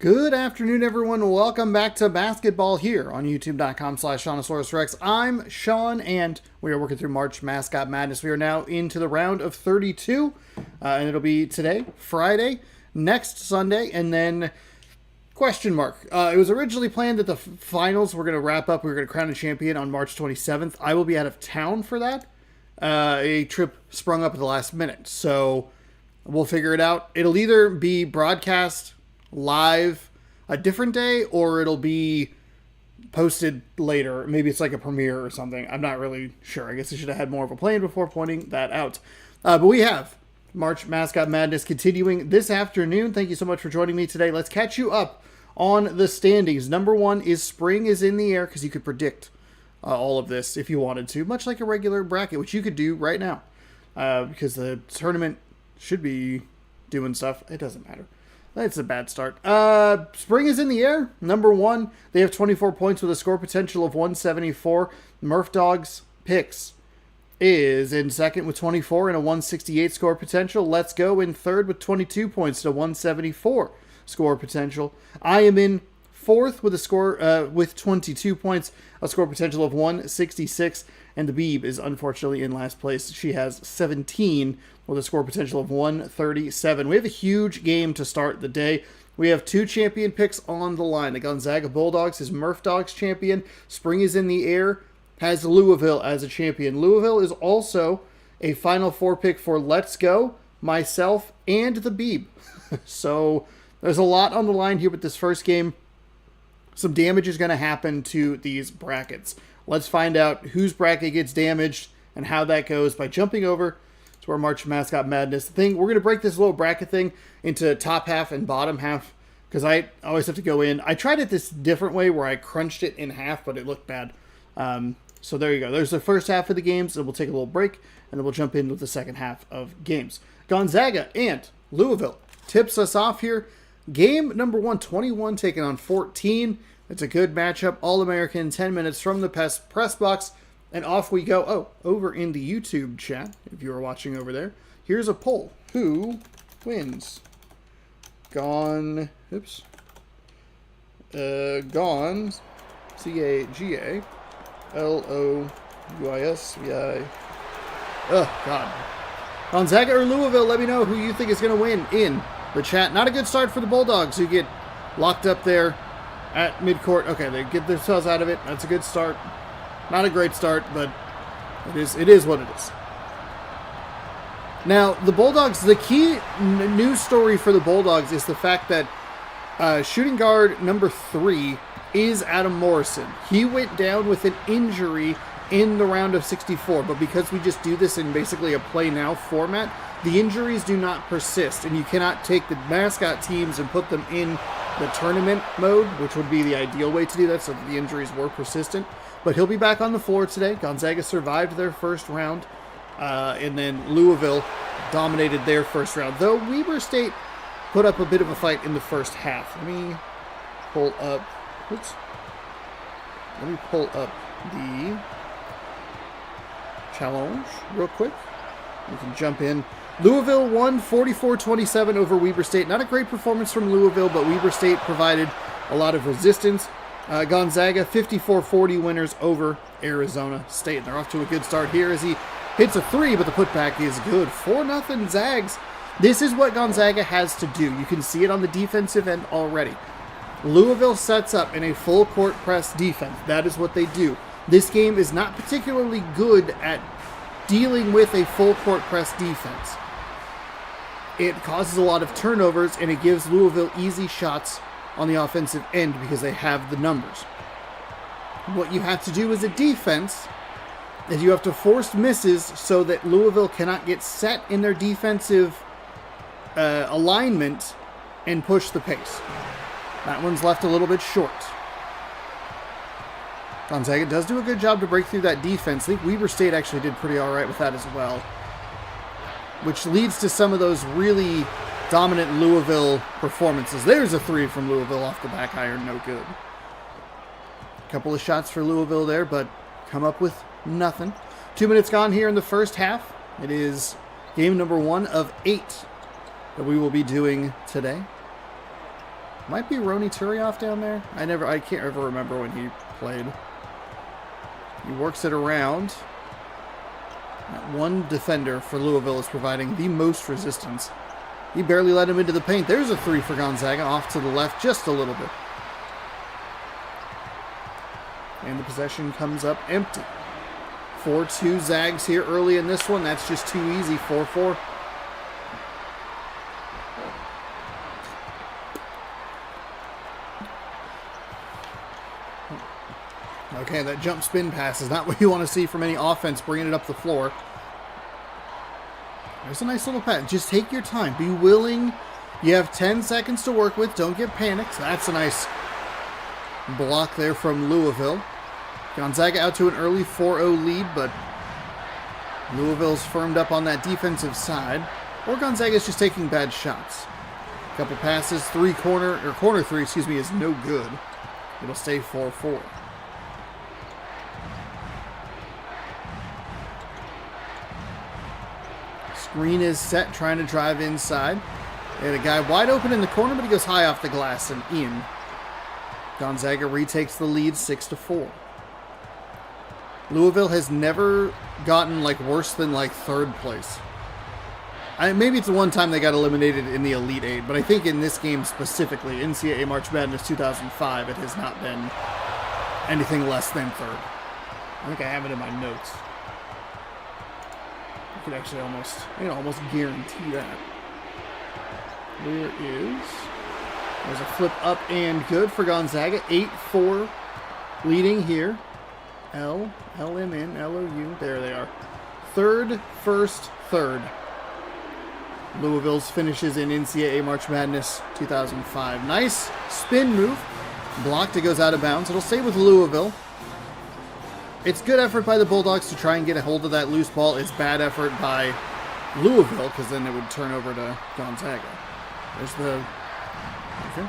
Good afternoon, everyone. Welcome back to basketball here on youtube.com/Seannosaurus Rex. I'm Sean, and we are working through March Mascot Madness. We are now into the round of 32, and it'll be today, Friday, next Sunday, and then question mark. It was originally planned that the finals were going to wrap up. We were going to crown a champion on March 27th. I will be out of town for that. A trip sprung up at the last minute, so we'll figure it out. It'll either be broadcast live a different day, or it'll be posted later. Maybe it's like a premiere or something. I'm not really sure. I guess I should have had more of a plan before pointing that out. But we have March Mascot Madness continuing this afternoon. Thank you so much for joining me today. Let's catch you up on the standings. Number one is spring is in the air, because you could predict all of this if you wanted to, much like a regular bracket, which you could do right now, because the tournament should be doing stuff. It doesn't matter. It's a bad start. Spring is in the air. Number one, they have 24 points with a score potential of 174. Murph Dogs Picks is in second with 24 and a 168 score potential. Let's Go in third with 22 points to 174 score potential. I am in fourth with a score with 22 points, a score potential of 166. And the Beeb is unfortunately in last place. She has 17 with a score potential of 137. We have a huge game to start the day. We have two champion picks on the line. The Gonzaga Bulldogs is Murph Dogs champion. Spring is in the air, has Louisville as a champion. Louisville is also a Final Four pick for Let's Go, myself, and the Beeb. So there's a lot on the line here with this first game. Some damage is going to happen to these brackets. Let's find out whose bracket gets damaged and how that goes by jumping over to our March Mascot Madness thing. We're going to break this little bracket thing into top half and bottom half, because I always have to go in. I tried it this different way where I crunched it in half, but it looked bad. So there you go. There's the first half of the games, and we'll take a little break, and then we'll jump in with the second half of games. Gonzaga and Louisville tips us off here. Game number one, 21 taking on 14. It's a good matchup. All-American, 10 minutes from the press box, and off we go. Oh, over in the YouTube chat, if you are watching over there, here's a poll. Who wins? Gone, C-A-G-A-L-O-U-I-S-V-I. Oh, God. Gonzaga or Louisville, let me know who you think is going to win in the chat. Not a good start for the Bulldogs, who get locked up there at midcourt. Okay, they get themselves out of it. That's a good start. Not a great start, but it is what it is. Now, the Bulldogs, the key news story for the Bulldogs is the fact that shooting guard number 3 is Adam Morrison. He went down with an injury in the round of 64, but because we just do this in basically a play now format, the injuries do not persist, and you cannot take the mascot teams and put them in the tournament mode, which would be the ideal way to do that, so the injuries were persistent. But he'll be back on the floor today. Gonzaga survived their first round, and then Louisville dominated their first round, though Weber State put up a bit of a fight in the first half. Let me pull up the challenge real quick. We can jump in. Louisville won 44-27 over Weber State. Not a great performance from Louisville, but Weber State provided a lot of resistance. Gonzaga 54-40 winners over Arizona State. They're off to a good start here as he hits a three, but the putback is good. 4-0 Zags. This is what Gonzaga has to do. You can see it on the defensive end already. Louisville sets up in a full court press defense. That is what they do. This game is not particularly good at dealing with a full court press defense. It causes a lot of turnovers, and it gives Louisville easy shots on the offensive end because they have the numbers. What you have to do as a defense is you have to force misses so that Louisville cannot get set in their defensive alignment and push the pace. That one's left a little bit short. Gonzaga does do a good job to break through that defense. I think Weber State actually did pretty all right with that as well, which leads to some of those really dominant Louisville performances. There's a three from Louisville off the back iron, no good. A couple of shots for Louisville there, but come up with nothing. 2 minutes gone here in the first half. It is game number 1 of 8 that we will be doing today. Might be Roni Turioff down there. I can't ever remember when he played. He works it around. That one defender for Louisville is providing the most resistance. He barely let him into the paint. There's a three for Gonzaga, off to the left just a little bit. And the possession comes up empty. 4-2 Zags here early in this one. That's just too easy. 4-4. Okay, that jump spin pass is not what you want to see from any offense, bringing it up the floor. There's a nice little pass. Just take your time. Be willing. You have 10 seconds to work with. Don't get panicked. That's a nice block there from Louisville. Gonzaga out to an early 4-0 lead, but Louisville's firmed up on that defensive side. Or Gonzaga's just taking bad shots. A couple passes, corner three, is no good. It'll stay 4-4. Screen is set, trying to drive inside. They had a guy wide open in the corner, but he goes high off the glass and in. Gonzaga retakes the lead 6-4. Louisville has never gotten worse than third place. Maybe it's the one time they got eliminated in the Elite Eight, but I think in this game specifically, NCAA March Madness 2005, it has not been anything less than third. I think I have it in my notes. I could actually almost guarantee that. There's a flip up and good for Gonzaga. 8-4 leading here. LMN, there they are. Third, first, third. Louisville's finishes in NCAA March Madness 2005. Nice spin move. Blocked, it goes out of bounds. It'll stay with Louisville. It's good effort by the Bulldogs to try and get a hold of that loose ball. It's bad effort by Louisville, because then it would turn over to Gonzaga. There's the... Okay.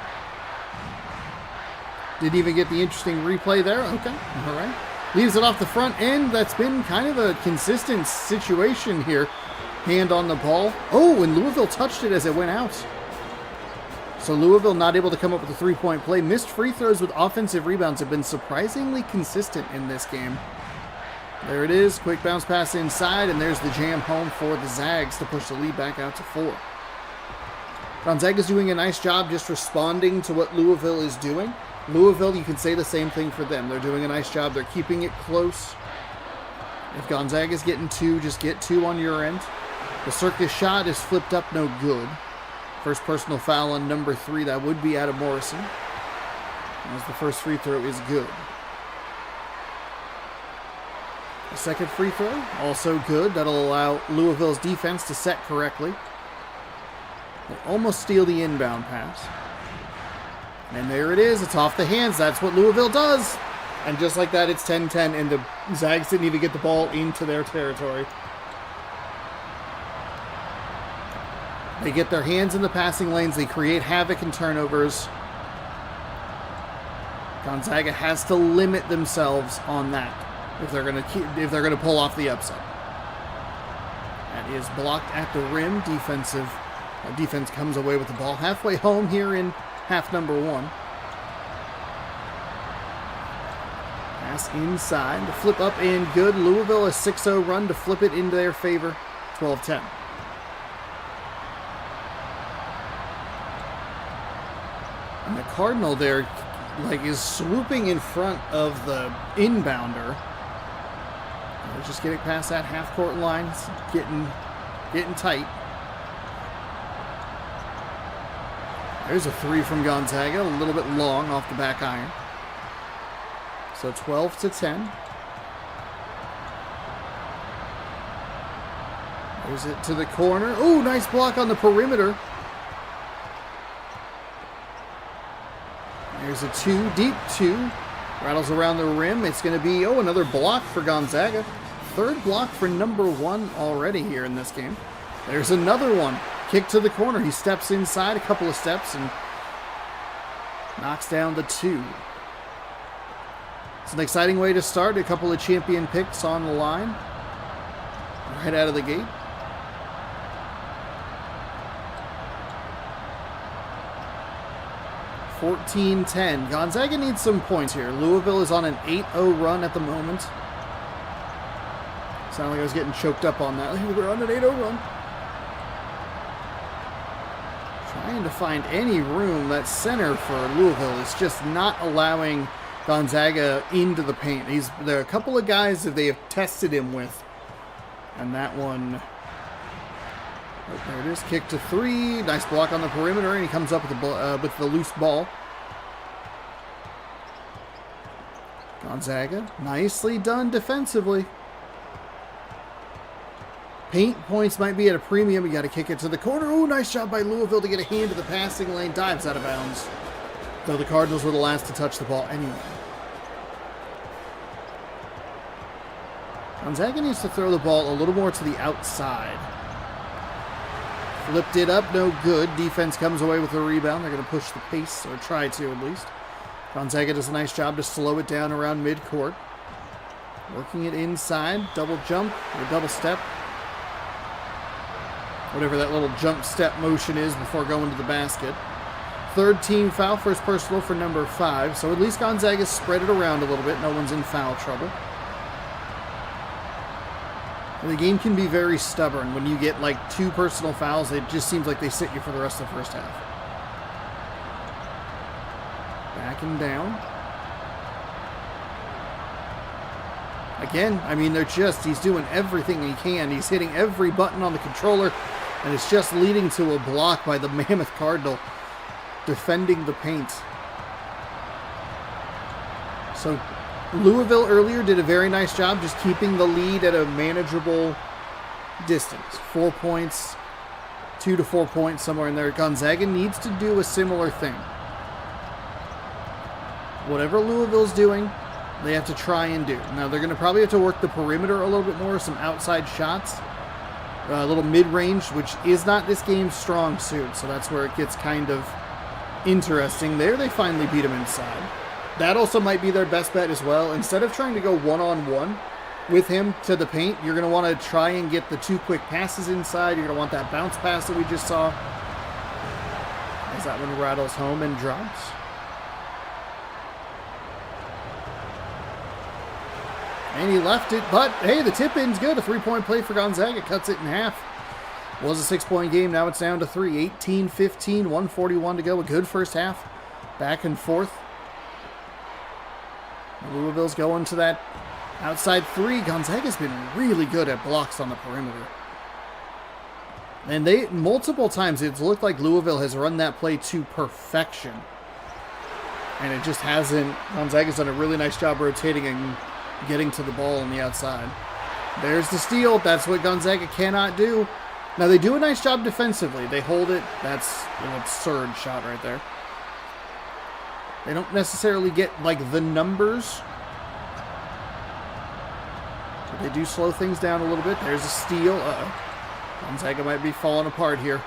Didn't even get the interesting replay there. Okay, all right. Leaves it off the front end. That's been kind of a consistent situation here. Hand on the ball. Oh, and Louisville touched it as it went out. So Louisville not able to come up with a three-point play. Missed free throws with offensive rebounds have been surprisingly consistent in this game. There it is. Quick bounce pass inside, and there's the jam home for the Zags to push the lead back out to 4. Gonzaga's doing a nice job just responding to what Louisville is doing. Louisville, you can say the same thing for them. They're doing a nice job. They're keeping it close. If Gonzaga's getting 2, just get 2 on your end. The circus shot is flipped up, no good. First personal foul on number 3. That would be Adam Morrison. As the first free throw is good. The second free throw, also good. That'll allow Louisville's defense to set correctly. They almost steal the inbound pass. And there it is. It's off the hands. That's what Louisville does. And just like that, it's 10-10, and the Zags didn't even get the ball into their territory. They get their hands in the passing lanes. They create havoc and turnovers. Gonzaga has to limit themselves on that if they're going to pull off the upset. That is blocked at the rim. Defense comes away with the ball halfway home here in half number 1. Pass inside. The flip up and good. Louisville a 6-0 run to flip it into their favor. 12-10. And the Cardinal there, is swooping in front of the inbounder. They're just getting past that half-court line. It's getting tight. There's a 3 from Gonzaga, a little bit long off the back iron. So 12-10. There's it to the corner. Oh, nice block on the perimeter. There's a 2, deep 2. Rattles around the rim. It's going to be, another block for Gonzaga. Third block for number 1 already here in this game. There's another one. Kick to the corner. He steps inside a couple of steps and knocks down the 2. It's an exciting way to start. A couple of champion picks on the line. Right out of the gate. 14-10. Gonzaga needs some points here. Louisville is on an 8-0 run at the moment. Sounded like I was getting choked up on that. We're on an 8-0 run. Trying to find any room. That center for Louisville is just not allowing Gonzaga into the paint. There are a couple of guys that they have tested him with. And that one... Oh, there it is. Kick to three. Nice block on the perimeter, and he comes up with the loose ball. Gonzaga, nicely done defensively. Paint points might be at a premium. You got to kick it to the corner. Oh, nice job by Louisville to get a hand to the passing lane. Dives out of bounds. Though the Cardinals were the last to touch the ball anyway. Gonzaga needs to throw the ball a little more to the outside. Flipped it up, no good. Defense comes away with the rebound. They're going to push the pace, or try to at least. Gonzaga does a nice job to slow it down around midcourt. Working it inside. Double jump or double step. Whatever that little jump step motion is before going to the basket. Third team foul, first personal for number 5. So at least Gonzaga spread it around a little bit. No one's in foul trouble. The game can be very stubborn. When you get like 2 personal fouls, it just seems like they sit you for the rest of the first half. Backing down. Again, I mean, he's doing everything he can. He's hitting every button on the controller, and it's just leading to a block by the Mammoth Cardinal defending the paint. So Louisville earlier did a very nice job just keeping the lead at a manageable distance. 4 points, 2 to 4 points, somewhere in there. Gonzaga needs to do a similar thing. Whatever Louisville's doing, they have to try and do. Now, they're going to probably have to work the perimeter a little bit more, some outside shots, a little mid-range, which is not this game's strong suit, so that's where it gets kind of interesting. There, they finally beat him inside. That also might be their best bet as well. Instead of trying to go one-on-one with him to the paint, you're going to want to try and get the 2 quick passes inside. You're going to want that bounce pass that we just saw. As that one rattles home and drops. And he left it, but hey, the tip-in's good. A 3-point play for Gonzaga cuts it in half. Was a 6-point game, now it's down to 3. 18-15, 141 to go. A good first half. Back and forth. Louisville's going to that outside 3. Gonzaga's been really good at blocks on the perimeter. And multiple times it's looked like Louisville has run that play to perfection. And it just hasn't. Gonzaga's done a really nice job rotating and getting to the ball on the outside. There's the steal. That's what Gonzaga cannot do. Now they do a nice job defensively. They hold it. That's an absurd shot right there. They don't necessarily get, like, the numbers. But they do slow things down a little bit. There's a steal. Gonzaga might be falling apart here.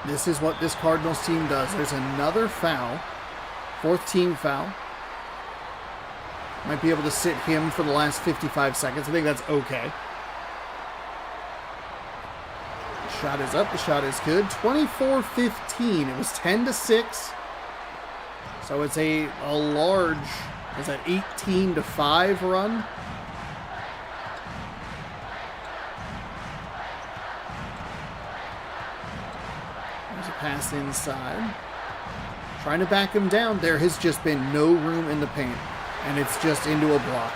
This is what this Cardinals team does. There's another foul. 4th team foul. Might be able to sit him for the last 55 seconds. I think that's okay. Shot is up. The shot is good. 24-15. It was 10-6. So it's a large, is that 18-5 run? There's a pass inside. Trying to back him down. There has just been no room in the paint. And it's just into a block.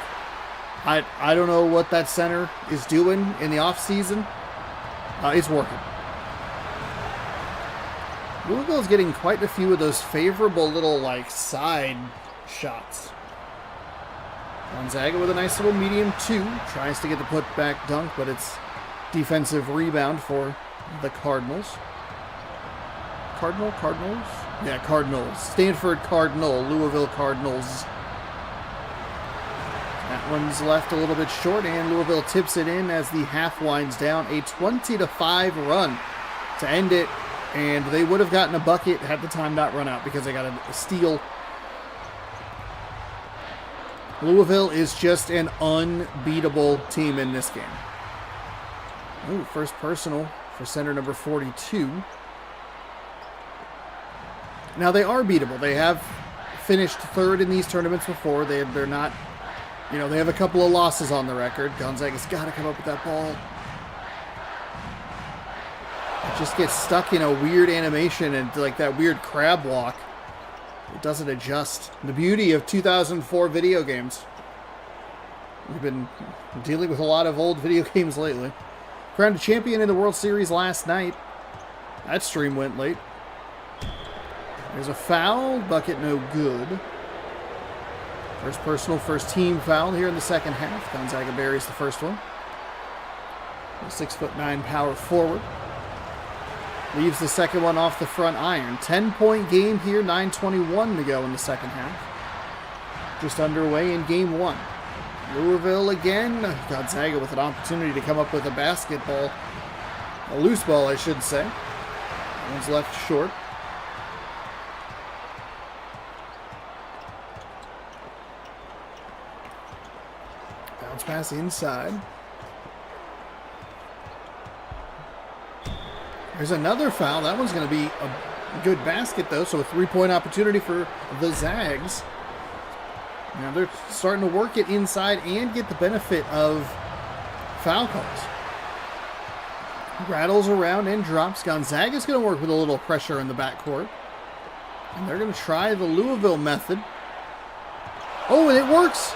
I don't know what that center is doing in the offseason. It's working. Louisville's getting quite a few of those favorable little, like, side shots. Gonzaga with a nice little medium 2. Tries to get the putback dunk, but it's defensive rebound for the Cardinals. Cardinals? Yeah, Cardinals. Stanford Cardinal, Louisville Cardinals. That one's left a little bit short, and Louisville tips it in as the half winds down. A 20-5 run to end it, and they would have gotten a bucket had the time not run out because they got a steal. Louisville is just an unbeatable team in this game. Ooh, first personal for center number 42. Now, they are beatable. They have finished third in these tournaments before. They're not, you know, they have a couple of losses on the record. Gonzaga's got to come up with that ball. It just gets stuck in a weird animation and like that weird crab walk. It doesn't adjust. The beauty of 2004 video games. We've been dealing with a lot of old video games lately. Crowned champion in the World Series last night. That stream went late. There's a foul. Bucket no good. First personal, first team foul here in the second half. Gonzaga buries the first one. A 6'9" power forward. Leaves the second one off the front iron. 10-point game here, 9:21 to go in the second half. Just underway in game one. Louisville again. Gonzaga with an opportunity to come up with a basketball. A loose ball, I should say. That one's left short. Bounce pass inside. There's another foul. That one's going to be a good basket, though, so a three-point opportunity for the Zags. Now they're starting to work it inside and get the benefit of foul calls. Rattles around and drops. Gonzaga's going to work with a little pressure in the backcourt. And they're going to try the Louisville method. Oh, and it works!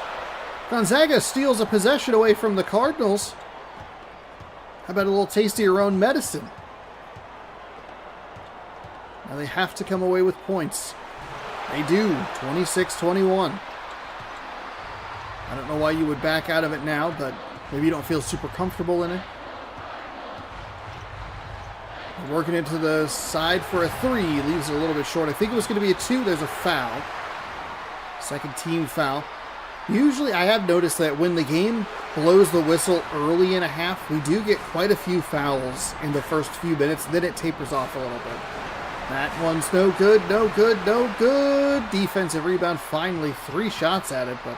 Gonzaga steals a possession away from the Cardinals. How about a little taste of your own medicine? Now they have to come away with points. They do. 26-21. I don't know why you would back out of it now, but maybe you don't feel super comfortable in it. Working into the side for a three. Leaves it a little bit short. I think it was going to be a two. There's a foul. Second team foul. Usually I have noticed that when the game blows the whistle early in a half, we do get quite a few fouls in the first few minutes. Then it tapers off a little bit. That one's no good, no good, no good. Defensive rebound, finally 3 shots at it, but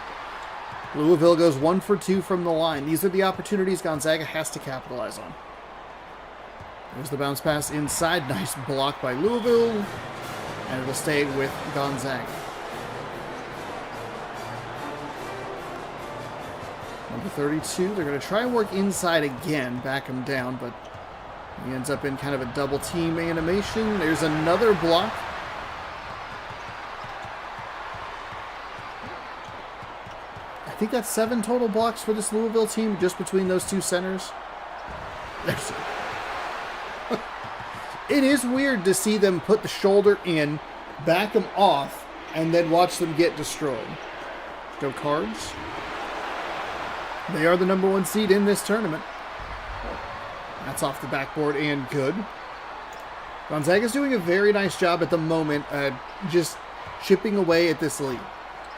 Louisville goes 1 for 2 from the line. These are the opportunities Gonzaga has to capitalize on. There's the bounce pass inside. Nice block by Louisville, and it'll stay with Gonzaga. Number 32, they're going to try and work inside again, back him down, but he ends up in kind of a double team animation. There's another block. I think that's 7 total blocks for this Louisville team, just between those two centers. It is weird to see them put the shoulder in, back them off, and then watch them get destroyed. Go Cards. They are the number 1 seed in this tournament. That's off the backboard and good. Gonzaga's doing a very nice job at the moment just chipping away at this lead.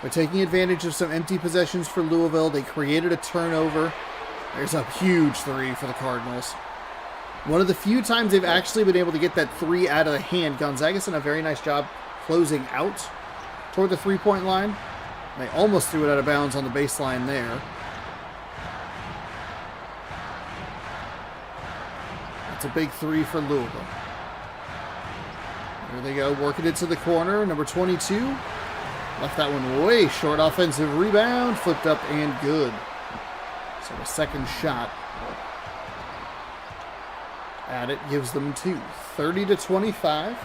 They're taking advantage of some empty possessions for Louisville. They created a turnover. There's a huge 3 for the Cardinals. One of the few times they've actually been able to get that 3 out of the hand. Gonzaga's done a very nice job closing out toward the 3-point line. They almost threw it out of bounds on the baseline there. That's a big 3 for Louisville. There they go, working it to the corner. Number 22. Left that one way short. Offensive rebound. Flipped up and good. So the second shot at it gives them 2. 30-25.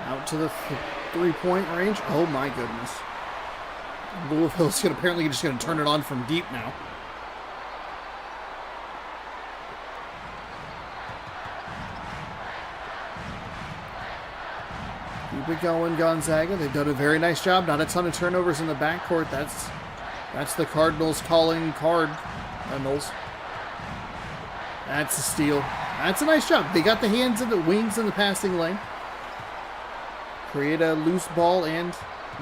Out to the 3-point range. Oh my goodness. Louisville's apparently just going to turn it on from deep now. Keep it going, Gonzaga. They've done a very nice job. Not a ton of turnovers in the backcourt. That's the Cardinals calling Cardinals. That's a steal. That's a nice job. They got the hands and the wings in the passing lane. Create a loose ball and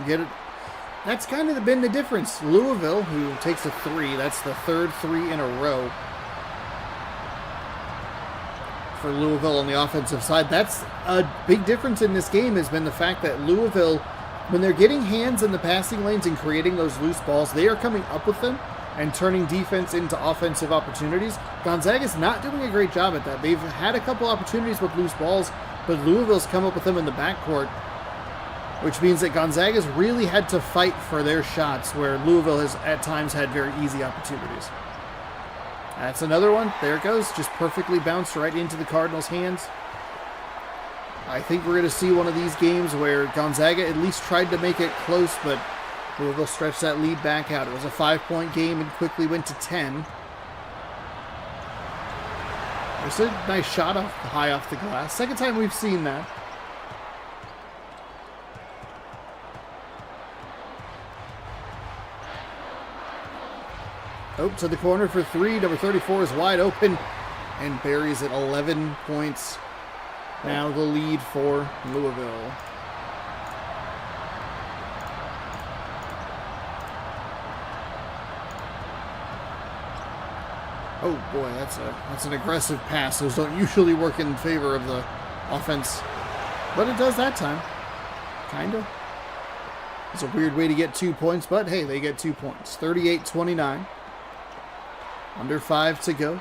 get it. That's kind of been the difference. Louisville, who takes a 3. That's the 3rd 3 in a row for Louisville on the offensive side. That's a big difference in this game, has been the fact that Louisville, when they're getting hands in the passing lanes and creating those loose balls, they are coming up with them. and turning defense into offensive opportunities. Gonzaga's not doing a great job at that. They've had a couple opportunities with loose balls, but Louisville's come up with them in the backcourt, which means that Gonzaga's really had to fight for their shots, where Louisville has at times had very easy opportunities. That's another one. There it goes. Just perfectly bounced right into the Cardinals' hands. I think we're going to see one of these games where Gonzaga at least tried to make it close, but Louisville stretched that lead back out. It was a 5-point game and quickly went to 10. There's a nice shot high off the glass. Second time we've seen that. Oh, to the corner for three. Number 34 is wide open and buries it. 11 points. Now the lead for Louisville. Oh boy, that's an aggressive pass. Those don't usually work in favor of the offense, but it does that time. Kinda. It's a weird way to get 2 points, but hey, they get 2 points. 38-29. Under 5 to go.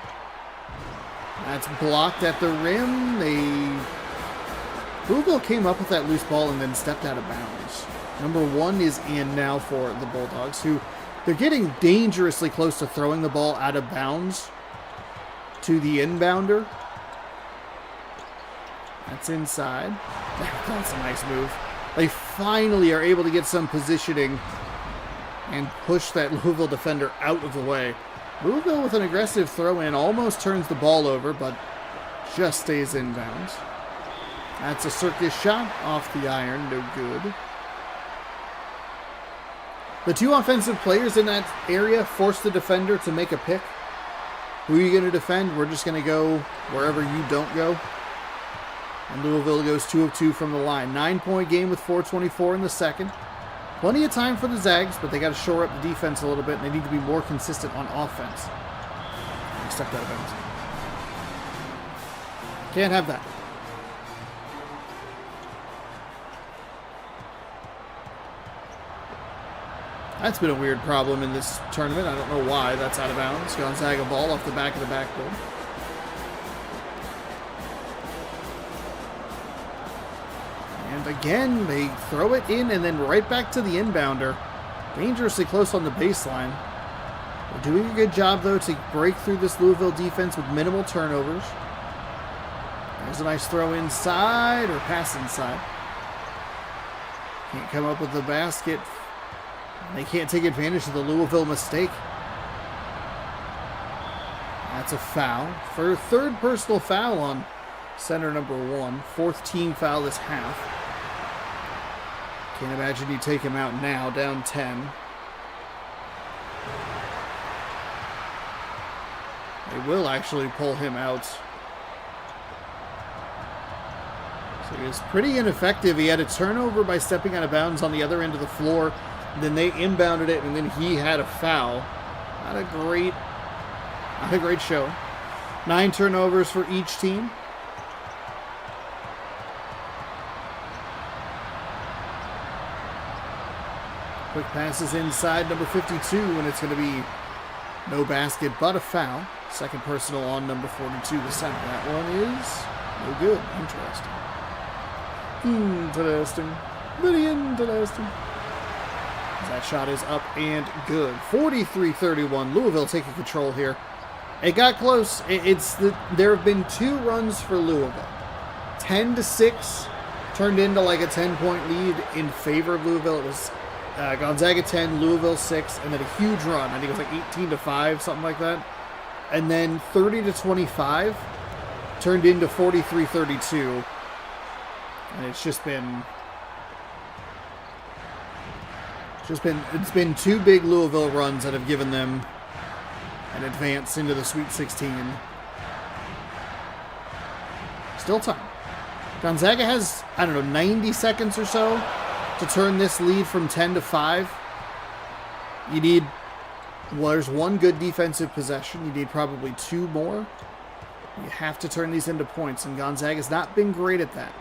That's blocked at the rim. Louisville came up with that loose ball and then stepped out of bounds. Number 1 is in now for the Bulldogs, who they're getting dangerously close to throwing the ball out of bounds to the inbounder. That's inside. That's a nice move. They finally are able to get some positioning and push that Louisville defender out of the way. Louisville with an aggressive throw-in almost turns the ball over, but just stays inbounds. That's a circus shot off the iron, no good. The 2 offensive players in that area force the defender to make a pick. Who are you going to defend? We're just going to go wherever you don't go. And Louisville goes 2 of 2 from the line. 9-point game with 4:24 in the second. Plenty of time for the Zags, but they got to shore up the defense a little bit, and they need to be more consistent on offense. Stepped out of bounds. Can't have that. That's been a weird problem in this tournament. I don't know why that's out of bounds. Gonzaga ball off the back of the backboard. And again, they throw it in and then right back to the inbounder. Dangerously close on the baseline. They're doing a good job, though, to break through this Louisville defense with minimal turnovers. There's a nice throw inside, or pass inside. Can't come up with the basket. They can't take advantage of the Louisville mistake. That's a foul. For a third personal foul on center number 1. 4th team foul this half. Can't imagine you take him out now, down 10. They will actually pull him out. So he was pretty ineffective. He had a turnover by stepping out of bounds on the other end of the floor. Then they inbounded it, and then he had a foul. Not a great show. 9 turnovers for each team. Quick passes inside number 52, and it's going to be no basket but a foul. Second personal on number 42, the center. That one is no good. Interesting. Very interesting. That shot is up and good. 43-31. Louisville taking control here. It got close. There have been 2 runs for Louisville. 10-6 turned into like a 10-point lead in favor of Louisville. It was Gonzaga 10, Louisville 6, and then a huge run. I think it was like 18-5, something like that. And then 30-25 turned into 43-32. And it's been 2 big Louisville runs that have given them an advance into the Sweet 16. Still time. Gonzaga has, 90 seconds or so to turn this lead from 10-5. You need, there's 1 good defensive possession. You need probably 2 more. You have to turn these into points, and Gonzaga's not been great at that.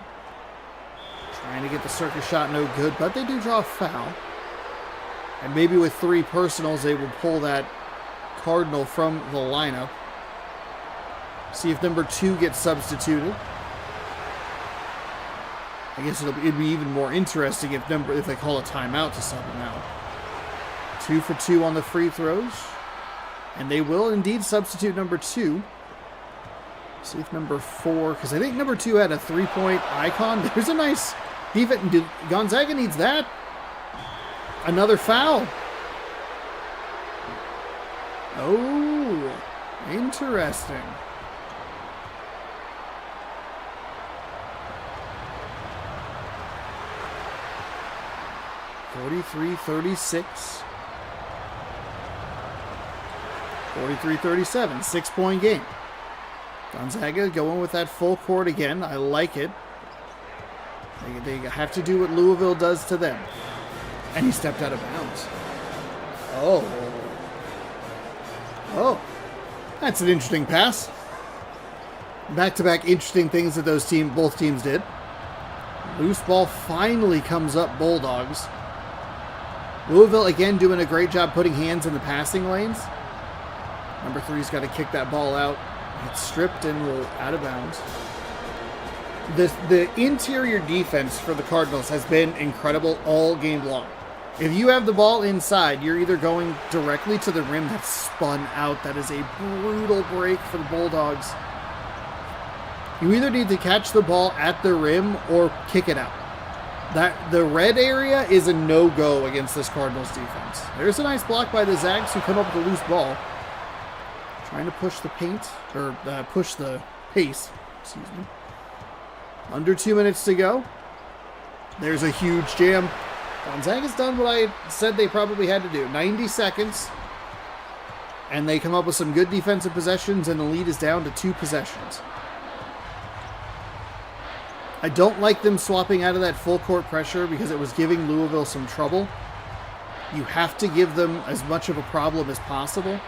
Trying to get the circus shot, no good, but they do draw a foul. And maybe with 3 personals, they will pull that Cardinal from the lineup. See if number 2 gets substituted. I guess it'd be even more interesting if they call a timeout to sub him out. 2 for 2 on the free throws. And they will indeed substitute number 2. See if number 4, because I think number 2 had a 3-point icon. There's a nice defense. Gonzaga needs that. Another foul. Oh, interesting. (43-36). 43-37, 6-point game. Gonzaga going with that full court again. I like it. They have to do what Louisville does to them. And he stepped out of bounds. Oh, that's an interesting pass. Back-to-back interesting things that both teams did. Loose ball finally comes up Bulldogs. Louisville again doing a great job putting hands in the passing lanes. Number 3's got to kick that ball out. It's stripped and will out of bounds. The interior defense for the Cardinals has been incredible all game long. If you have the ball inside, you're either going directly to the rim that's spun out. That is a brutal break for the Bulldogs. You either need to catch the ball at the rim or kick it out. The red area is a no-go against this Cardinals defense. There's a nice block by the Zags who come up with a loose ball. Trying to push the paint, or push the pace, excuse me. Under 2 minutes to go. There's a huge jam. Gonzaga's done what I said they probably had to do. 90 seconds. And they come up with some good defensive possessions, and the lead is down to 2 possessions. I don't like them swapping out of that full court pressure because it was giving Louisville some trouble. You have to give them as much of a problem as possible.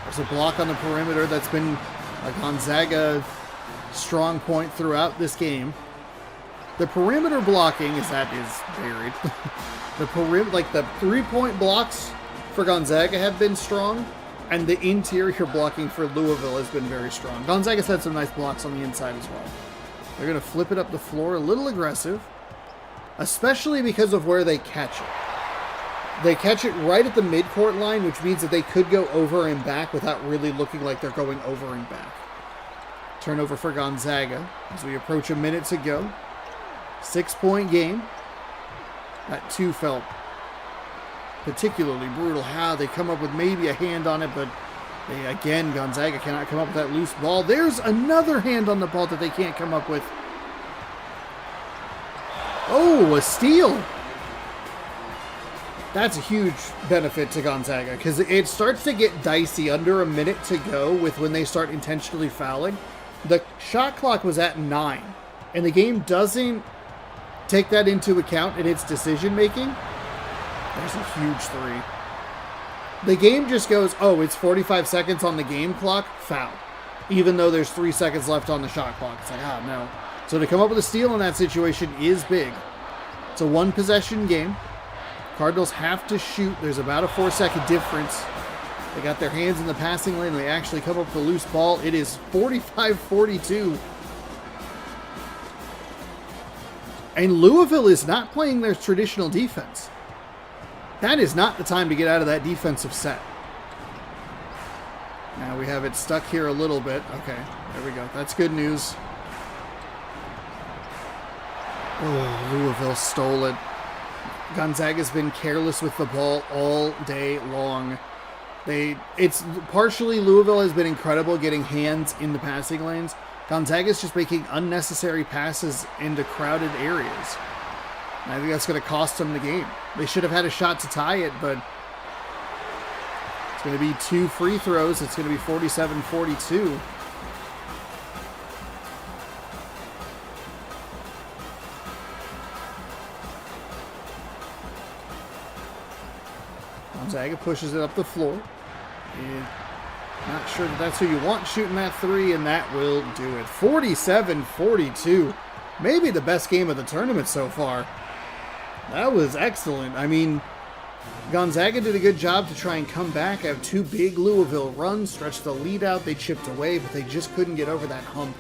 There's a block on the perimeter that's been a Gonzaga strong point throughout this game. The perimeter blocking is varied. The 3-point blocks for Gonzaga have been strong, and the interior blocking for Louisville has been very strong. Gonzaga's had some nice blocks on the inside as well. They're going to flip it up the floor, a little aggressive, especially because of where they catch it. They catch it right at the midcourt line, which means that they could go over and back without really looking like they're going over and back. Turnover for Gonzaga as we approach a minute to go. 6-point game. That 2 felt particularly brutal. How they come up with maybe a hand on it, but Gonzaga cannot come up with that loose ball. There's another hand on the ball that they can't come up with. Oh, a steal. That's a huge benefit to Gonzaga because it starts to get dicey under a minute to go with when they start intentionally fouling. The shot clock was at 9, and the game doesn't take that into account in its decision making. There's a huge 3. The game just goes, oh, it's 45 seconds on the game clock, foul. Even though there's 3 seconds left on the shot clock. It's like, no. So to come up with a steal in that situation is big. It's a 1-possession game. Cardinals have to shoot. There's about a 4-second difference. They got their hands in the passing lane. They actually come up with a loose ball. It is 45-42. And Louisville is not playing their traditional defense. That is not the time to get out of that defensive set. Now we have it stuck here a little bit. Okay, there we go. That's good news. Oh, Louisville stole it. Gonzaga's been careless with the ball all day long. It's partially Louisville has been incredible getting hands in the passing lanes. Gonzaga's just making unnecessary passes into crowded areas. And I think that's going to cost them the game. They should have had a shot to tie it, but it's going to be 2 free throws. It's going to be 47-42. Gonzaga pushes it up the floor. And not sure that that's who you want shooting that 3, and that will do it. 47-42. Maybe the best game of the tournament so far. That was excellent. I mean, Gonzaga did a good job to try and come back. Have two big Louisville runs, stretched the lead out. They chipped away, but they just couldn't get over that hump.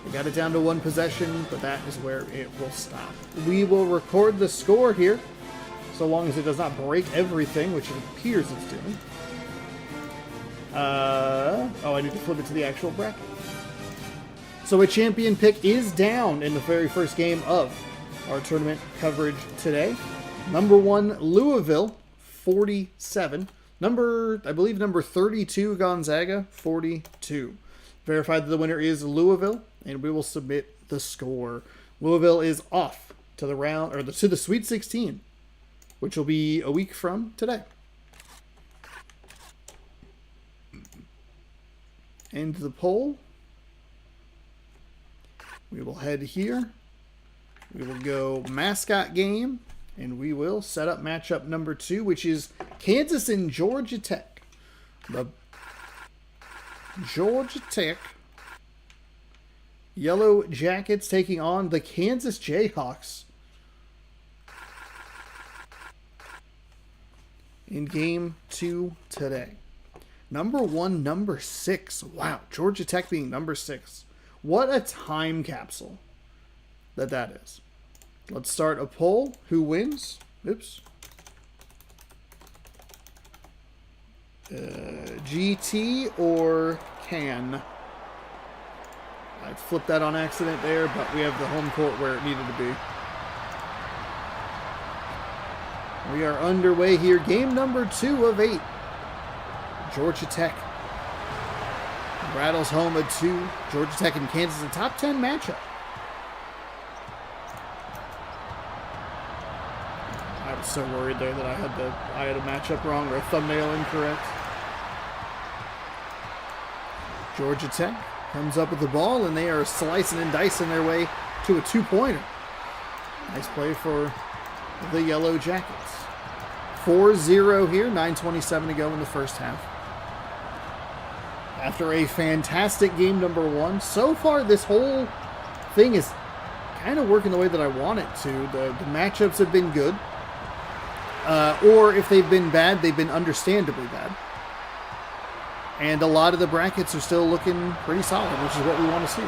They got it down to one possession, but that is where it will stop. We will record the score here, so long as it does not break everything, which it appears it's doing. Oh, I need to flip it to the actual bracket. So a champion pick is down in the very first game of our tournament coverage today. Number 1, Louisville, 47. I believe number 32, Gonzaga, 42. Verified that the winner is Louisville, and we will submit the score. Louisville is off to the round, or to the Sweet 16, which will be a week from today. End the poll. We will head here. We will go mascot game, and we will set up matchup number 2, which is Kansas and Georgia Tech. The Georgia Tech Yellow Jackets taking on the Kansas Jayhawks in game 2 today. Number 1, number 6. Wow, Georgia Tech being number 6. What a time capsule that is. Let's start a poll. Who wins? Oops. GT or Can? I flipped that on accident there, but we have the home court where it needed to be. We are underway here. Game number 2 of 8. Georgia Tech rattles home a 2. Georgia Tech and Kansas, a top 10 matchup. I was so worried there that I had a matchup wrong or a thumbnail incorrect. Georgia Tech comes up with the ball, and they are slicing and dicing their way to a 2-pointer. Nice play for the Yellow Jackets. 4-0 here, 9:27 to go in the first half. After a fantastic game number 1, so far this whole thing is kind of working the way that I want it to. The matchups have been good. Or if they've been bad, they've been understandably bad. And a lot of the brackets are still looking pretty solid, which is what we want to see.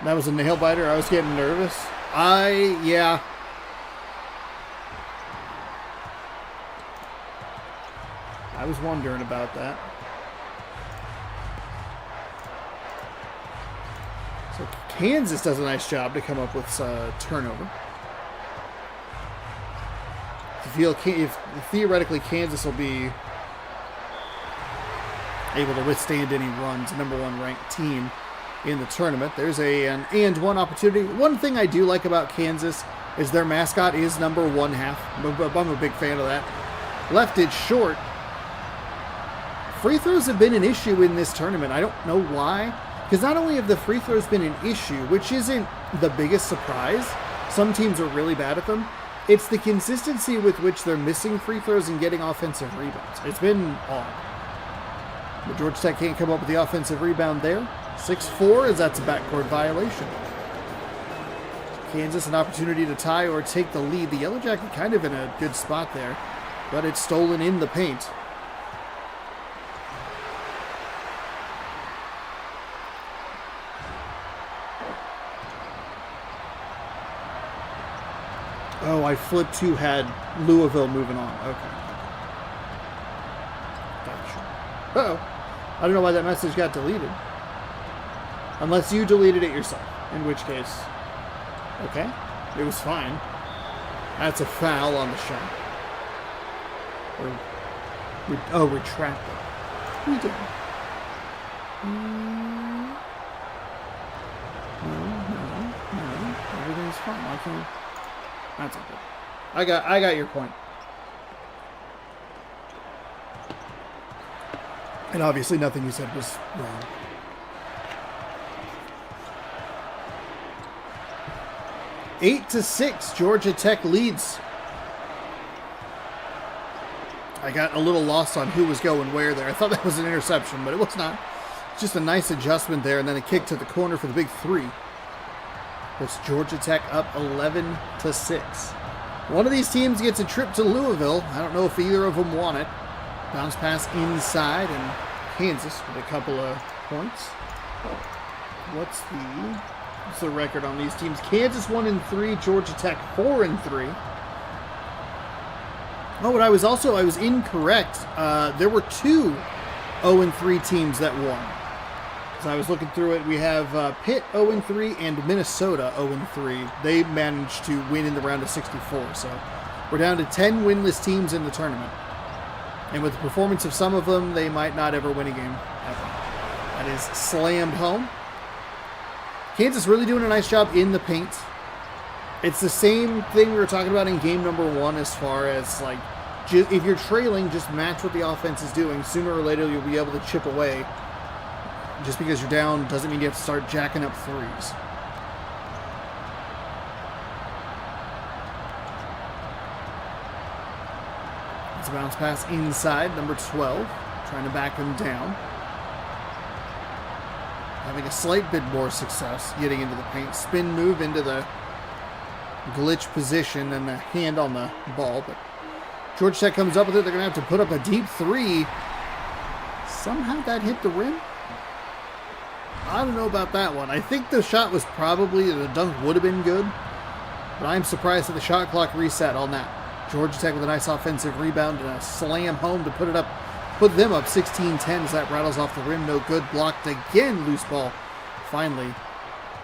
That was a nail biter. I was getting nervous. Yeah. I was wondering about that. So Kansas does a nice job to come up with turnover. If theoretically Kansas will be able to withstand any runs, number 1 ranked team in the tournament. There's an and one opportunity. One thing I do like about Kansas is their mascot is number 1 half. I'm a big fan of that. Left it short. Free throws have been an issue in this tournament. I don't know why. Because not only have the free throws been an issue, which isn't the biggest surprise. Some teams are really bad at them. It's the consistency with which they're missing free throws and getting offensive rebounds. It's been odd. But Georgia Tech can't come up with the offensive rebound there. 6-4, as that's a backcourt violation. Kansas an opportunity to tie or take the lead. The Yellow Jacket kind of in a good spot there, but it's stolen in the paint. Oh, I flipped who had Louisville moving on. Okay. Gotcha. Uh-oh. I don't know why that message got deleted. Unless you deleted it yourself. In which case, okay. It was fine. That's a foul on the shot. Retracted. We did. No. Everything's fine. I can... That's okay. I got your point. And obviously nothing you said was wrong. Eight to 6, Georgia Tech leads. I got a little lost on who was going where there. I thought that was an interception, but it was not. Just a nice adjustment there, and then a kick to the corner for the big 3. puts Georgia Tech up 11-6. One of these teams gets a trip to Louisville. I don't know if either of them want it. Bounce pass inside, and Kansas with a couple of points. What's the record on these teams? Kansas 1-3, Georgia Tech 4-3. Oh, but I was incorrect. There were 2 0-3 teams that won. As I was looking through it, we have Pitt 0-3 and Minnesota 0-3. They managed to win in the round of 64, so we're down to 10 winless teams in the tournament. And with the performance of some of them, they might not ever win a game ever. That is slammed home. Kansas really doing a nice job in the paint. It's the same thing we were talking about in game number 1 as far as, like, if you're trailing, just match what the offense is doing. Sooner or later, you'll be able to chip away. Just because you're down doesn't mean you have to start jacking up threes. It's a bounce pass inside, number 12, trying to back him down. Having a slight bit more success getting into the paint. Spin move into the glitch position and the hand on the ball, but Georgia Tech comes up with it. They're going to have to put up a deep 3. Somehow that hit the rim. I don't know about that one. I think the shot was probably, the dunk would have been good, but I'm surprised that the shot clock reset on that. Georgia Tech with a nice offensive rebound and a slam home to put them up 16-10 as that rattles off the rim. No good. Blocked again. Loose ball. Finally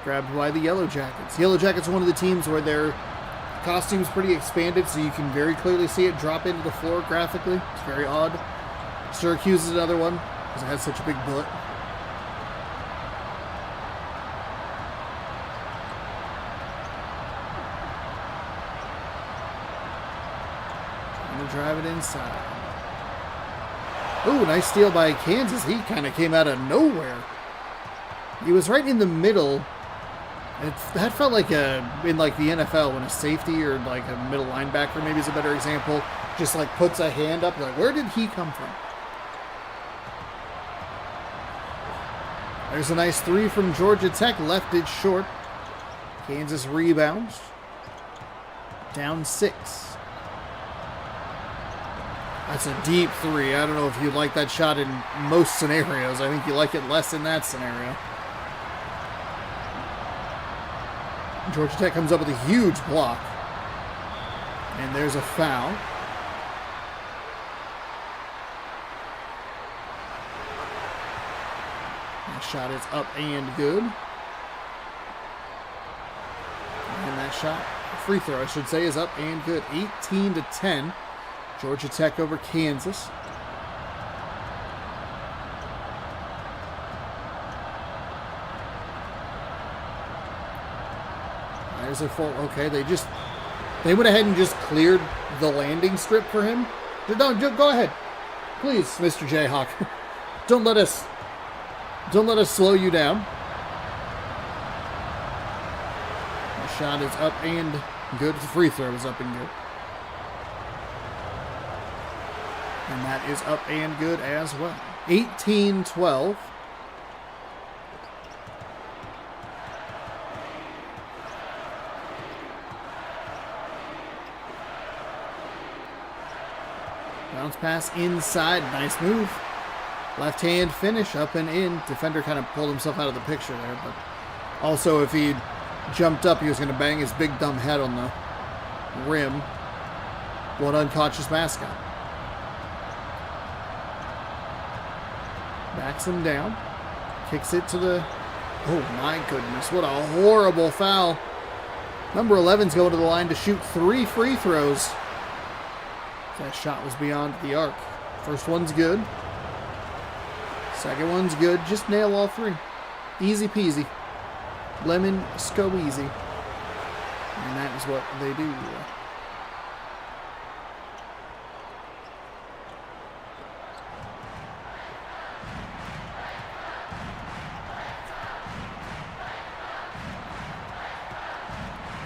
grabbed by the Yellow Jackets. Yellow Jackets are one of the teams where their costume's pretty expanded, so you can very clearly see it drop into the floor graphically. It's very odd. Syracuse is another one because it has such a big butt. Drive it inside. Oh, nice steal by Kansas. He kind of came out of nowhere. He was right in the middle. That felt like in like the NFL when a safety or like a middle linebacker maybe is a better example, just like puts a hand up. Like, where did he come from? There's a nice 3 from Georgia Tech. Left it short. Kansas rebounds. Down 6. That's a deep 3. I don't know if you like that shot in most scenarios. I think you like it less in that scenario. Georgia Tech comes up with a huge block. And there's a foul. That shot is up and good. And that shot, free throw I should say, is up and good. 18-10. Georgia Tech over Kansas. There's a full. Okay, they went ahead and just cleared the landing strip for him. No, go ahead, please, Mr. Jayhawk. Don't let us slow you down. The shot is up and good. The free throw is up and good. And that is up and good as well. 18-12. Bounce pass inside. Nice move. Left hand finish up and in. Defender kind of pulled himself out of the picture there. But also if he jumped up, he was going to bang his big dumb head on the rim. What unconscious Mascot. Backs him down. Kicks it to the... Oh my goodness. What a horrible foul. Number 11's going to the line to shoot 3 free throws. That shot was beyond the arc. First one's good. Second one's good. Just nail all 3. Easy peasy. Lemon squeezy. And that is what they do.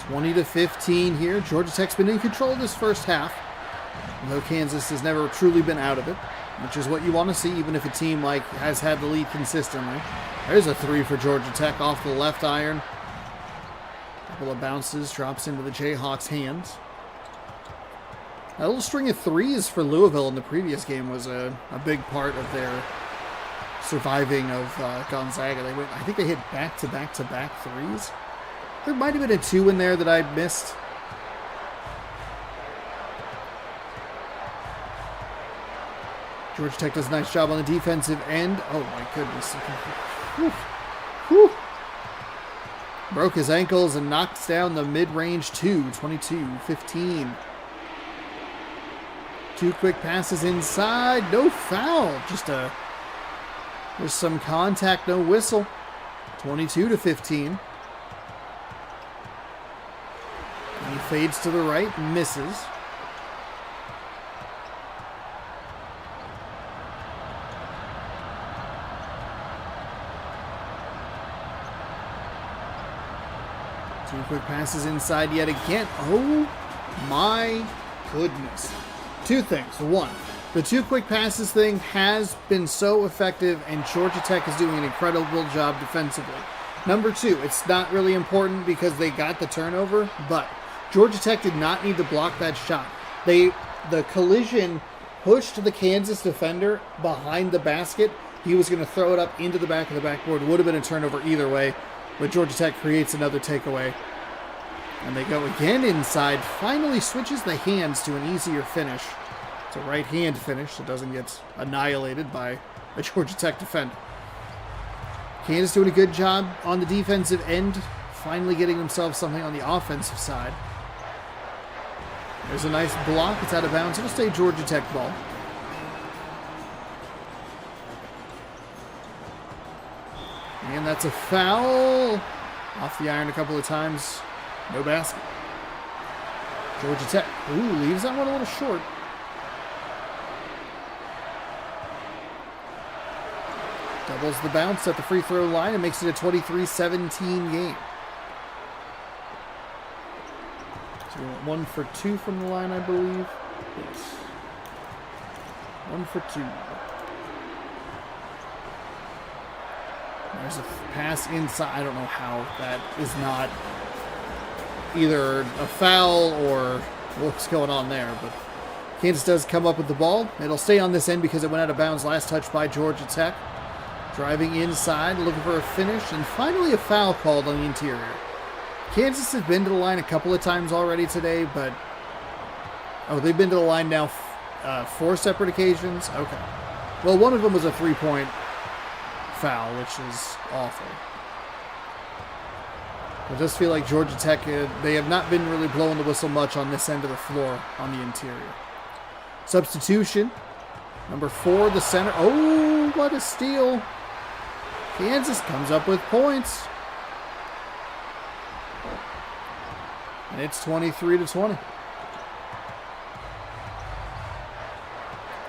(20-15) here. Georgia Tech's been in control this first half, though Kansas has never truly been out of it, which is what you want to see, even if a team like has had the lead consistently. There's a 3 for Georgia Tech off the left iron. couple of bounces, drops into the Jayhawks' hands. That little string of threes for Louisville in the previous game was a big part of their surviving of Gonzaga. I think they hit back-to-back-to-back threes. There might have been a 2 in there that I missed. Georgia Tech does a nice job on the defensive end. Oh my goodness. Whew. Whew. Broke his ankles and knocks down the mid-range 2, 22-15. 2 quick passes inside. No foul. There's some contact, no whistle. 22-15. And he fades to the right, misses. Two quick passes inside yet again. Oh my goodness. 2 things. 1, the 2 quick passes thing has been so effective, and Georgia Tech is doing an incredible job defensively. Number 2, it's not really important because they got the turnover, but Georgia Tech did not need to block that shot. The collision pushed the Kansas defender behind the basket. He was going to throw it up into the back of the backboard. Would have been a turnover either way. But Georgia Tech creates another takeaway. And they go again inside. Finally switches the hands to an easier finish. It's a right-hand finish that doesn't get annihilated by a Georgia Tech defender. Kansas doing a good job on the defensive end. Finally getting themselves something on the offensive side. There's a nice block. It's out of bounds. It'll stay Georgia Tech ball. And that's a foul. Off the iron a couple of times. No basket. Georgia Tech. Ooh, leaves that one a little short. Doubles the bounce at the free throw line and makes it a 23-17 game. So we went 1 for 2 from the line, I believe. Yes. 1 for 2. There's a pass inside. I don't know how that is not either a foul or what's going on there. But Kansas does come up with the ball. It'll stay on this end because it went out of bounds last touch by Georgia Tech. Driving inside, looking for a finish, and finally a foul called on the interior. Kansas has been to the line a couple of times already today, but... Oh, they've been to the line now 4 separate occasions? Okay. Well, one of them was a 3-point foul, which is awful. I just feel like Georgia Tech, they have not been really blowing the whistle much on this end of the floor on the interior. Substitution. Number 4, the center. Oh, what a steal. Kansas comes up with points. And it's 23-20.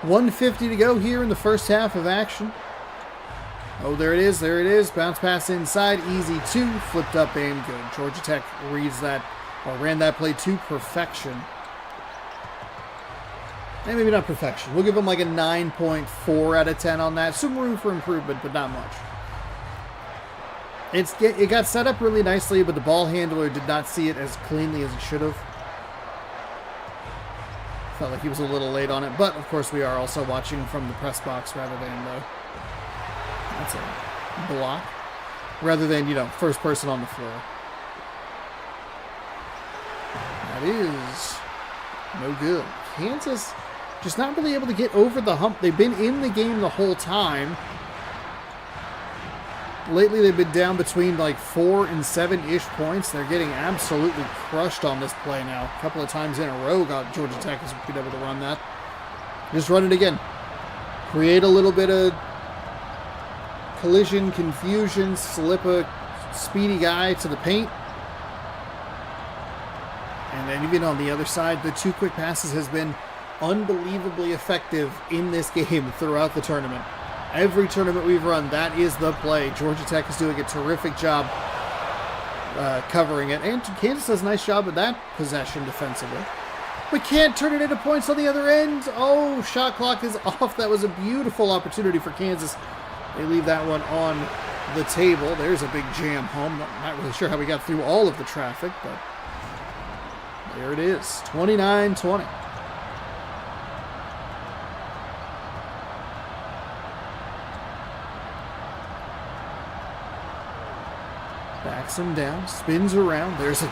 1:50 to go here in the first half of action. Oh, there it is. There it is. Bounce pass inside. Easy 2. Flipped up and good. Georgia Tech reads that, or ran that play to perfection. And maybe not perfection. We'll give them like a 9.4 out of 10 on that. Some room for improvement, but not much. It got set up really nicely, but the ball handler did not see it as cleanly as it should have. Felt like he was a little late on it, but of course we are also watching from the press box rather than the... That's a block. Rather than, first person on the floor. That is no good. Kansas just not really able to get over the hump. They've been in the game the whole time. Lately they've been down between like 4 and 7-ish points. They're getting absolutely crushed on this play now. A couple of times in a row Georgia Tech has been able to run that. Just run it again. Create a little bit of collision, confusion, slip a speedy guy to the paint. And then even on the other side, the 2 quick passes has been unbelievably effective in this game throughout the tournament. Every tournament we've run, that is the play. Georgia Tech is doing a terrific job covering it. And Kansas does a nice job of that possession defensively. We can't turn it into points on the other end. Oh, shot clock is off. That was a beautiful opportunity for Kansas. They leave that one on the table. There's a big jam home. Not really sure how we got through all of the traffic, but there it is. 29-20. Backs him down, spins around. There's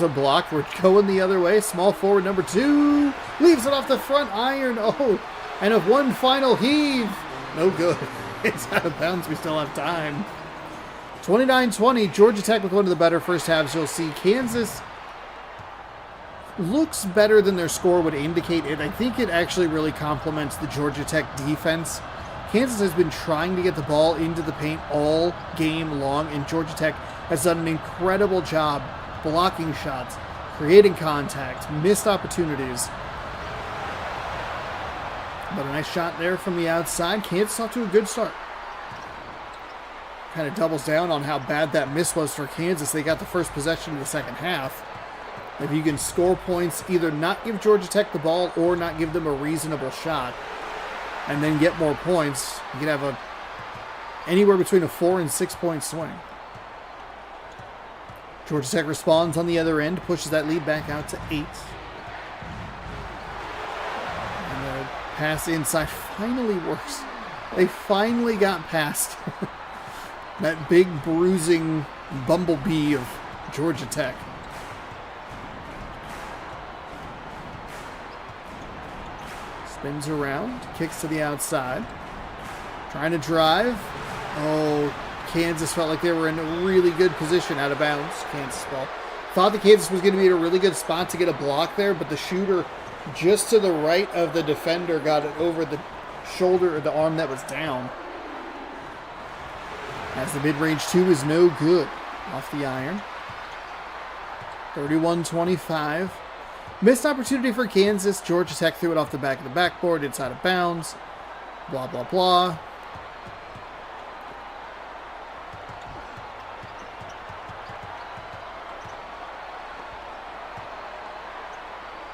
a block. We're going the other way. Small forward number 2 leaves it off the front iron. Oh, and of one final heave. No good. It's out of bounds. We still have time. 29-20. Georgia Tech with one of the better first halves. You'll see Kansas looks better than their score would indicate. I think it actually really complements the Georgia Tech defense. Kansas has been trying to get the ball into the paint all game long, and Georgia Tech has done an incredible job blocking shots, creating contact, missed opportunities. But a nice shot there from the outside. Kansas off to a good start. Kind of doubles down on how bad that miss was for Kansas. They got the first possession of the second half. If you can score points, either not give Georgia Tech the ball or not give them a reasonable shot, and then get more points, you can have anywhere between a 4 and 6 point swing. Georgia Tech responds on the other end, pushes that lead back out to 8. And the pass inside finally works. They finally got past that big bruising bumblebee of Georgia Tech. Spins around, kicks to the outside, trying to drive. Oh, Kansas felt like they were in a really good position out of bounds. Kansas ball. Thought that Kansas was going to be in a really good spot to get a block there, but the shooter just to the right of the defender got it over the shoulder or the arm that was down. As the mid-range 2 is no good off the iron. 31-25. Missed opportunity for Kansas. Georgia Tech threw it off the back of the backboard, inside of bounds. Blah, blah, blah.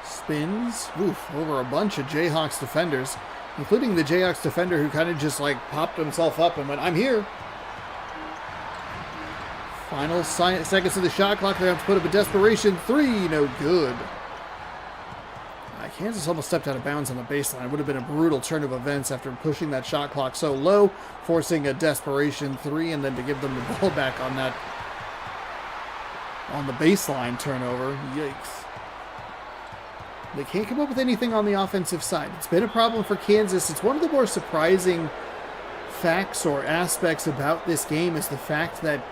Spins. Oof, over a bunch of Jayhawks defenders, including the Jayhawks defender who kind of just like popped himself up and went, "I'm here." Final seconds of the shot clock. They have to put up a desperation 3. No good. Kansas almost stepped out of bounds on the baseline. It would have been a brutal turn of events after pushing that shot clock so low, forcing a desperation 3, and then to give them the ball back on that, on the baseline turnover. Yikes. They can't come up with anything on the offensive side. It's been a problem for Kansas. It's one of the more surprising facts or aspects about this game is the fact that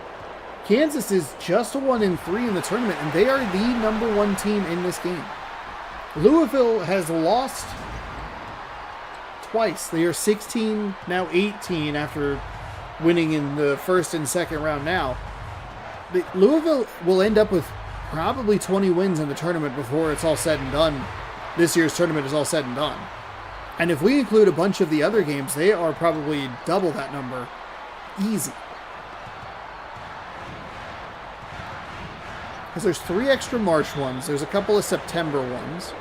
Kansas is just a 1-3 in the tournament, and they are the number 1 team in this game. Louisville has lost twice. They are 16, now 18 after winning in the first and second round now. Louisville will end up with probably 20 wins in the tournament before it's all said and done. This year's tournament is all said and done. And if we include a bunch of the other games, they are probably double that number. Easy. Because there's 3 extra March ones. There's a couple of September ones.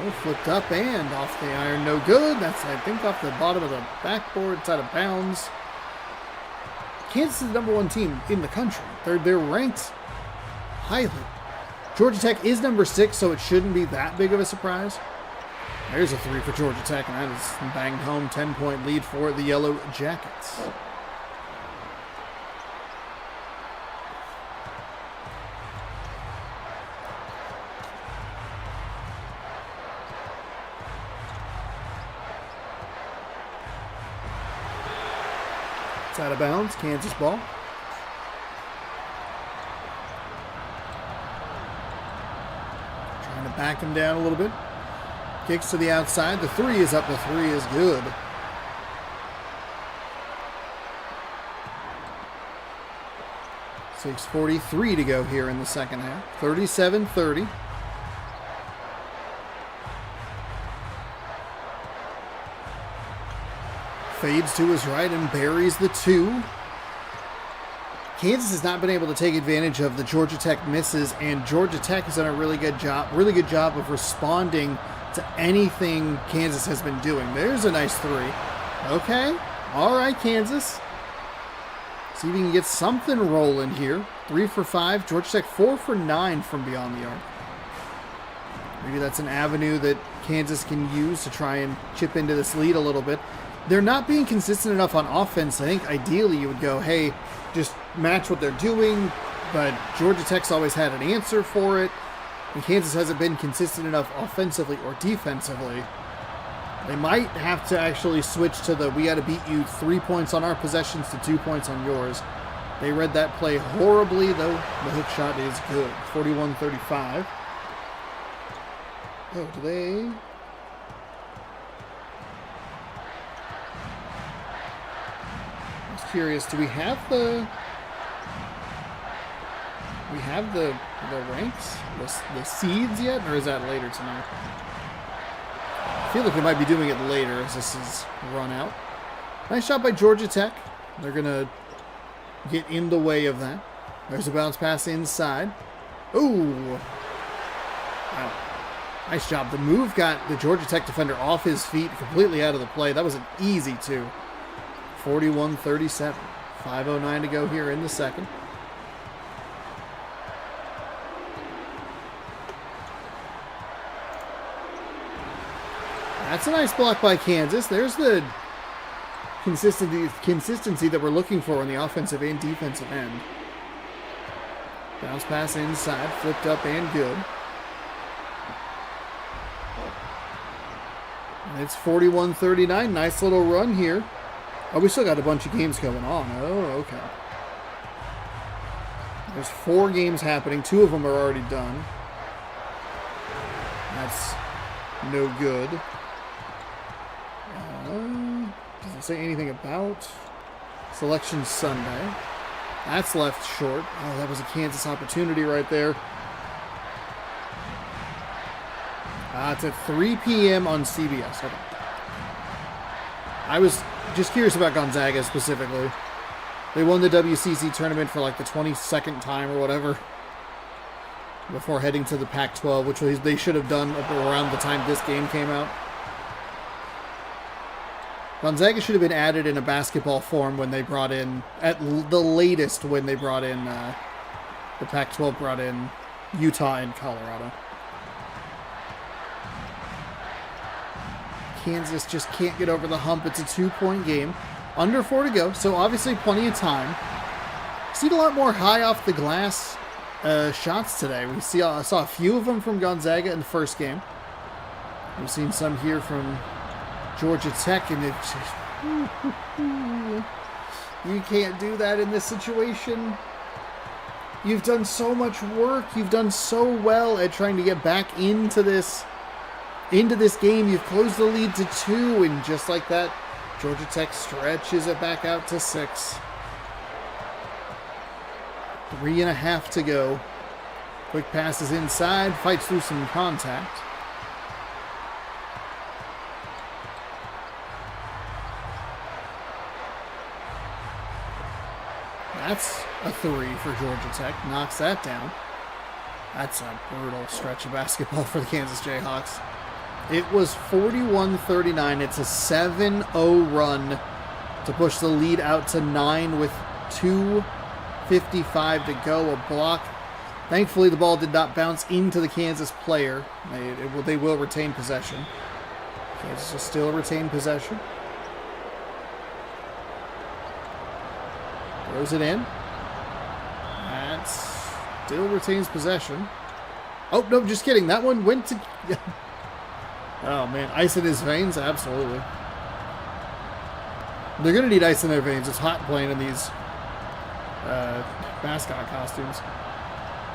Oh, flipped up and off the iron. No good. That's, I think, off the bottom of the backboard. It's out of bounds. Kansas is the number 1 team in the country. They're ranked highly. Georgia Tech is number 6, so it shouldn't be that big of a surprise. There's a 3 for Georgia Tech, and that is banged home. 10-point lead for the Yellow Jackets. It's out of bounds. Kansas ball. Trying to back him down a little bit. Kicks to the outside. The 3 is up. The 3 is good. .643 to go here in the second half. 37-30. Fades to his right and buries the 2. Kansas has not been able to take advantage of the Georgia Tech misses, and Georgia Tech has done a really good job of responding to anything Kansas has been doing. There's a nice three. Okay. All right, Kansas. See if we can get something rolling here. 3 for 5. Georgia Tech 4 for 9 from beyond the arc. Maybe that's an avenue that Kansas can use to try and chip into this lead a little bit. They're not being consistent enough on offense. I think ideally you would go, hey, just match what they're doing, but Georgia Tech's always had an answer for it, and Kansas hasn't been consistent enough offensively or defensively. They might have to actually switch to the we got to beat you 3 points on our possessions to 2 points on yours. They read that play horribly, though the hook shot is good. 41-35. Oh, do they? I was curious, do we have the ranks, the seeds yet, or is that later tonight? I feel like we might be doing it later as this is run out. Nice shot by Georgia Tech. They're going to get in the way of that. There's a bounce pass inside. Ooh. Wow. Nice job. The move got the Georgia Tech defender off his feet, completely out of the play. That was an easy two. 41-37. 5:09 to go here in the second. That's a nice block by Kansas. There's the consistency that we're looking for on the offensive and defensive end. Bounce pass inside, flipped up and good. And it's 41-39. Nice little run here. Oh, we still got a bunch of games going on. Oh, okay. There's 4 games happening. 2 of them are already done. That's no good. Does it say anything about Selection Sunday? That's left short. Oh, that was a Kansas opportunity right there. It's at 3 p.m. on CBS. Okay. I was just curious about Gonzaga specifically. They won the WCC tournament for like the 22nd time or whatever before heading to the Pac-12, which they should have done around the time this game came out. Gonzaga should have been added in a basketball form when they brought in, at the latest, when they brought in, the Pac-12 brought in Utah and Colorado. Kansas just can't get over the hump. It's a 2-point game. Under 4 to go, so obviously plenty of time. Seen a lot more high off the glass shots today. I saw a few of them from Gonzaga in the first game. We've seen some here from Georgia Tech, and it just, you can't do that in this situation. You've done so much work. You've done so well at trying to get back into this game. You've closed the lead to 2, and just like that, Georgia Tech stretches it back out to 6. 3.5 to go. Quick passes inside, fights through some contact. That's a 3 for Georgia Tech. Knocks that down. That's a brutal stretch of basketball for the Kansas Jayhawks. It was 41-39. It's a 7-0 run to push the lead out to 9 with 2:55 to go. A block. Thankfully, the ball did not bounce into the Kansas player. They will retain possession. Kansas will still retain possession. Throws it in. That still retains possession. Oh, no, just kidding. That one went to... Oh, man. Ice in his veins? Absolutely. They're going to need ice in their veins. It's hot playing in these mascot costumes.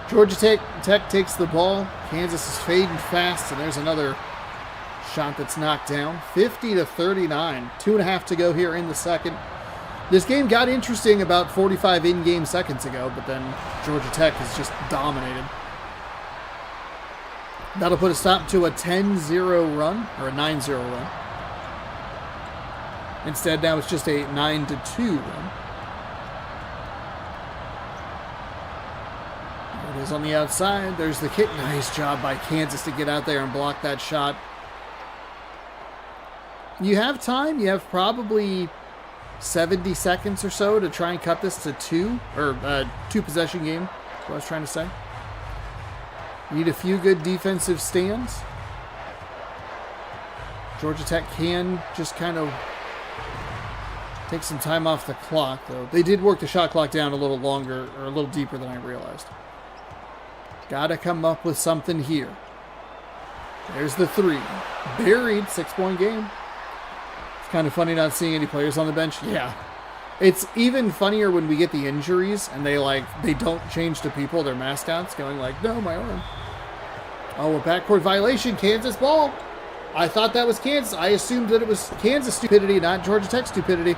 Georgia Tech takes the ball. Kansas is fading fast, and there's another shot that's knocked down. 50-39. 2.5 to go here in the second. This game got interesting about 45 in-game seconds ago, but then Georgia Tech has just dominated. That'll put a stop to a 10-0 run, or a 9-0 run. Instead, now it's just a 9-2 run. Goes on the outside. There's the kick. Nice job by Kansas to get out there and block that shot. You have time. You have probably 70 seconds or so to try and cut this to two possession game. That's what I was trying to say. You need a few good defensive stands. Georgia Tech can just kind of take some time off the clock, though. They did work the shot clock down a little longer, or a little deeper than I realized. Gotta come up with something here. There's the three. Buried, 6-point game. It's kind of funny not seeing any players on the bench. Yeah. It's even funnier when we get the injuries and they don't change the people, their mascots, going like, no, my arm. Oh, a backcourt violation. Kansas ball. I thought that was Kansas. I assumed that it was Kansas stupidity, not Georgia Tech stupidity.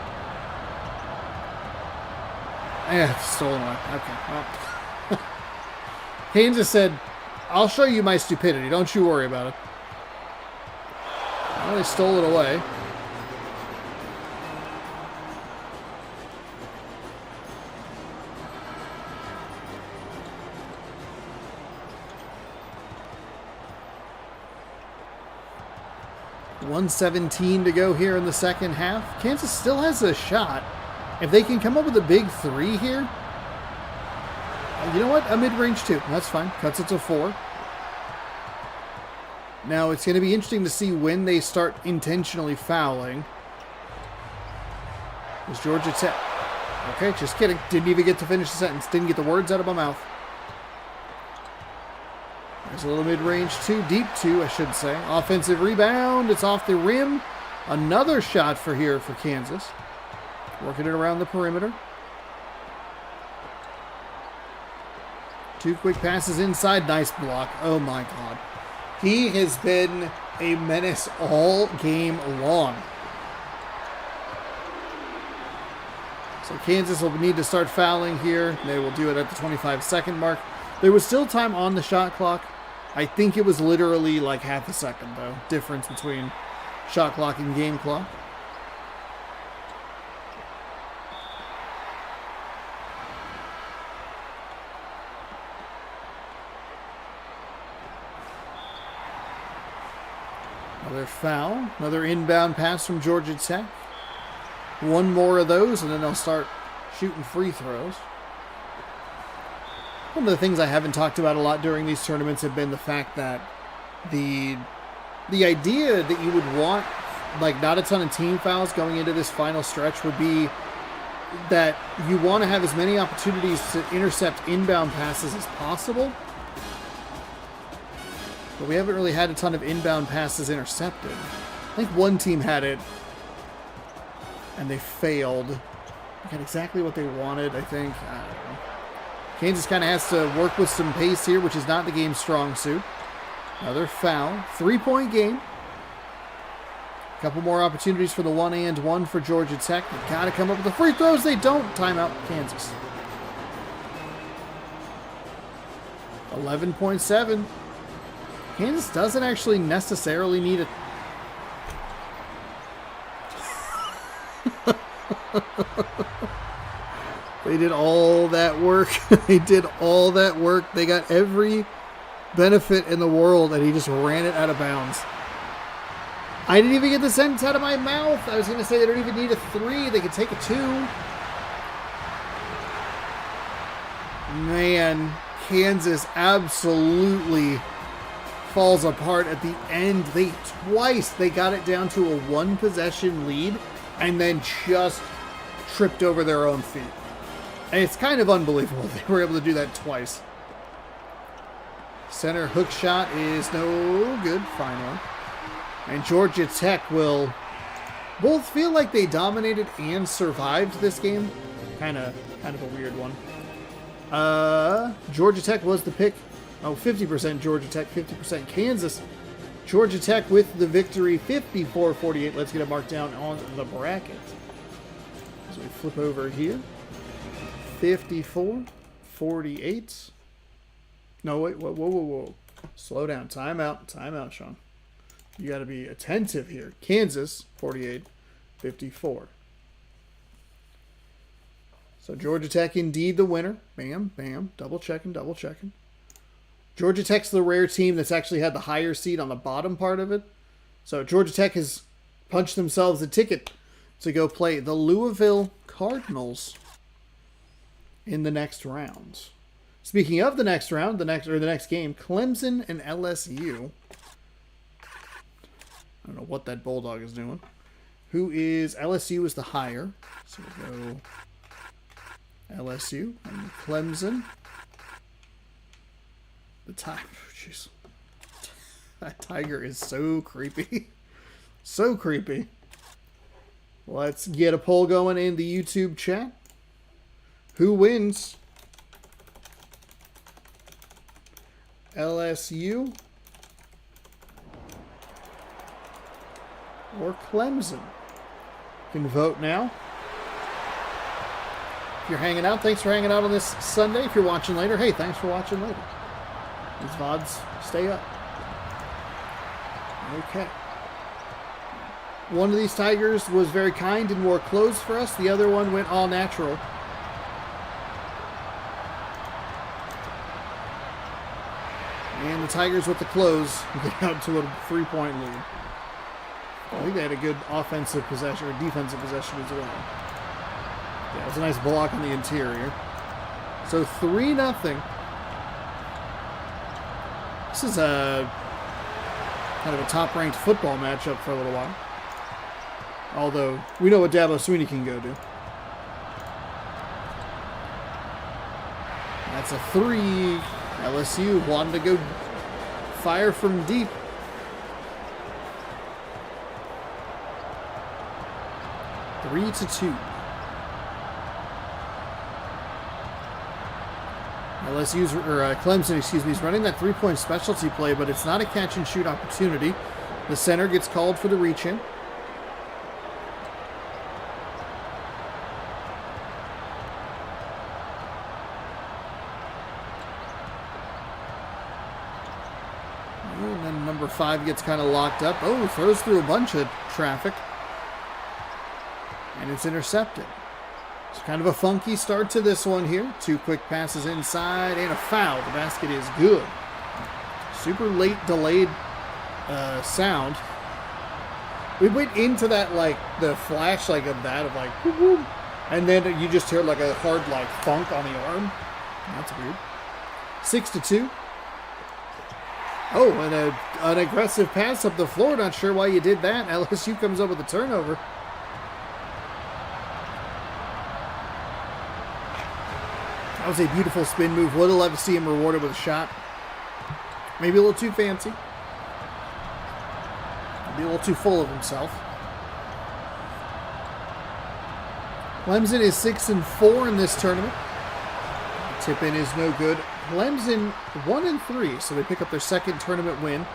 Yeah, stolen one. Okay. Well. Kansas said, I'll show you my stupidity. Don't you worry about it. Well, they stole it away. .117 to go here in the second half. Kansas still has a shot. If they can come up with a big three here, you know what? A mid-range two. That's fine. Cuts it to 4. Now, it's going to be interesting to see when they start intentionally fouling. Is Georgia Tech. Okay, just kidding. Didn't even get to finish the sentence. Didn't get the words out of my mouth. There's a little mid-range two. Deep two, I should say. Offensive rebound. It's off the rim. Another shot for Kansas. Working it around the perimeter. 2 quick passes inside. Nice block. Oh my God. He has been a menace all game long. So Kansas will need to start fouling here. They will do it at the 25-second mark. There was still time on the shot clock. I think it was literally like half a second, though, difference between shot clock and game clock. Another foul, another inbound pass from Georgia Tech. One more of those, and then they'll start shooting free throws. One of the things I haven't talked about a lot during these tournaments have been the fact that the idea that you would want, like, not a ton of team fouls going into this final stretch would be that you want to have as many opportunities to intercept inbound passes as possible. But we haven't really had a ton of inbound passes intercepted. I think one team had it, and they failed. They got exactly what they wanted, I think. I don't know. Kansas kind of has to work with some pace here, which is not the game's strong suit. Another foul. 3-point game. A couple more opportunities for the 1-and-1 for Georgia Tech. They've got to come up with the free throws. They don't. Timeout, Kansas. 11.7. Kansas doesn't actually necessarily need a... They did all that work. They did all that work. They got every benefit in the world, and he just ran it out of bounds. I didn't even get the sentence out of my mouth. I was going to say they don't even need a 3. They could take a 2. Man, Kansas absolutely falls apart at the end. They got it down to a 1-possession lead and then just tripped over their own feet. And it's kind of unbelievable they were able to do that twice. Center hook shot is no good, finally. And Georgia Tech will both feel like they dominated and survived this game. Kind of a weird one. Georgia Tech was the pick. 50% Georgia Tech, 50% Kansas. Georgia Tech with the victory, 54-48. Let's get it marked down on the bracket. As we flip over here. 54-48. No, wait, whoa. Slow down. Time out, Sean. You got to be attentive here. Kansas, 48-54. So Georgia Tech indeed the winner. Bam, bam. Double checking. Georgia Tech's the rare team that's actually had the higher seed on the bottom part of it. So Georgia Tech has punched themselves a ticket to go play the Louisville Cardinals in the next round. Speaking of the next round, the next game, Clemson and LSU. I don't know what that Bulldog is doing. LSU is the higher. So we'll go LSU and Clemson. The Tiger, jeez. That tiger is so creepy. So creepy. Let's get a poll going in the YouTube chat. Who wins? LSU or Clemson? You can vote now. If you're hanging out, thanks for hanging out on this Sunday. If you're watching later, hey, thanks for watching later. These VODs stay up. Okay. One of these Tigers was very kind and wore clothes for us. The other one went all natural. And the Tigers with the clothes get out to a 3-point lead. I think they had a good offensive possession or defensive possession as well. Yeah, it was a nice block on the interior. So 3-0. This is a kind of a top-ranked football matchup for a little while. Although, we know what Dabo Swinney can go do. That's a 3. LSU wanted to go fire from deep. Three to 2. Clemson, is running that 3-point specialty play, but it's not a catch and shoot opportunity. The center gets called for the reach in. And then number 5 gets kind of locked up. Oh, throws through a bunch of traffic. And it's intercepted. It's kind of a funky start to this one here. 2 quick passes inside and a foul. The basket is good. Super late delayed sound. We went into that like the flash like of that of like whoop, whoop, and then you just hear like a hard like thunk on the arm. That's weird. 6-2. Oh, and an aggressive pass up the floor. Not sure why you did that. LSU comes up with a turnover. That was a beautiful spin move. Would have loved to see him rewarded with a shot. Maybe a little too fancy. Maybe a little too full of himself. Clemson is 6-4 in this tournament. Tip-in is no good. Clemson 1-3, so they pick up their second tournament win.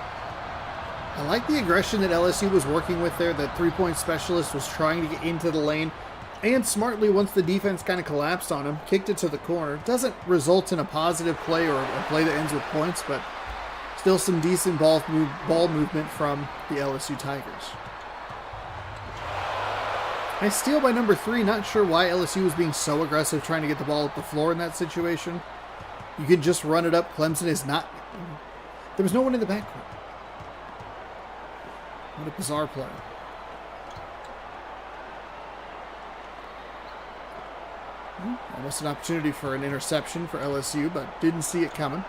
I like the aggression that LSU was working with there. That 3-point specialist was trying to get into the lane. And smartly, once the defense kind of collapsed on him, kicked it to the corner. Doesn't result in a positive play or a play that ends with points, but still some decent ball movement from the LSU Tigers. Nice steal by number 3. Not sure why LSU was being so aggressive trying to get the ball up the floor in that situation. You could just run it up. Clemson is not... There was no one in the backcourt. What a bizarre play. Almost an opportunity for an interception for LSU, but didn't see it coming.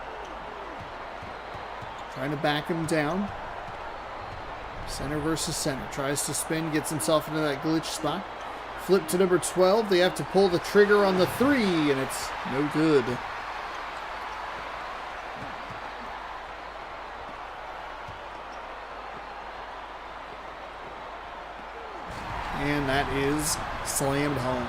Trying to back him down. Center versus center. Tries to spin, gets himself into that glitch spot. Flip to number 12. They have to pull the trigger on the 3, and it's no good. And that is slammed home.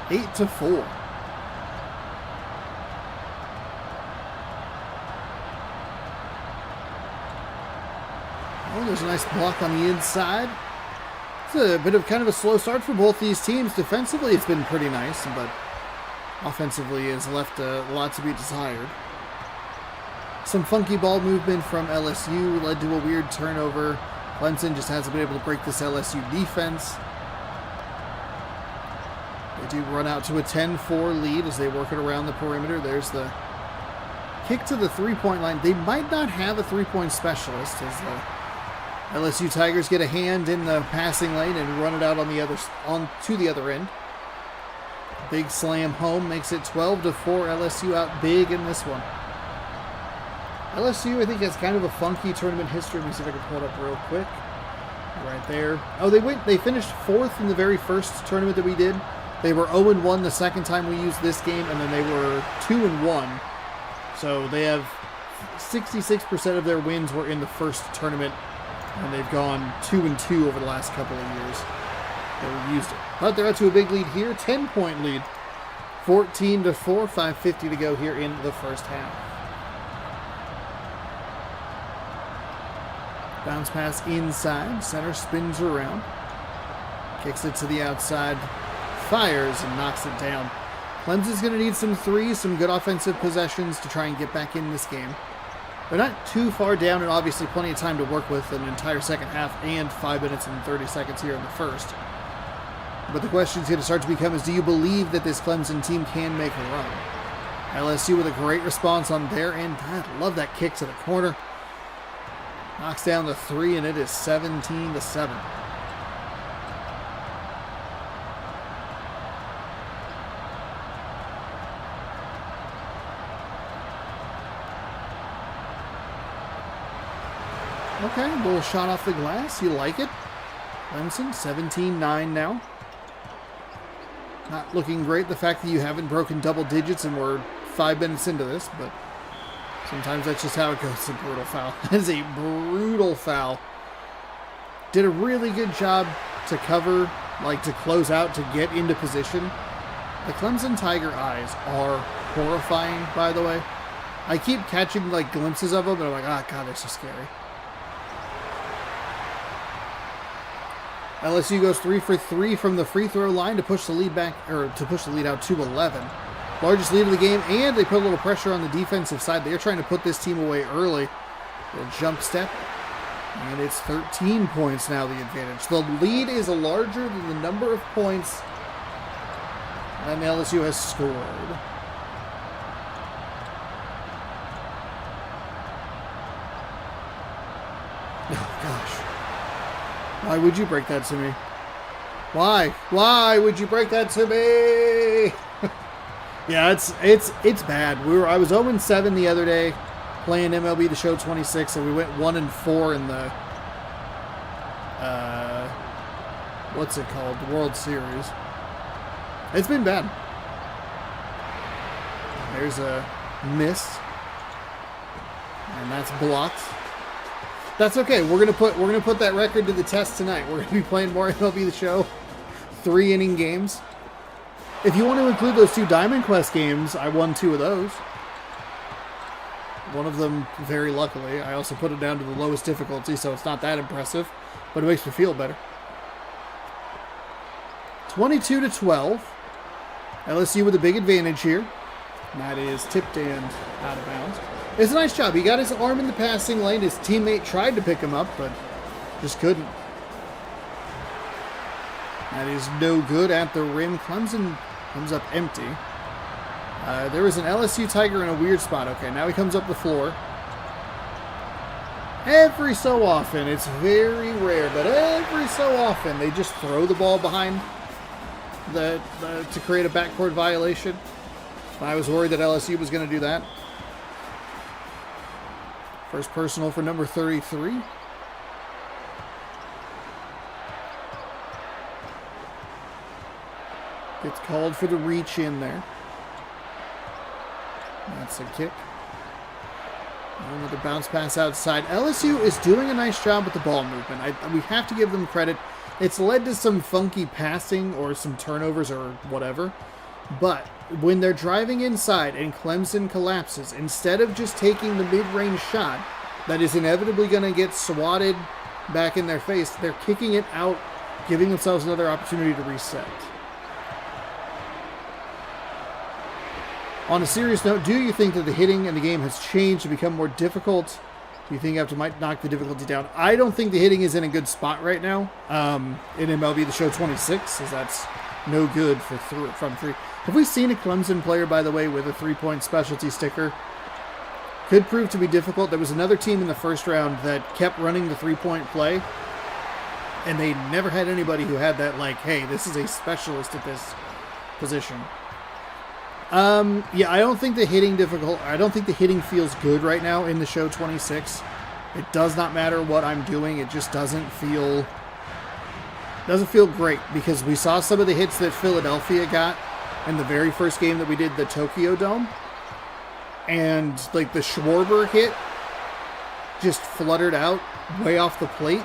Eight to 4. Oh, there's a nice block on the inside. It's a bit of kind of a slow start for both these teams. Defensively, it's been pretty nice, but offensively has left a lot to be desired. Some funky ball movement from LSU led to a weird turnover. Clemson just hasn't been able to break this LSU defense. do run out to a 10-4 lead as they work it around the perimeter. There's the kick to the three-point line. They might not have a three-point specialist as the LSU Tigers get a hand in the passing lane and run it out on to the other end. Big slam home makes it 12-4. LSU out big in this one. LSU, I think, has kind of a funky tournament history. Let me see if I can pull it up real quick. Right there. Oh, they finished 4th in the very first tournament that we did. They were 0-1 the second time we used this game, and then they were 2-1. So they have 66% of their wins were in the first tournament, and they've gone 2-2 over the last couple of years. They used it. But they're out to a big lead here. 10-point lead. 14-4. 5:50 to go here in the first half. Bounce pass inside. Center spins around. Kicks it to the outside. Fires and knocks it down. Clemson's going to need some threes, some good offensive possessions to try and get back in this game. They're not too far down, and obviously plenty of time to work with an entire second half and 5 minutes and 30 seconds here in the first. But the question is going to start to become is, do you believe that this Clemson team can make a run? LSU with a great response on their end. I love that kick to the corner. Knocks down the three, and it is 17-7. Okay, a little shot off the glass. You like it. Clemson, 17-9 now. Not looking great, the fact that you haven't broken double digits and we're 5 minutes into this, but sometimes that's just how it goes. It's a brutal foul. That is a brutal foul. Did a really good job to cover, like to close out, to get into position. The Clemson Tiger eyes are horrifying, by the way. I keep catching like glimpses of them, and I'm like, oh god, they're so scary. LSU goes 3 for 3 from the free throw line to push the lead back, or to push the lead out to 11. Largest lead of the game, and they put a little pressure on the defensive side. They're trying to put this team away early. Little jump step, and it's 13 points now, the advantage. The lead is larger than the number of points that LSU has scored. Oh, gosh. Why would you break that to me? Why? Why would you break that to me? Yeah, it's bad. I was 0-7 the other day playing MLB The Show 26, and we went 1-4 in the what's it called? The World Series. It's been bad. There's a miss, and that's blocked. That's okay. We're gonna put that record to the test tonight. We're gonna be playing more MLB The Show 3-inning games. If you want to include those 2 Diamond Quest games, I won 2 of those. One of them, very luckily. I also put it down to the lowest difficulty, so it's not that impressive, but it makes me feel better. 22-12. LSU with a big advantage here. And that is tipped and out of bounds. It's a nice job. He got his arm in the passing lane. His teammate tried to pick him up, but just couldn't. That is no good at the rim. Clemson comes up empty. There was an LSU Tiger in a weird spot. Okay, now he comes up the floor. Every so often, it's very rare, but every so often, they just throw the ball behind to create a backcourt violation. I was worried that LSU was going to do that. First personal for number 33. Gets called for the reach in there. That's a kick. And with the bounce pass outside. LSU is doing a nice job with the ball movement. We have to give them credit. It's led to some funky passing or some turnovers or whatever. But when they're driving inside and Clemson collapses, instead of just taking the mid-range shot that is inevitably going to get swatted back in their face, they're kicking it out, giving themselves another opportunity to reset. On a serious note, do you think that the hitting in the game has changed to become more difficult? Do you think you might knock the difficulty down? I don't think the hitting is in a good spot right now in MLB The Show 26, as that's no good from three. Have we seen a Clemson player, by the way, with a 3-point specialty sticker? Could prove to be difficult. There was another team in the first round that kept running the 3-point play, and they never had anybody who had that, like, hey, this is a specialist at this position. Yeah, I don't think the hitting feels good right now in the show 26. It does not matter what I'm doing. It just doesn't feel great, because we saw some of the hits that Philadelphia got in the very first game that we did, the Tokyo Dome. And, like, the Schwarber hit just fluttered out way off the plate.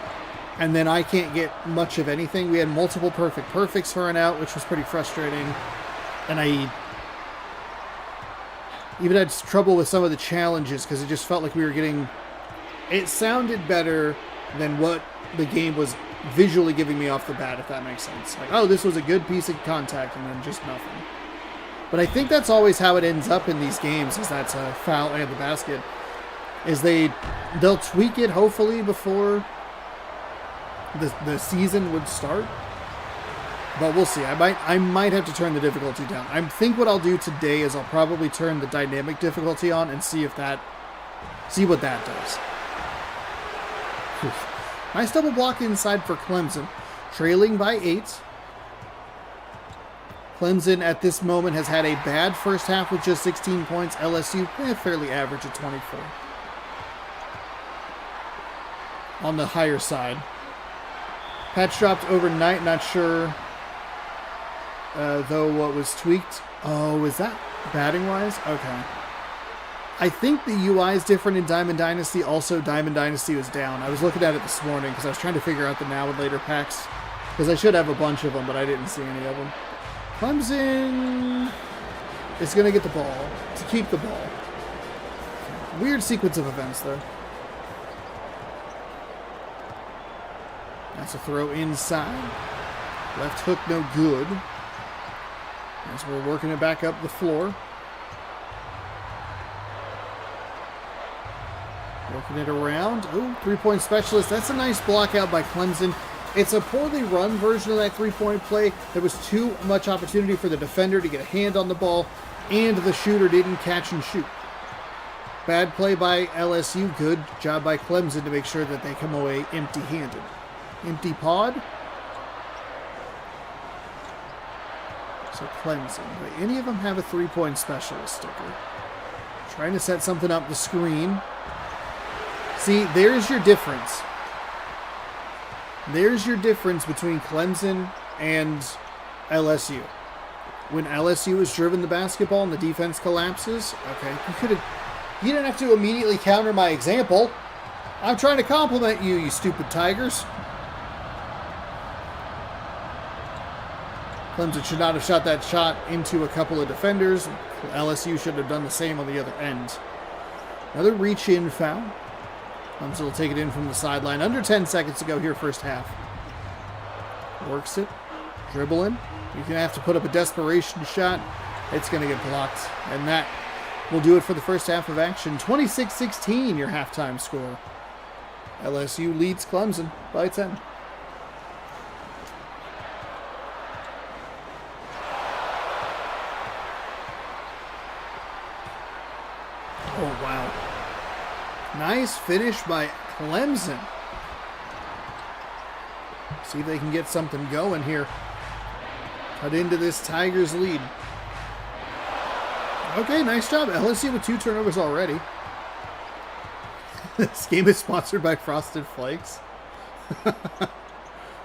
And then I can't get much of anything. We had multiple perfects for an out, which was pretty frustrating. And I even had trouble with some of the challenges because it just felt like we were getting... It sounded better than what the game was visually giving me off the bat, if that makes sense. Like, oh, this was a good piece of contact, and then just nothing. But I think that's always how it ends up in these games, is that's a foul and the basket. Is they'll tweak it, hopefully, before the season would start. But we'll see. I might have to turn the difficulty down. I think what I'll do today is I'll probably turn the dynamic difficulty on and see what that does. Nice double block inside for Clemson, trailing by 8. Clemson at this moment has had a bad first half with just 16 points. LSU fairly average at 24. On the higher side. Patch dropped overnight, not sure though what was tweaked. Oh, is that batting wise? Okay. I think the UI is different in Diamond Dynasty. Also, Diamond Dynasty was down. I was looking at it this morning because I was trying to figure out the now and later packs. Because I should have a bunch of them, but I didn't see any of them. Clemson is going to get the ball to keep the ball. Weird sequence of events, though. That's a throw inside. Left hook no good. As we're working it back up the floor. Working it around. Oh, 3-point specialist. That's a nice block out by Clemson. It's a poorly run version of that 3-point play. There was too much opportunity for the defender to get a hand on the ball, and the shooter didn't catch and shoot. Bad play by LSU. Good job by Clemson to make sure that they come away empty-handed. Empty pod. So Clemson. Do any of them have a 3-point specialist sticker? Trying to set something up the screen. See, there's your difference. There's your difference between Clemson and LSU. When LSU has driven the basketball and the defense collapses, okay, you didn't have to immediately counter my example. I'm trying to compliment you, you stupid Tigers. Clemson should not have shot that shot into a couple of defenders. LSU should have done the same on the other end. Another reach-in foul. Clemson will take it in from the sideline. Under 10 seconds to go here, first half. Works it. Dribbling. You're going to have to put up a desperation shot. It's going to get blocked. And that will do it for the first half of action. 26-16, your halftime score. LSU leads Clemson by 10. Oh, wow. Nice finish by Clemson. See if they can get something going here. Cut into this Tigers lead. Okay, nice job. LSU with 2 turnovers already. This game is sponsored by Frosted Flakes. But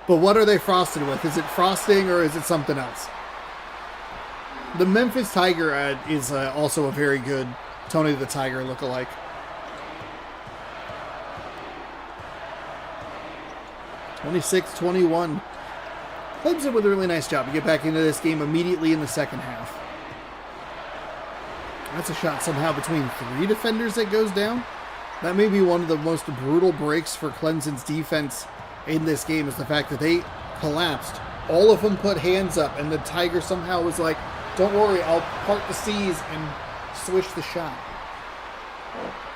what are they frosted with? Is it frosting or is it something else? The Memphis Tiger is also a very good Tony the Tiger lookalike. (26-21). Clemson with a really nice job to get back into this game immediately in the second half. That's a shot somehow between 3 defenders that goes down. That may be one of the most brutal breaks for Clemson's defense in this game, is the fact that they collapsed. All of them put hands up, and the Tiger somehow was like, don't worry, I'll part the seas and swish the shot.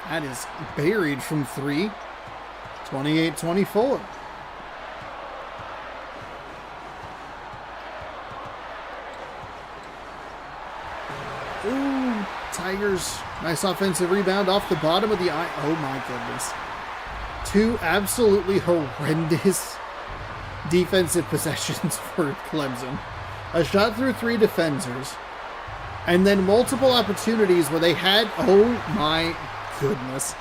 That is buried from 3. 28-24. Ooh, Tigers. Nice offensive rebound off the bottom of the eye. Oh my goodness. Two absolutely horrendous defensive possessions for Clemson. A shot through three defenders. And then multiple opportunities where they had... Oh my goodness.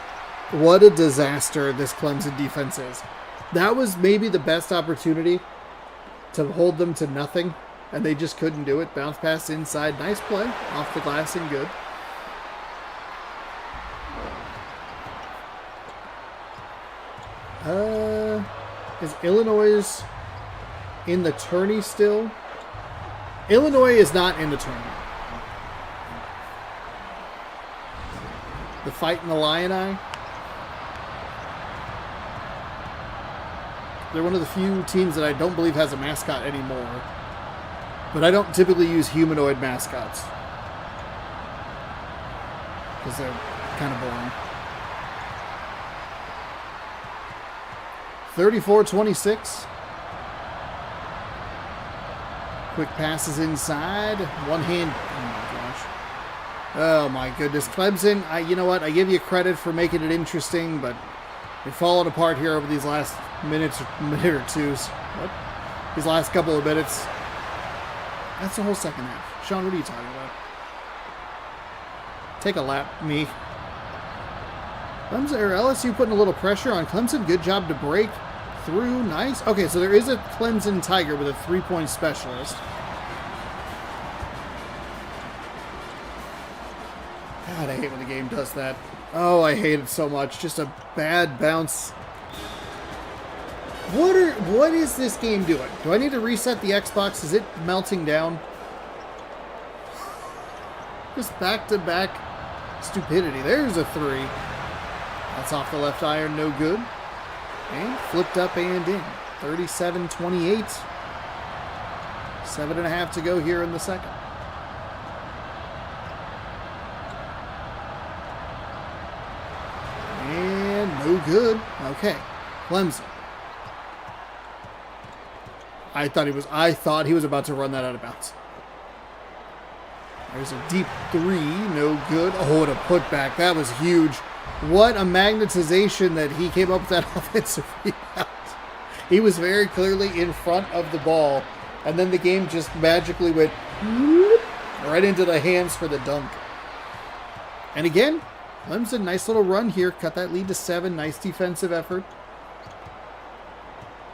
What a disaster this Clemson defense is. That was maybe the best opportunity to hold them to nothing. And they just couldn't do it. Bounce pass inside. Nice play. Off the glass and good. Is Illinois in the tourney still? Illinois is not in the tournament. The Fight in the Illini. They're one of the few teams that I don't believe has a mascot anymore. But I don't typically use humanoid mascots. Because they're kind of boring. 34-26. Quick passes inside. One hand. Oh my gosh. Oh my goodness. Clemson, you know what? I give you credit for making it interesting, but it fallen apart here over these last minute or twos. What? These last couple of minutes. That's the whole second half. Sean, what are you talking about? Take a lap, me. Clemson, or LSU putting a little pressure on Clemson. Good job to break through. Nice. Okay, so there is a Clemson Tiger with a three-point specialist. God, I hate when the game does that. Oh, I hate it so much. Just a bad bounce. What is this game doing? Do I need to reset the Xbox? Is it melting down? Just back-to-back stupidity. There's a three. That's off the left iron, no good. And flipped up and in. 37-28. 7.5 to go here in the second. And no good. Okay. Clemson. I thought he was about to run that out of bounds. There's a deep three, no good. Oh, what a putback. That was huge. What a magnetization that he came up with that offensive rebound. He was very clearly in front of the ball, and then the game just magically went right into the hands for the dunk. And again, Clemson, nice little run here. Cut that lead to 7. Nice defensive effort.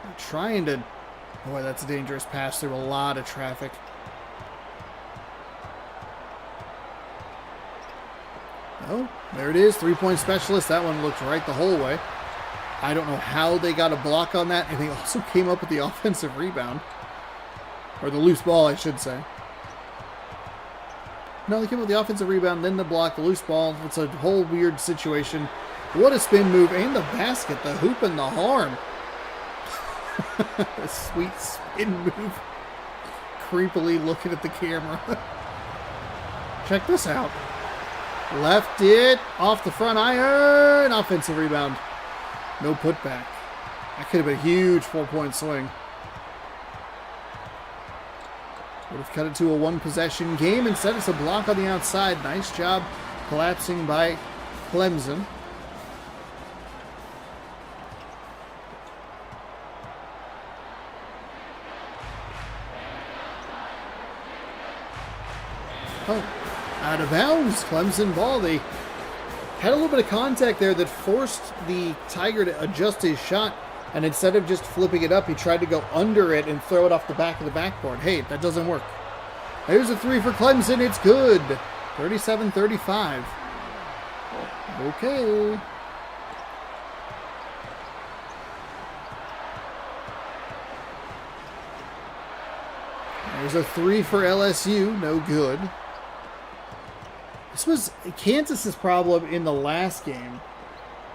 They're trying to... Boy, that's a dangerous pass through a lot of traffic. Oh, there it is. Three-point specialist. That one looked right the whole way. I don't know how they got a block on that. And they also came up with the offensive rebound. Or the loose ball, I should say. No, they came up with the offensive rebound, then the block, the loose ball. It's a whole weird situation. What a spin move. And the basket, the hoop, and the harm. A sweet spin move. Creepily looking at the camera. Check this out. Left it off the front iron. Offensive rebound. No putback. That could have been a huge 4-point swing. Would have cut it to a one-possession game. Instead, it's a block on the outside. Nice job collapsing by Clemson. Oh, out of bounds. Clemson ball. They had a little bit of contact there that forced the Tiger to adjust his shot. And instead of just flipping it up, he tried to go under it and throw it off the back of the backboard. Hey, that doesn't work. There's a three for Clemson. It's good. 37-35. Okay. There's a three for LSU. No good. This was Kansas's problem in the last game.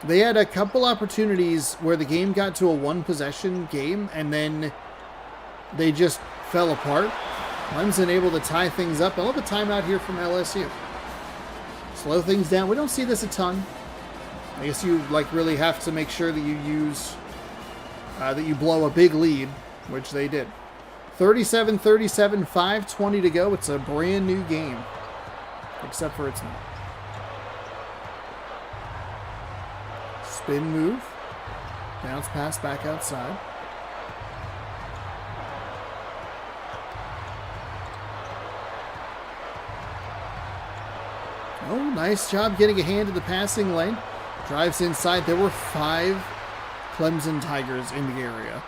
They had a couple opportunities where the game got to a one-possession game, and then they just fell apart. Clemson able to tie things up. I love a timeout here from LSU. Slow things down. We don't see this a ton. I guess you really have to make sure that you use that you blow a big lead, which they did. 37-37, 5:20 to go. It's a brand new game. except for it's not. Spin move. Bounce pass back outside. Oh, nice job getting a hand in the passing lane. Drives inside. There were 5 Clemson Tigers in the area.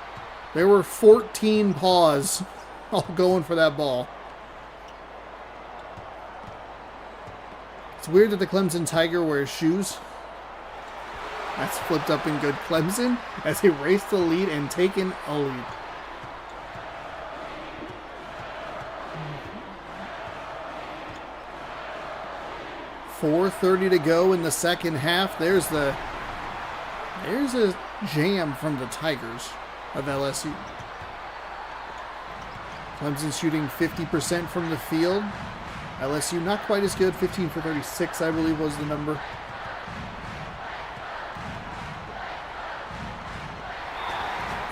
There were 14 paws all going for that ball. It's weird that the Clemson Tiger wears shoes. That's flipped up in good Clemson as he raced the lead and taken a lead. .4:30 to go in the second half. There's a jam from the Tigers of LSU. Clemson shooting 50% from the field. LSU not quite as good. 15 for 36, I believe, was the number.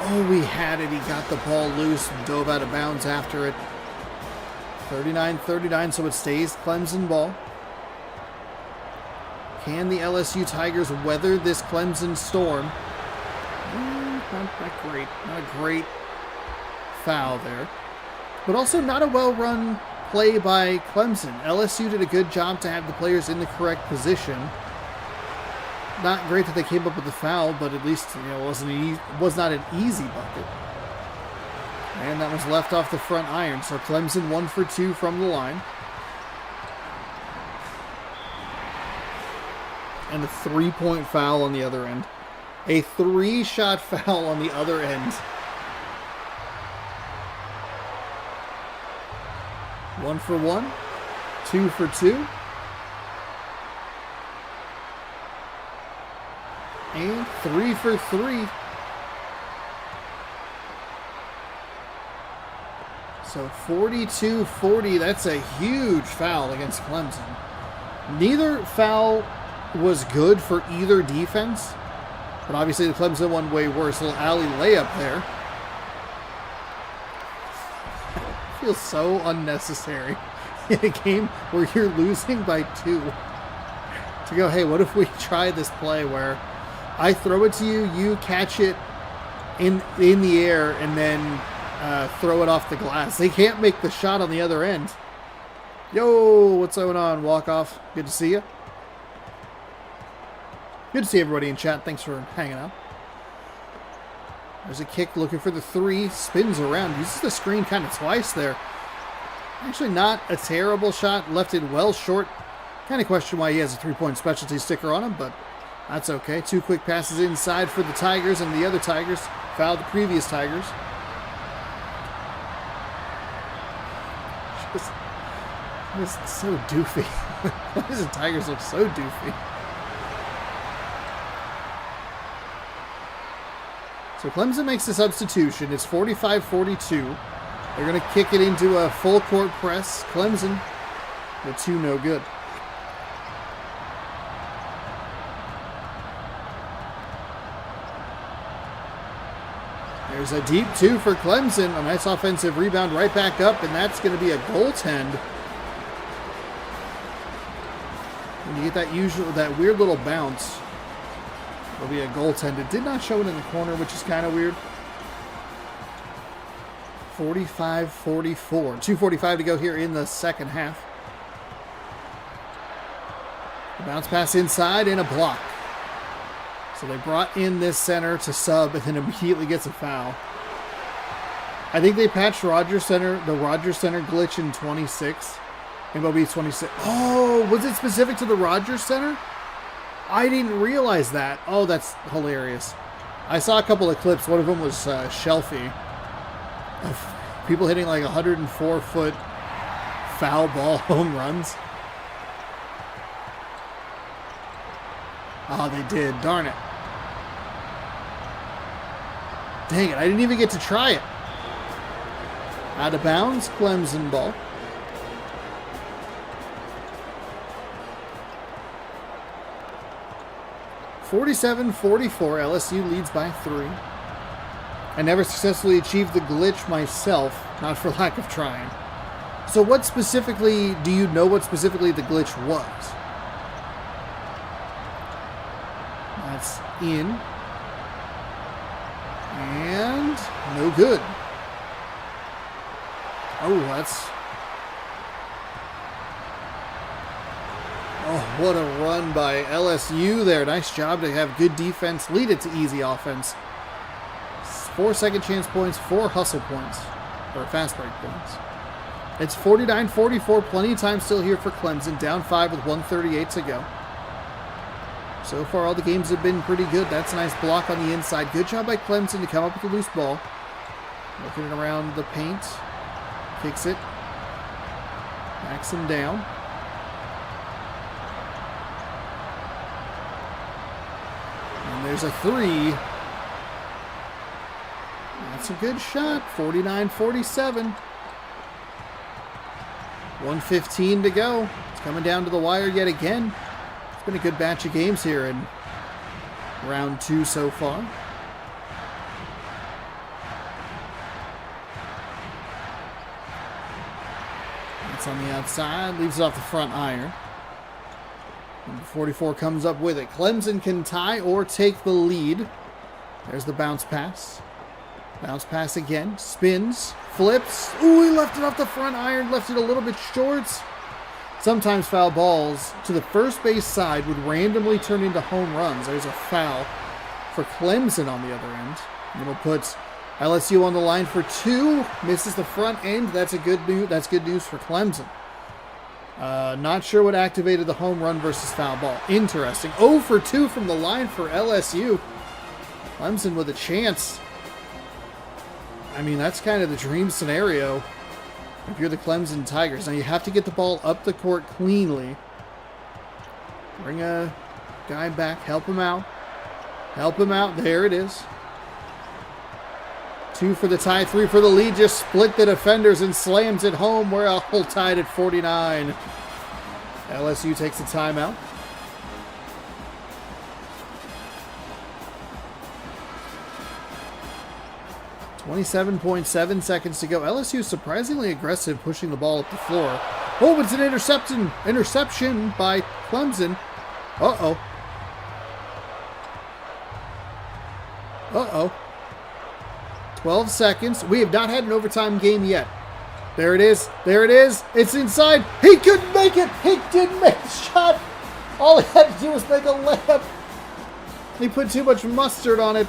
Oh, we had it. He got the ball loose and dove out of bounds after it. 39-39, so it stays Clemson ball. Can the LSU Tigers weather this Clemson storm? Not great. Not a great foul there. But also not a well-run play by Clemson. LSU did a good job to have the players in the correct position. Not great that they came up with the foul, but at least it was not an easy bucket. And that was left off the front iron. So Clemson 1 for 2 from the line. And a 3-point foul on the other end. A 3-shot foul on the other end. 1 for 1. 2 for 2. And 3 for 3. So 42-40. That's a huge foul against Clemson. Neither foul was good for either defense, but obviously the Clemson one way worse. Little alley layup there. Feels so unnecessary in a game where you're losing by 2. To go, hey, what if we try this play where I throw it to you, you catch it in the air, and then throw it off the glass. They can't make the shot on the other end. Yo, what's going on? Walk off. Good to see you. Good to see everybody in chat. Thanks for hanging out. There's a kick looking for the 3. Spins around. Uses the screen kind of twice there. Actually not a terrible shot. Left it well short. Kind of question why he has a 3-point specialty sticker on him, but that's okay. 2 quick passes inside for the Tigers, and the other Tigers fouled the previous Tigers. Just so doofy. Why does the Tigers look so doofy? So Clemson makes a substitution. It's 45-42. They're going to kick it into a full court press. Clemson, the 2 no good. There's a deep 2 for Clemson. A nice offensive rebound right back up, and that's going to be a goaltend. When you get that weird little bounce, it'll be a goaltend. It did not show it in the corner, which is kind of weird. 45-44. 2:45 to go here in the second half. The bounce pass inside and a block. So they brought in this center to sub and then immediately gets a foul. I think they patched the Rogers Center glitch in 26. MLB 26. Oh, was it specific to the Rogers Center? I didn't realize that. Oh, that's hilarious. I saw a couple of clips. One of them was Shelfie of people hitting like 104-foot foul ball home runs. Oh, they did. Darn it. Dang it. I didn't even get to try it. Out of bounds, Clemson ball. .47-44, LSU leads by 3. I never successfully achieved the glitch myself, not for lack of trying. So what specifically, do you know what specifically the glitch was? That's in. And no good. Oh, that's... Oh, what a run by LSU there. Nice job to have good defense, lead it to easy offense. 4 second chance points, 4 hustle points, or fast break points. It's 49-44, plenty of time still here for Clemson, down 5 with 1:38 to go. So far, all the games have been pretty good. That's a nice block on the inside. Good job by Clemson to come up with a loose ball. Working it around the paint. Kicks it. Backs him down. And there's a 3. That's a good shot. 49-47. 1:15 to go. It's coming down to the wire yet again. It's been a good batch of games here in round 2 so far. That's on the outside. Leaves it off the front iron. Number 44 comes up with it. Clemson can tie or take the lead. There's the bounce pass. Bounce pass again. Spins. Flips. Ooh, he left it off the front iron. Left it a little bit short. Sometimes foul balls to the first base side would randomly turn into home runs. There's a foul for Clemson on the other end. It'll put LSU on the line for 2. Misses the front end. That's good news for Clemson. Not sure what activated the home run versus foul ball. Interesting. 0 for 2 from the line for LSU. Clemson with a chance. I mean, that's kind of the dream scenario if you're the Clemson Tigers. Now you have to get the ball up the court cleanly. Bring a guy back. Help him out. Help him out. There it is. 2 for the tie, 3 for the lead. Just split the defenders and slams it home. We're all tied at 49. LSU takes a timeout. .7 seconds to go. LSU surprisingly aggressive, pushing the ball up the floor. Oh, it's an interception by Clemson. Uh-oh. Uh-oh. 12 seconds. We have not had an overtime game yet. There it is. There it is. It's inside. He couldn't make it. He didn't make the shot. All he had to do was make a layup. He put too much mustard on it.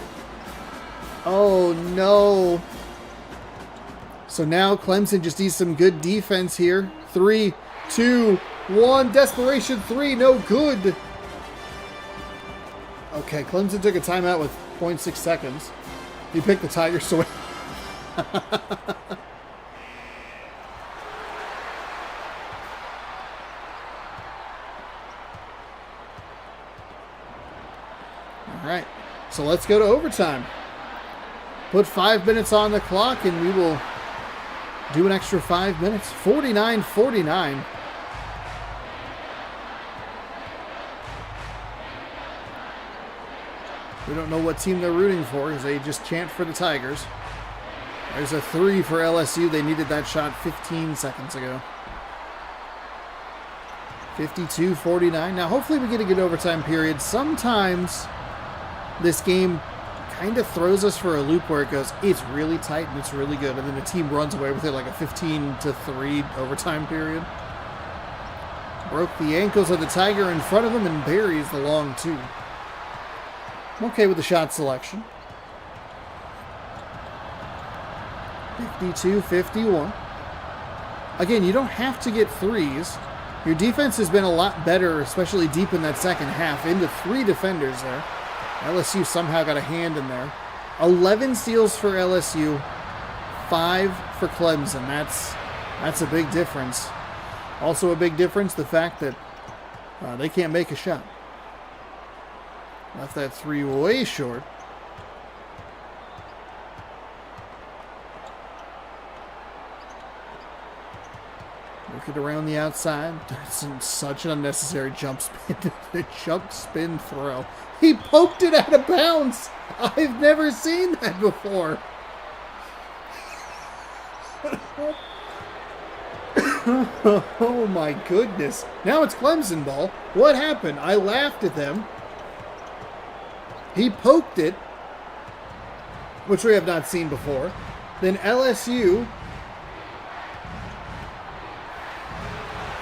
Oh, no. So now Clemson just needs some good defense here. 3, 2, 1. Desperation 3. No good. Okay, Clemson took a timeout with 0.6 seconds. He picked the Tigers away. All right. So let's go to overtime. Put 5 minutes on the clock, and we will do an extra 5 minutes. 49-49. We don't know what team they're rooting for because they just chant for the Tigers. There's a 3 for LSU. They needed that shot 15 seconds ago. 52-49. Now, hopefully we get a good overtime period. Sometimes this game kind of throws us for a loop where it goes, it's really tight and it's really good, and then the team runs away with it like a 15-3 overtime period. Broke the ankles of the Tiger in front of him and buries the long 2. I'm okay with the shot selection. 52-51. Again, you don't have to get 3s. Your defense has been a lot better, especially deep in that second half, into 3 defenders there. LSU somehow got a hand in there. 11 steals for LSU, 5 for Clemson. That's a big difference. Also a big difference, the fact that they can't make a shot. Left that 3 way short. Work it around the outside. That's such an unnecessary jump spin throw. He poked it out of bounds. I've never seen that before. Oh my goodness. Now it's Clemson ball. What happened? I laughed at them. He poked it, which we have not seen before. Then LSU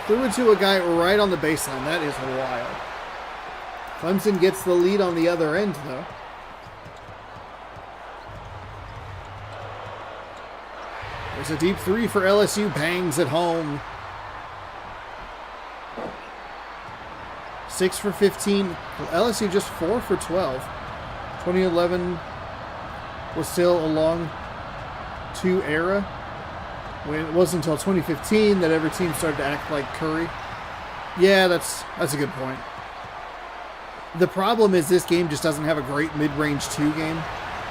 threw it to a guy right on the baseline. That is wild. Clemson gets the lead on the other end, though. There's a deep three for LSU. Bangs at home. 6 for 15. LSU just 4 for 12. 2011 was still a long two era. When it wasn't until 2015 that every team started to act like Curry. Yeah, that's a good point. The problem is this game just doesn't have a great mid-range 2 game,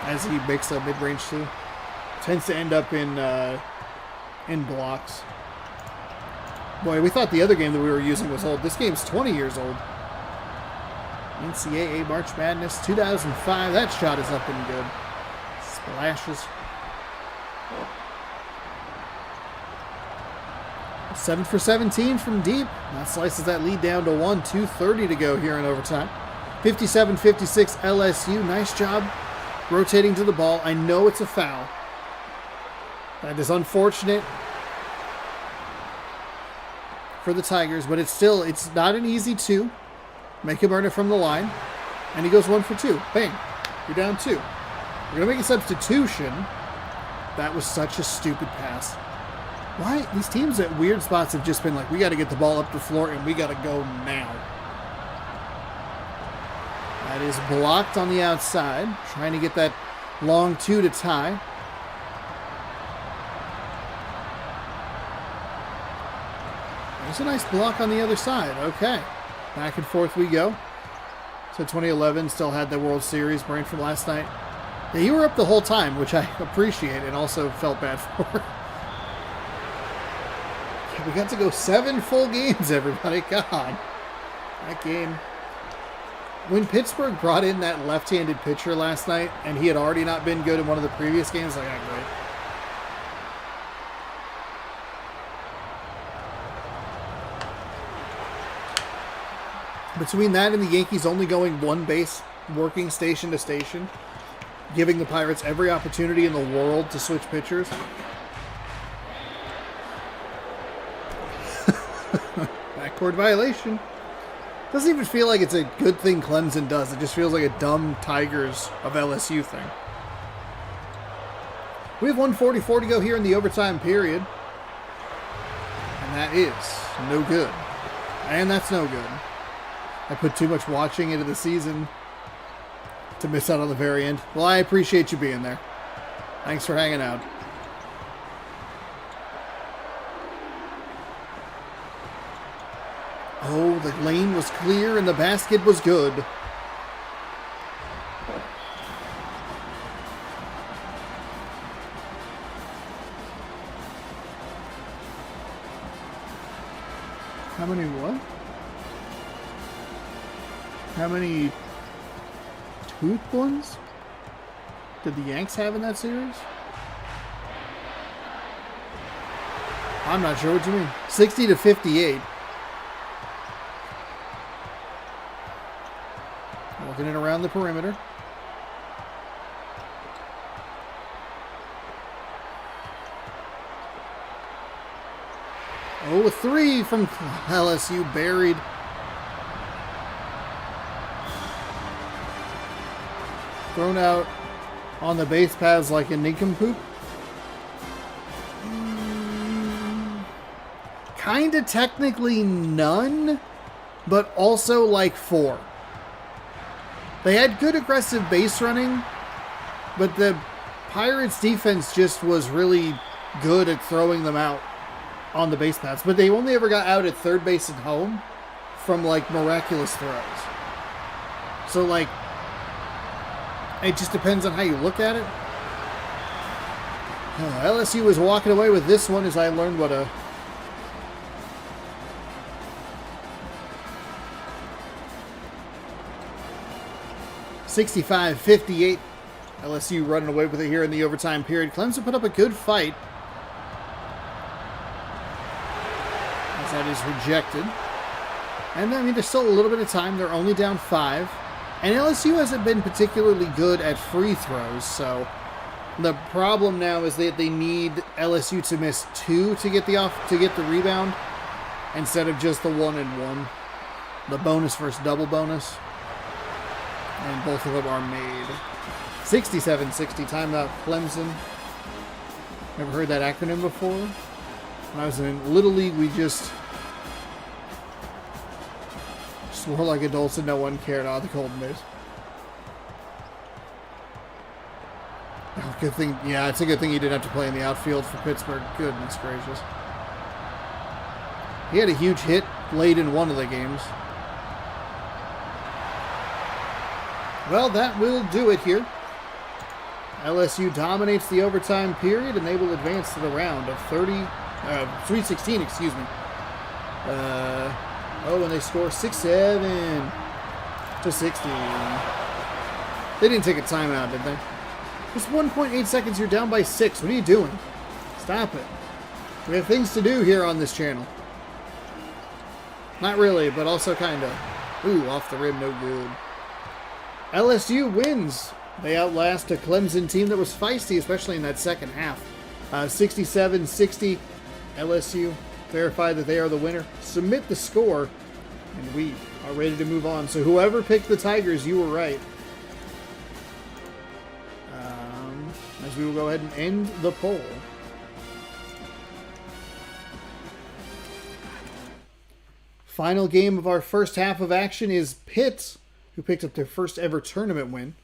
as he makes a mid-range 2. Tends to end up in blocks. Boy, we thought the other game that we were using was old. This game's 20 years old. NCAA March Madness 2005. That shot is up and good. Splashes. 7 for 17 from deep. That slices that lead down to 1. 2:30 to go here in overtime. 57-56 LSU. Nice job rotating to the ball. I know it's a foul. That is unfortunate for the Tigers, but it's not an easy 2. Make him earn it from the line. And he goes 1 for 2. Bang. You're down 2. We're going to make a substitution. That was such a stupid pass. Why? These teams at weird spots have just been like, we got to get the ball up the floor and we got to go now. That is blocked on the outside. Trying to get that long 2 to tie. There's a nice block on the other side. Okay. Back and forth we go. So 2011 still had the World Series brain from last night. Yeah, you were up the whole time, which I appreciate and also felt bad for. We got to go 7 full games, everybody. God. That game. When Pittsburgh brought in that left-handed pitcher last night, and he had already not been good in one of the previous games, like, great. Between that and the Yankees only going 1 base, working station to station, giving the Pirates every opportunity in the world to switch pitchers. Backcourt violation. Doesn't even feel like it's a good thing Clemson does. It just feels like a dumb Tigers of LSU thing. We have 1:44 to go here in the overtime period. And that is no good. And that's no good. I put too much watching into the season to miss out on the very end. Well, I appreciate you being there. Thanks for hanging out. Oh, the lane was clear and the basket was good. How many what? How many tooth ones did the Yanks have in that series? I'm not sure what you mean. 60-58. Working it around the perimeter. Oh, a 3 from LSU buried. Thrown out on the base paths like a nincompoop. Kind of technically none, but also like 4. They had good aggressive base running, but the Pirates defense just was really good at throwing them out on the base paths. But they only ever got out at third base and home from like miraculous throws. So like, it just depends on how you look at it. LSU was walking away with this one as I learned what a... (65-58) LSU running away with it here in the overtime period. Clemson put up a good fight. that is rejected. And I mean, there's still a little bit of time. They're only down 5. And LSU hasn't been particularly good at free throws, so the problem now is that they need LSU to miss 2 to get the rebound instead of just the 1 and 1. The bonus versus double bonus. And both of them are made. 67-60 timeout Clemson. Never heard that acronym before. When I was in Little League, we just swore like adults and no one cared. Oh, the Golden Days. Oh, good thing. Yeah, it's a good thing he didn't have to play in the outfield for Pittsburgh. Goodness gracious. He had a huge hit late in one of the games. Well, that will do it here. LSU dominates the overtime period, and they will advance to the round of Sweet 16, excuse me. And they score 6-7 to 16. They didn't take a timeout, did they? Just 1.8 seconds, you're down by 6. What are you doing? Stop it. We have things to do here on this channel. Not really, but also kind of. Ooh, off the rim, no good. LSU wins. They outlast a Clemson team that was feisty, especially in that second half. 67-60. LSU verify that they are the winner. Submit the score, and we are ready to move on. So whoever picked the Tigers, you were right. As we will go ahead and end the poll. Final game of our first half of action is Pitt, who picked up their first ever tournament win,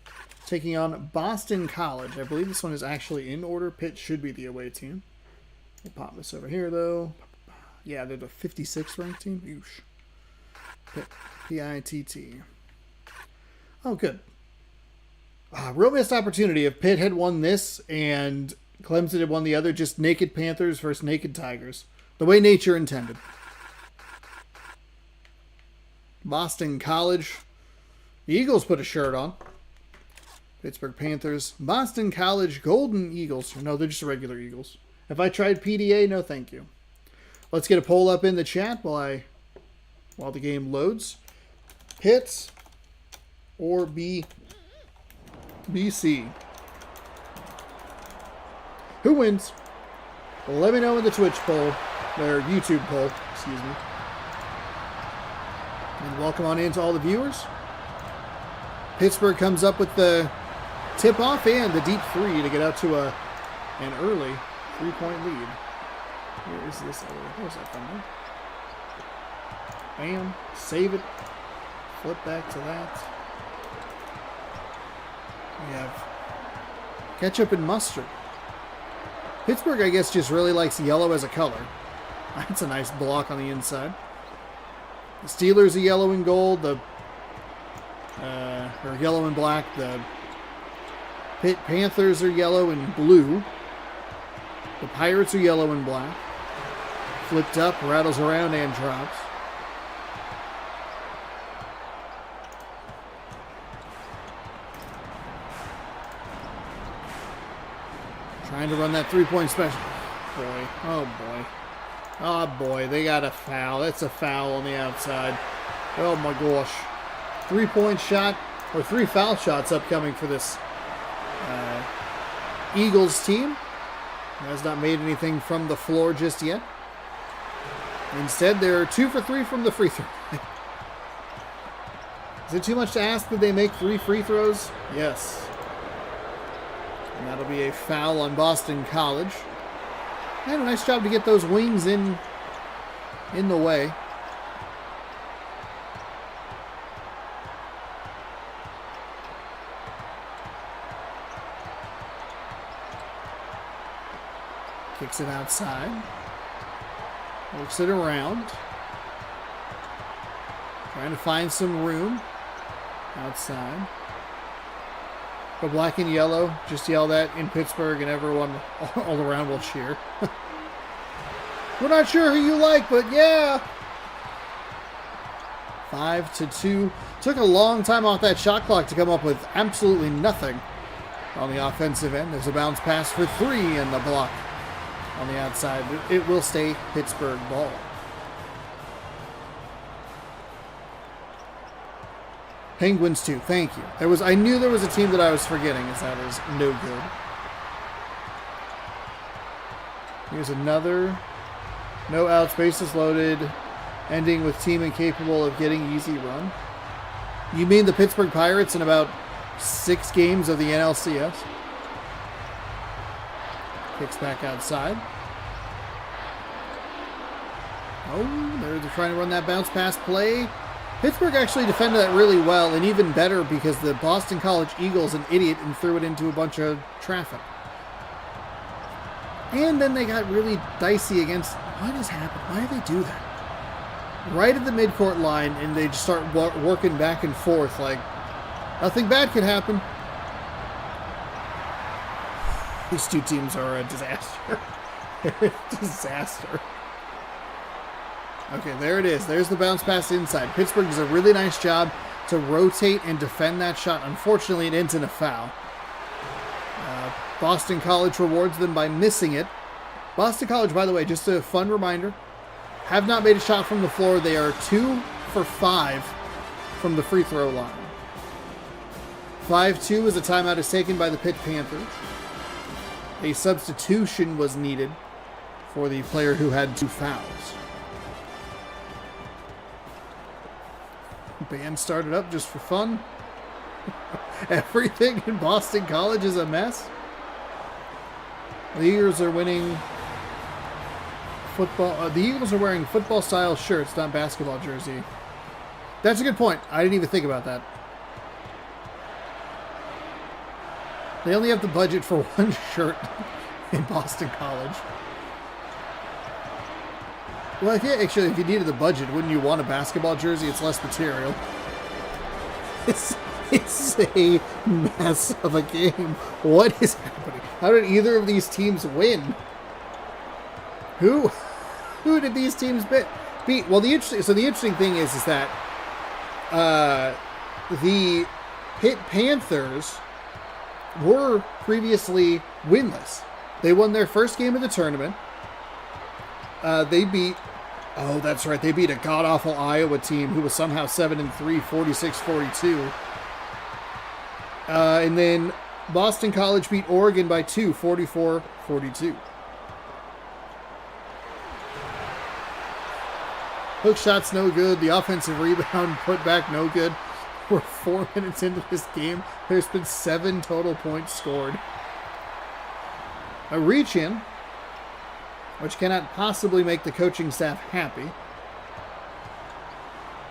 taking on Boston College. I believe this one is actually in order. Pitt should be the away team. We'll pop this over here, though. Yeah, they're the 56th ranked team. Oosh. Pitt. P-I-T-T. Oh, good. Real missed opportunity. If Pitt had won this and Clemson had won the other, just naked Panthers versus naked Tigers. The way nature intended. Boston College. The Eagles put a shirt on. Pittsburgh Panthers. Boston College Golden Eagles. No, they're just regular Eagles. Have I tried PDA? No, thank you. Let's get a poll up in the chat while the game loads. Pitt or BC. Who wins? Let me know in the Twitch poll, or YouTube poll, excuse me. And welcome on in to all the viewers. Pittsburgh comes up with the tip-off and the deep 3 to get out to an early 3-point lead. Where is this? Where's that from there? Bam. Save it. Flip back to that. We have ketchup and mustard. Pittsburgh, I guess, just really likes yellow as a color. That's a nice block on the inside. The Steelers are yellow and gold. Or yellow and black. The Pitt Panthers are yellow and blue. The Pirates are yellow and black. Flipped up, rattles around, and drops. Trying to run that 3-point special. Boy. Oh, boy. Oh, boy. They got a foul. That's a foul on the outside. Oh, my gosh. 3-point shot, or 3 foul shots upcoming for this Eagles team. Has not made anything from the floor just yet. Instead, they're 2 for 3 from the free throw. Is it too much to ask that they make 3 free throws? Yes. And that'll be a foul on Boston College. And a nice job to get those wings in the way. Kicks it outside. Works it around. Trying to find some room outside. But black and yellow, just yell that in Pittsburgh and everyone all around will cheer. We're not sure who you like, but yeah. 5-2. Took a long time off that shot clock to come up with absolutely nothing on the offensive end. There's a bounce pass for 3 and the block on the outside. It will stay Pittsburgh ball. Penguins too. Thank you. I knew there was a team that I was forgetting, as that is no good. Here's another. No outs, bases loaded, ending with team incapable of getting easy run. You mean the Pittsburgh Pirates in about 6 games of the NLCS? Kicks back outside. Oh, they're trying to run that bounce pass play. Pittsburgh actually defended that really well, and even better because the Boston College Eagles, an idiot, and threw it into a bunch of traffic. And then they got really dicey against... What has happened? Why did they do that? Right at the midcourt line, and they just start working back and forth like nothing bad could happen. These two teams are a disaster. They're a disaster. Okay, there it is. There's the bounce pass inside. Pittsburgh does a really nice job to rotate and defend that shot. Unfortunately, it ends in a foul. Boston College rewards them by missing it. Boston College, by the way, just a fun reminder, have not made a shot from the floor. They are 2 for 5 from the free throw line. 5-2 as a timeout is taken by the Pitt Panthers. A substitution was needed for the player who had 2 fouls. Band started up just for fun. Everything in Boston College is a mess. The Eagles are winning football. The Eagles are wearing football-style shirts, not basketball jersey. That's a good point. I didn't even think about that. They only have the budget for 1 shirt in Boston College. Well, if you needed the budget, wouldn't you want a basketball jersey? It's less material. It's a mess of a game. What is happening? How did either of these teams win? Who did these teams beat? Well, the interesting thing is that the Pitt Panthers were previously winless. They won their first game of the tournament. They beat a god-awful Iowa team who was somehow 7-3, 46-42. And then Boston College beat Oregon by 2, 44-42. Hook shot's no good. The offensive rebound put back no good. We're 4 minutes into this game. There's been 7 total points scored. A reach in, which cannot possibly make the coaching staff happy.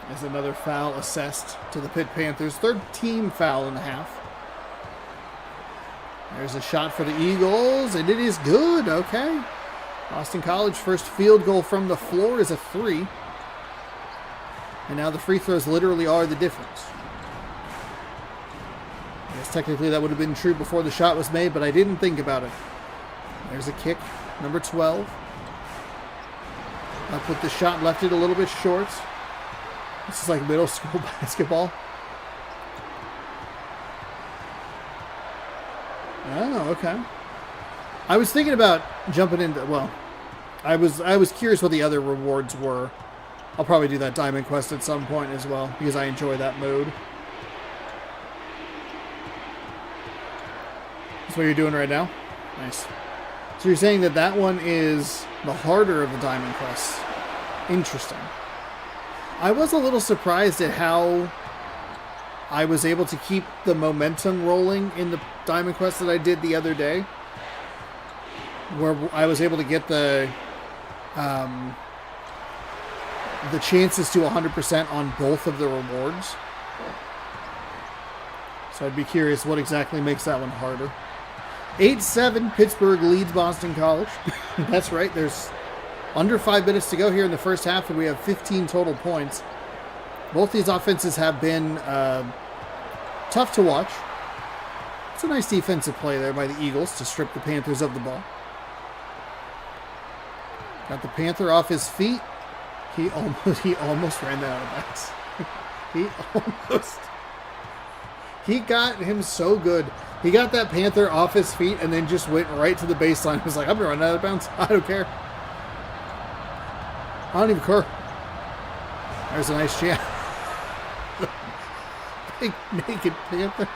There's another foul assessed to the Pitt Panthers. 3rd team foul in the half. There's a shot for the Eagles, and it is good. Okay. Boston College first field goal from the floor is a 3. And now the free throws literally are the difference. I guess technically that would have been true before the shot was made, but I didn't think about it. There's a kick. Number 12. Up with the shot, left it a little bit short. This is like middle school basketball. Oh, okay. I was thinking about jumping into, well, I was curious what the other rewards were. I'll probably do that Diamond Quest at some point as well, because I enjoy that mode. That's what you're doing right now? Nice. So you're saying that one is the harder of the Diamond Quests. Interesting. I was a little surprised at how I was able to keep the momentum rolling in the Diamond Quest that I did the other day, where I was able to get the chances to 100% on both of the rewards. So I'd be curious what exactly makes that one harder. 8-7, Pittsburgh leads Boston College. That's right, there's under 5 minutes to go here in the first half, and we have 15 total points. Both these offenses have been tough to watch. It's a nice defensive play there by the Eagles to strip the Panthers of the ball. Got the Panther off his feet. He almost ran that out of bounds. He got him so good. He got that Panther off his feet and then just went right to the baseline. He was like, I'm going to run out of bounds. I don't care. I don't even care. There's a nice jam. Big naked panther.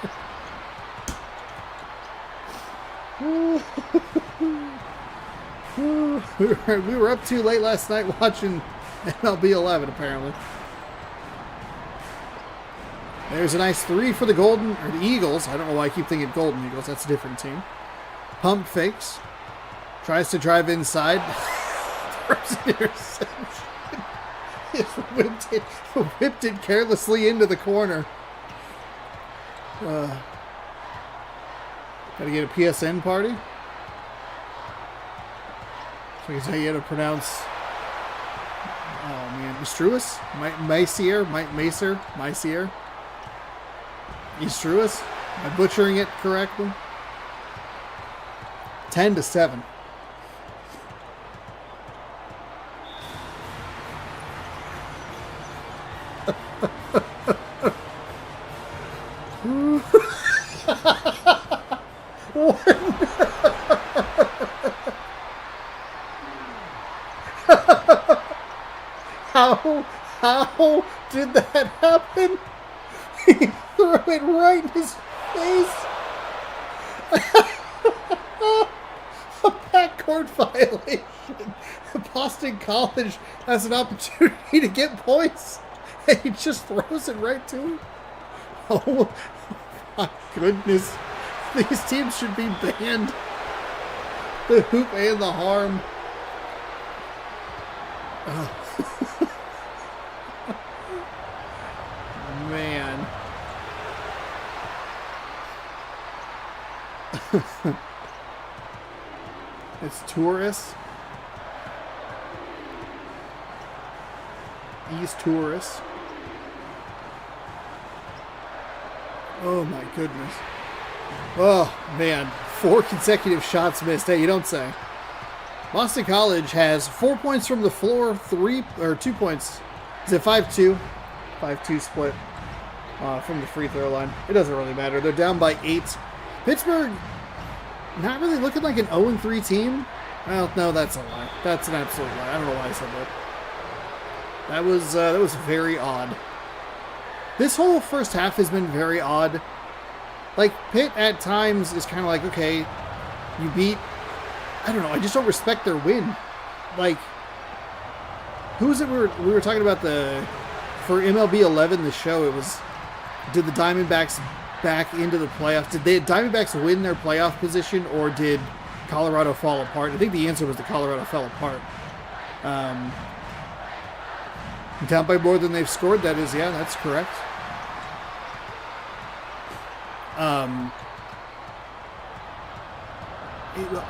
We were up too late last night watching MLB 11, apparently. There's a nice 3 for the Eagles. I don't know why I keep thinking Golden Eagles. That's a different team. Pump fakes. Tries to drive inside. Throws an interception. Just whipped it carelessly into the corner. Gotta get a PSN party. So I guess how you had to pronounce. Oh man, Estruus? Macier? Estruus? Am I butchering it correctly? 10-7. How did that happen? He threw it right in his face. A backcourt violation. Boston College has an opportunity to get points, and he just throws it right to him. Oh my goodness. These teams should be banned. The hoop and the harm. Oh. Man. It's tourists. East tourists. Oh my goodness. Oh man. 4 consecutive shots missed. Hey, you don't say. Boston College has 4 points from the floor, 2 points. Is it 5-2? 5-2 split from the free throw line. It doesn't really matter. They're down by 8. Pittsburgh, not really looking like an 0-3 team. Well, no, that's a lie. That's an absolute lie. I don't know why I said that. That was very odd. This whole first half has been very odd. Like, Pitt at times is kind of like, okay, you beat... I don't know. I just don't respect their win. Like, who was it we were talking about for MLB 11, the show? It was, did the Diamondbacks back into the playoffs? Did the Diamondbacks win their playoff position, or did Colorado fall apart? I think the answer was the Colorado fell apart. Down by more than they've scored. That is, yeah, that's correct.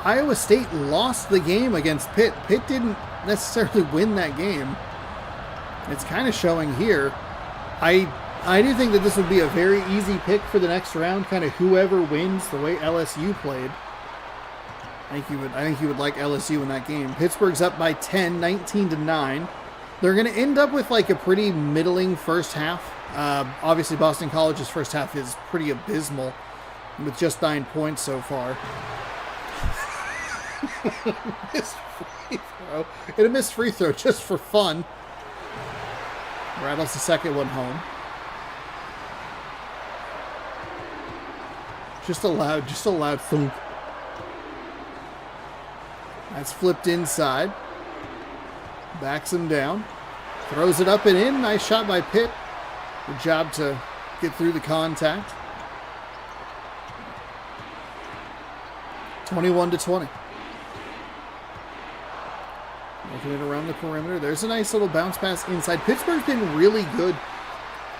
Iowa State lost the game against Pitt. Pitt didn't necessarily win that game. It's kind of showing here. I do think that this would be a very easy pick for the next round. Kind of whoever wins, the way LSU played. I think you would like LSU in that game. Pittsburgh's up by 10, 19-9. They're going to end up with like a pretty middling first half. Obviously, Boston College's first half is pretty abysmal with just 9 points so far. Missed free throw. And a missed free throw just for fun. Rattles the second one home. Just a loud thunk. That's flipped inside. Backs him down. Throws it up and in. Nice shot by Pitt. Good job to get through the contact. 21-20. Looking it around the perimeter. There's a nice little bounce pass inside. Pittsburgh's been really good.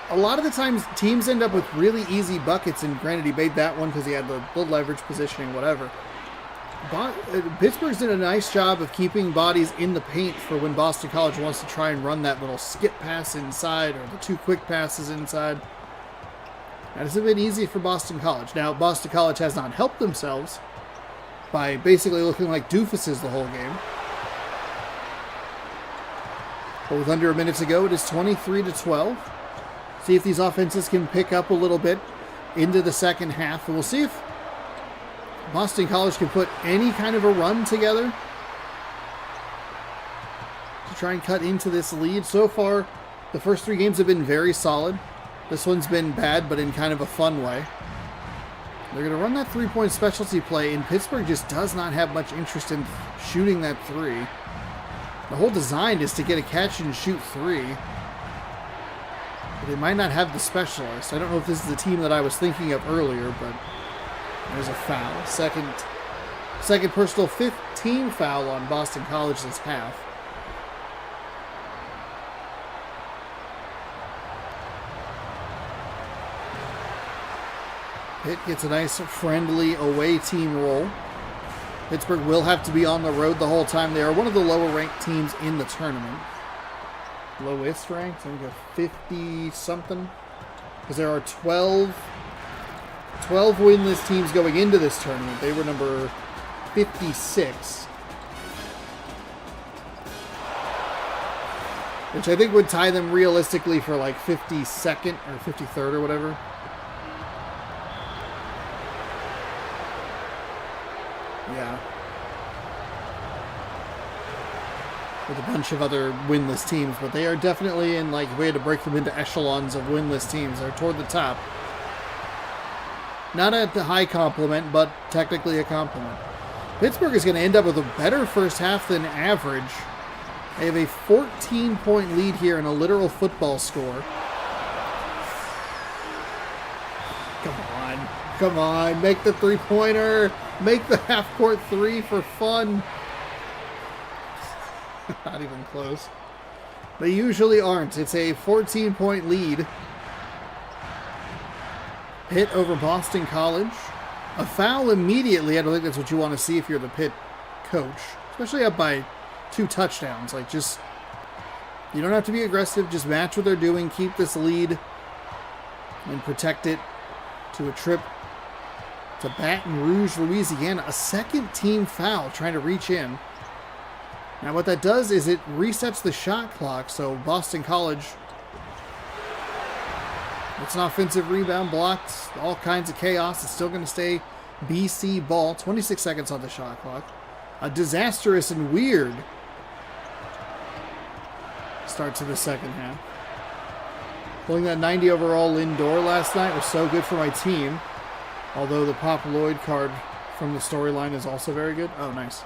A lot of the times, teams end up with really easy buckets, and granted, he made that one because he had the leverage positioning, whatever. Pittsburgh's done a nice job of keeping bodies in the paint for when Boston College wants to try and run that little skip pass inside or the 2 quick passes inside. That hasn't been easy for Boston College. Now, Boston College has not helped themselves by basically looking like doofuses the whole game. But with under a minute to go, it is 23-12. See if these offenses can pick up a little bit into the second half. And we'll see if Boston College can put any kind of a run together to try and cut into this lead. So far, the first 3 games have been very solid. This one's been bad, but in kind of a fun way. They're going to run that three-point specialty play, and Pittsburgh just does not have much interest in shooting that three. The whole design is to get a catch and shoot three. But they might not have the specialist. I don't know if this is the team that I was thinking of earlier, but there's a foul. Second personal, fifth team foul on Boston College this half. Pitt gets a nice friendly away team roll. Pittsburgh will have to be on the road the whole time. They are one of the lower ranked teams in the tournament. Lowest ranked, I think a 50-something. Because there are 12 winless teams going into this tournament. They were number 56. Which I think would tie them realistically for like 52nd or 53rd or whatever. Yeah. With a bunch of other winless teams, but they are definitely in, like, way to break them into echelons of winless teams. They're toward the top. Not at the high compliment, but technically a compliment. Pittsburgh is going to end up with a better first half than average. They have a 14-point lead here in a literal football score. Come on, make the three-pointer. Make the half-court three for fun. Not even close. They usually aren't. It's a 14-point lead. Pitt over Boston College. A foul immediately. I don't think that's what you want to see if you're the Pitt coach. Especially up by 2 touchdowns. Like, just... You don't have to be aggressive. Just match what they're doing. Keep this lead. And protect it to a trip to Baton Rouge, Louisiana. A second team foul trying to reach in. Now what that does is it resets the shot clock, so Boston College, it's an offensive rebound blocked, all kinds of chaos. It's still going to stay BC ball. 26 seconds on the shot clock. A disastrous and weird start to the second half. Pulling that 90 overall indoor last night was so good for my team. Although the Pop Lloyd card from the storyline is also very good. Oh, nice.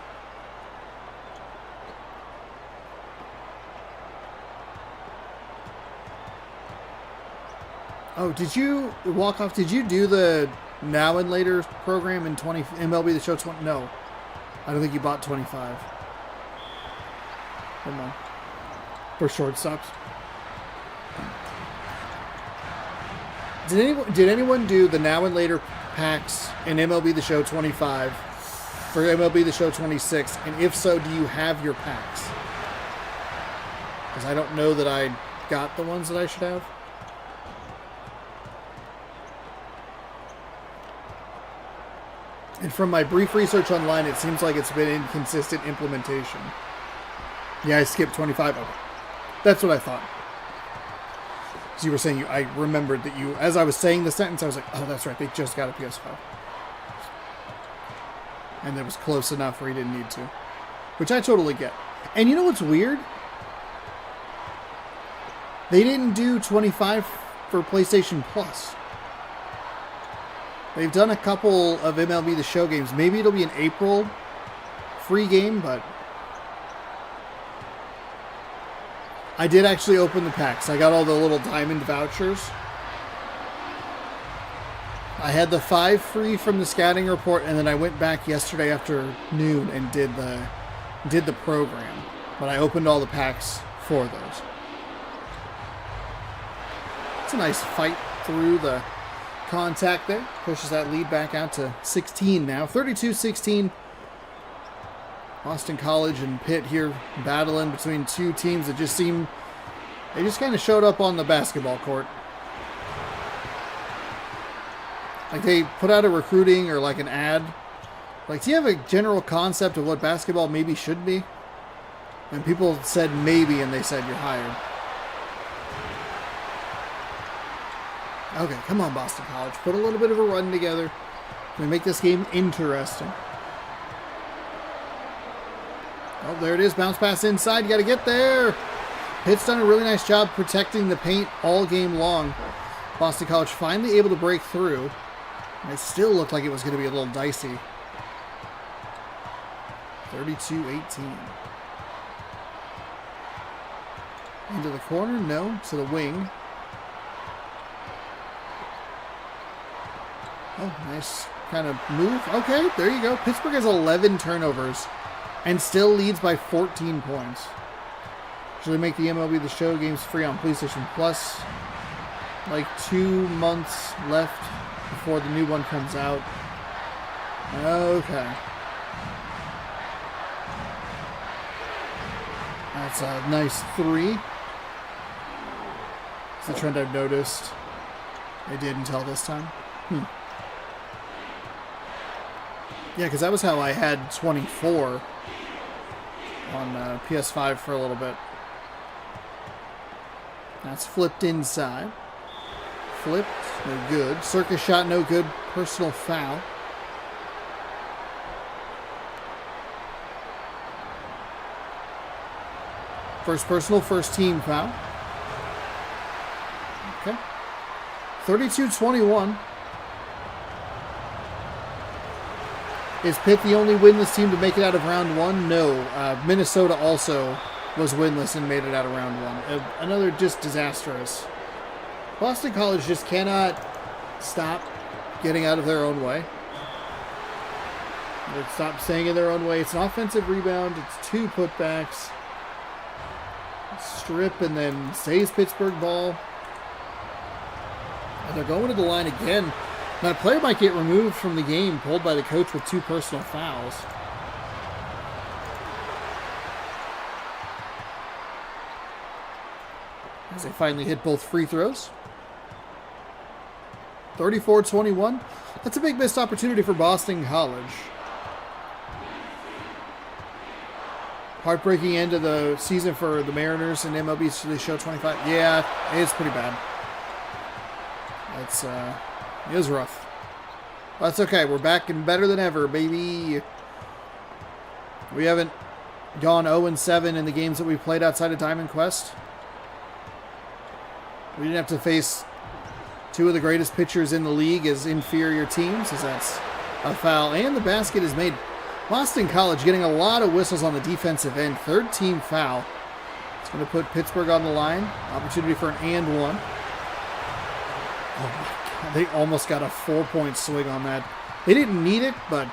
Oh, did you walk off? Did you do the Now and Later program in MLB The Show 20? No. I don't think you bought 25. Hold on. For shortstops. Did anyone do the Now and Later packs in MLB The Show 25 for MLB The Show 26? And if so, do you have your packs? Because I don't know that I got the ones that I should have. And from my brief research online, it seems like it's been inconsistent implementation. Yeah, I skipped 25. Okay. That's what I thought. As you were saying, I remembered that you, as I was saying the sentence, I was like, oh, that's right, they just got a PS5. And it was close enough where he didn't need to. Which I totally get. And you know what's weird? They didn't do 25 for PlayStation Plus. They've done a couple of MLB The Show games. Maybe it'll be an April free game, but I did actually open the packs. I got all the little diamond vouchers. I had the 5 free from the scouting report, and then I went back yesterday afternoon and did the program. But I opened all the packs for those. It's a nice fight through the contact there. Pushes that lead back out to 16 now. 32-16. Boston College and Pitt here battling between two teams that just seem... They just kind of showed up on the basketball court. Like they put out a recruiting or like an ad. Like, do you have a general concept of what basketball maybe should be? And people said maybe, and they said you're hired. Okay, come on, Boston College. Put a little bit of a run together. We make this game interesting. Oh, there it is. Bounce pass inside. You got to get there. Pitt's done a really nice job protecting the paint all game long. Boston College finally able to break through. And it still looked like it was going to be a little dicey. 32-18. Into the corner? No. To the wing. Oh, nice kind of move. Okay, there you go. Pittsburgh has 11 turnovers and still leads by 14 points. Should they make the MLB The Show games free on PlayStation Plus? Like 2 months left before the new one comes out. Okay. That's a nice 3. It's the trend I've noticed. I did until this time. Yeah, because that was how I had 24 on PS5 for a little bit. That's flipped inside. Flipped, no good. Circus shot, no good. Personal foul. First personal, first team foul. Okay. 32-21. Is Pitt the only winless team to make it out of round 1? No. Minnesota also was winless and made it out of round 1. Another just disastrous. Boston College just cannot stop getting out of their own way. They stop staying in their own way. It's an offensive rebound. It's 2 putbacks. Strip and then stays Pittsburgh ball. And they're going to the line again. Now, a player might get removed from the game, pulled by the coach with 2 personal fouls. As they finally hit both free throws. 34-21. That's a big missed opportunity for Boston College. Heartbreaking end of the season for the Mariners and MLB The Show 25. Yeah, it's pretty bad. It was rough. But that's okay. We're back and better than ever, baby. We haven't gone 0-7 in the games that we've played outside of Diamond Quest. We didn't have to face 2 of the greatest pitchers in the league as inferior teams, as that's a foul. And the basket is made. Boston College getting a lot of whistles on the defensive end. 3rd team foul. It's going to put Pittsburgh on the line. Opportunity for an and 1. Oh my God, they almost got a 4-point swing on that. They didn't need it, but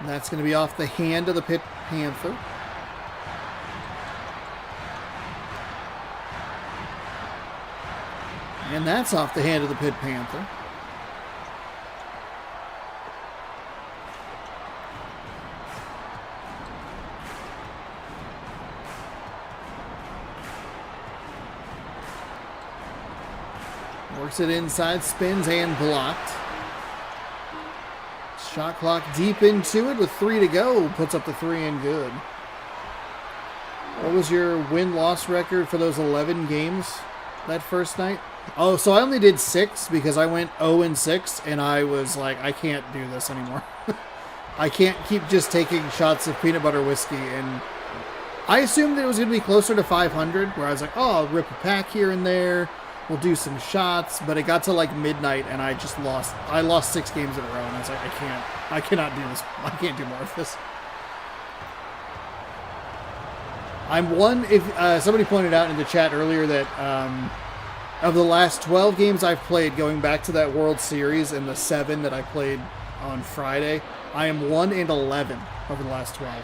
that's going to be off the hand of the Pitt Panther. And that's off the hand of the Pitt Panther. Works it inside, spins and blocked. Shot clock deep into it with 3 to go. Puts up the 3 and good. What was your win-loss record for those 11 games that first night? Oh, so I only did 6 because I went 0-6 and I was like, I can't do this anymore. I can't keep just taking shots of peanut butter whiskey. And I assumed it was going to be closer to 500, where I was like, oh, I'll rip a pack here and there. We'll do some shots, but it got to like midnight and I just lost. I lost 6 games in a row and I was like, I cannot do this. I can't do more of this. I'm one, if somebody pointed out in the chat earlier that of the last 12 games I've played, going back to that World Series and the 7 that I played on Friday, I am 1-11 over the last 12.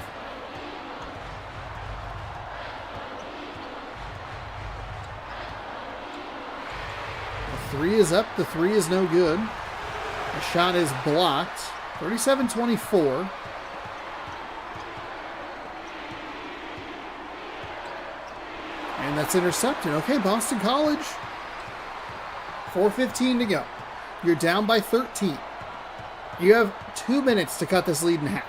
The 3 is up. The 3 is no good. The shot is blocked. 37-24. And that's intercepted. Okay, Boston College. 4:15 to go. You're down by 13. You have 2 minutes to cut this lead in half.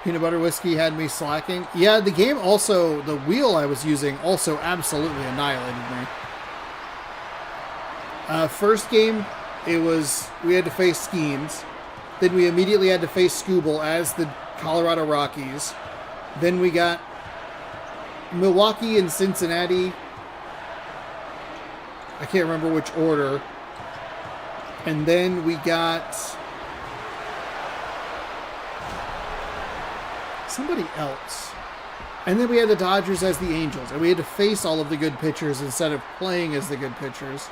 Peanut butter whiskey had me slacking. Yeah, the game also, the wheel I was using also absolutely annihilated me. First game, we had to face Skeens. Then we immediately had to face Scoobel as the Colorado Rockies. Then we got Milwaukee and Cincinnati. I can't remember which order. And then we got somebody else. And then we had the Dodgers as the Angels. And we had to face all of the good pitchers instead of playing as the good pitchers.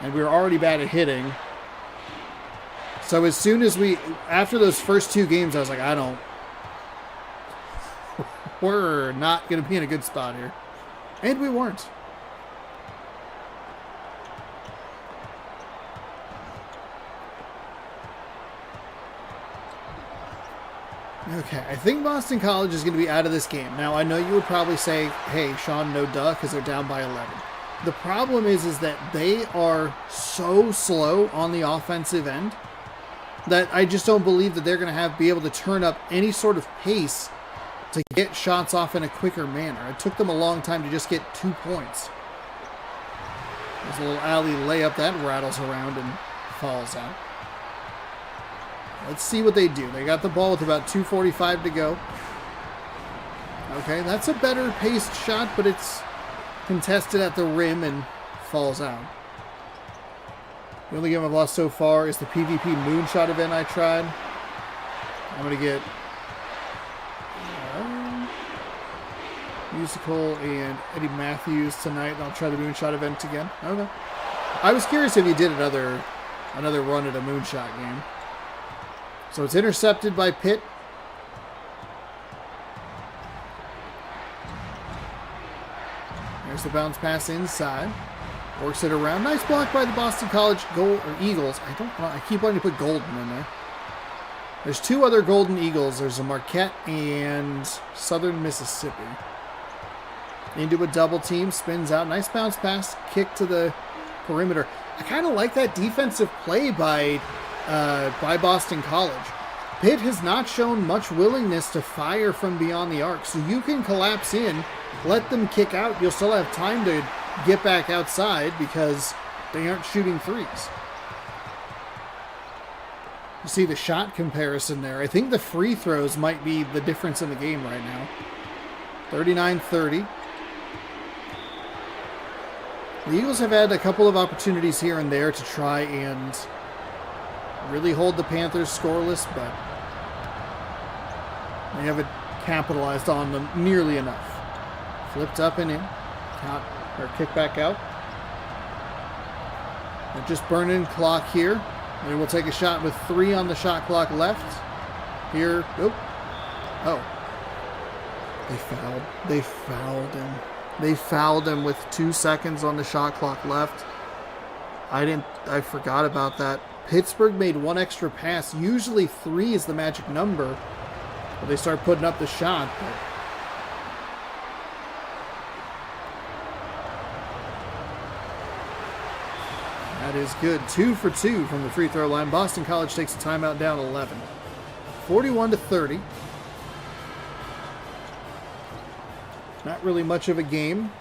And we were already bad at hitting. So as soon as after those first two games, I was like, we're not going to be in a good spot here. And we weren't. Okay, I think Boston College is going to be out of this game. Now, I know you would probably say, hey, Sean, no duh, because they're down by 11. The problem is that they are so slow on the offensive end that I just don't believe that they're going to be able to turn up any sort of pace to get shots off in a quicker manner. It took them a long time to just get 2 points. There's a little alley layup that rattles around and falls out. Let's see what they do. They got the ball with about 2:45 to go. Okay, that's a better paced shot, but it's contested at the rim and falls out. The only game I've lost so far is the PvP moonshot event I tried. I'm going to get Musical and Eddie Matthews tonight, and I'll try the moonshot event again. I don't know. I was curious if he did another run at a moonshot game. So it's intercepted by Pitt. There's the bounce pass inside. Works it around. Nice block by the Boston College Eagles. I keep wanting to put Golden in there. There's two other Golden Eagles. There's a Marquette and Southern Mississippi. Into a double team. Spins out. Nice bounce pass. Kick to the perimeter. I kind of like that defensive play by Boston College. Pitt has not shown much willingness to fire from beyond the arc. So you can collapse in, let them kick out. You'll still have time to get back outside because they aren't shooting threes. You see the shot comparison there. I think the free throws might be the difference in the game right now. 39-30. The Eagles have had a couple of opportunities here and there to try and really hold the Panthers scoreless, but they haven't capitalized on them nearly enough. Flipped up and in. Kick back out. They're just burning clock here. They will take a shot with 3 on the shot clock left. Here. Oh. They fouled him. They fouled him with 2 seconds on the shot clock left. I forgot about that. Pittsburgh made 1 extra pass. Usually 3 is the magic number. But they start putting up the shot. But that is good. 2 for 2 from the free throw line. Boston College takes a timeout down 11. 41-30. Not really much of a game.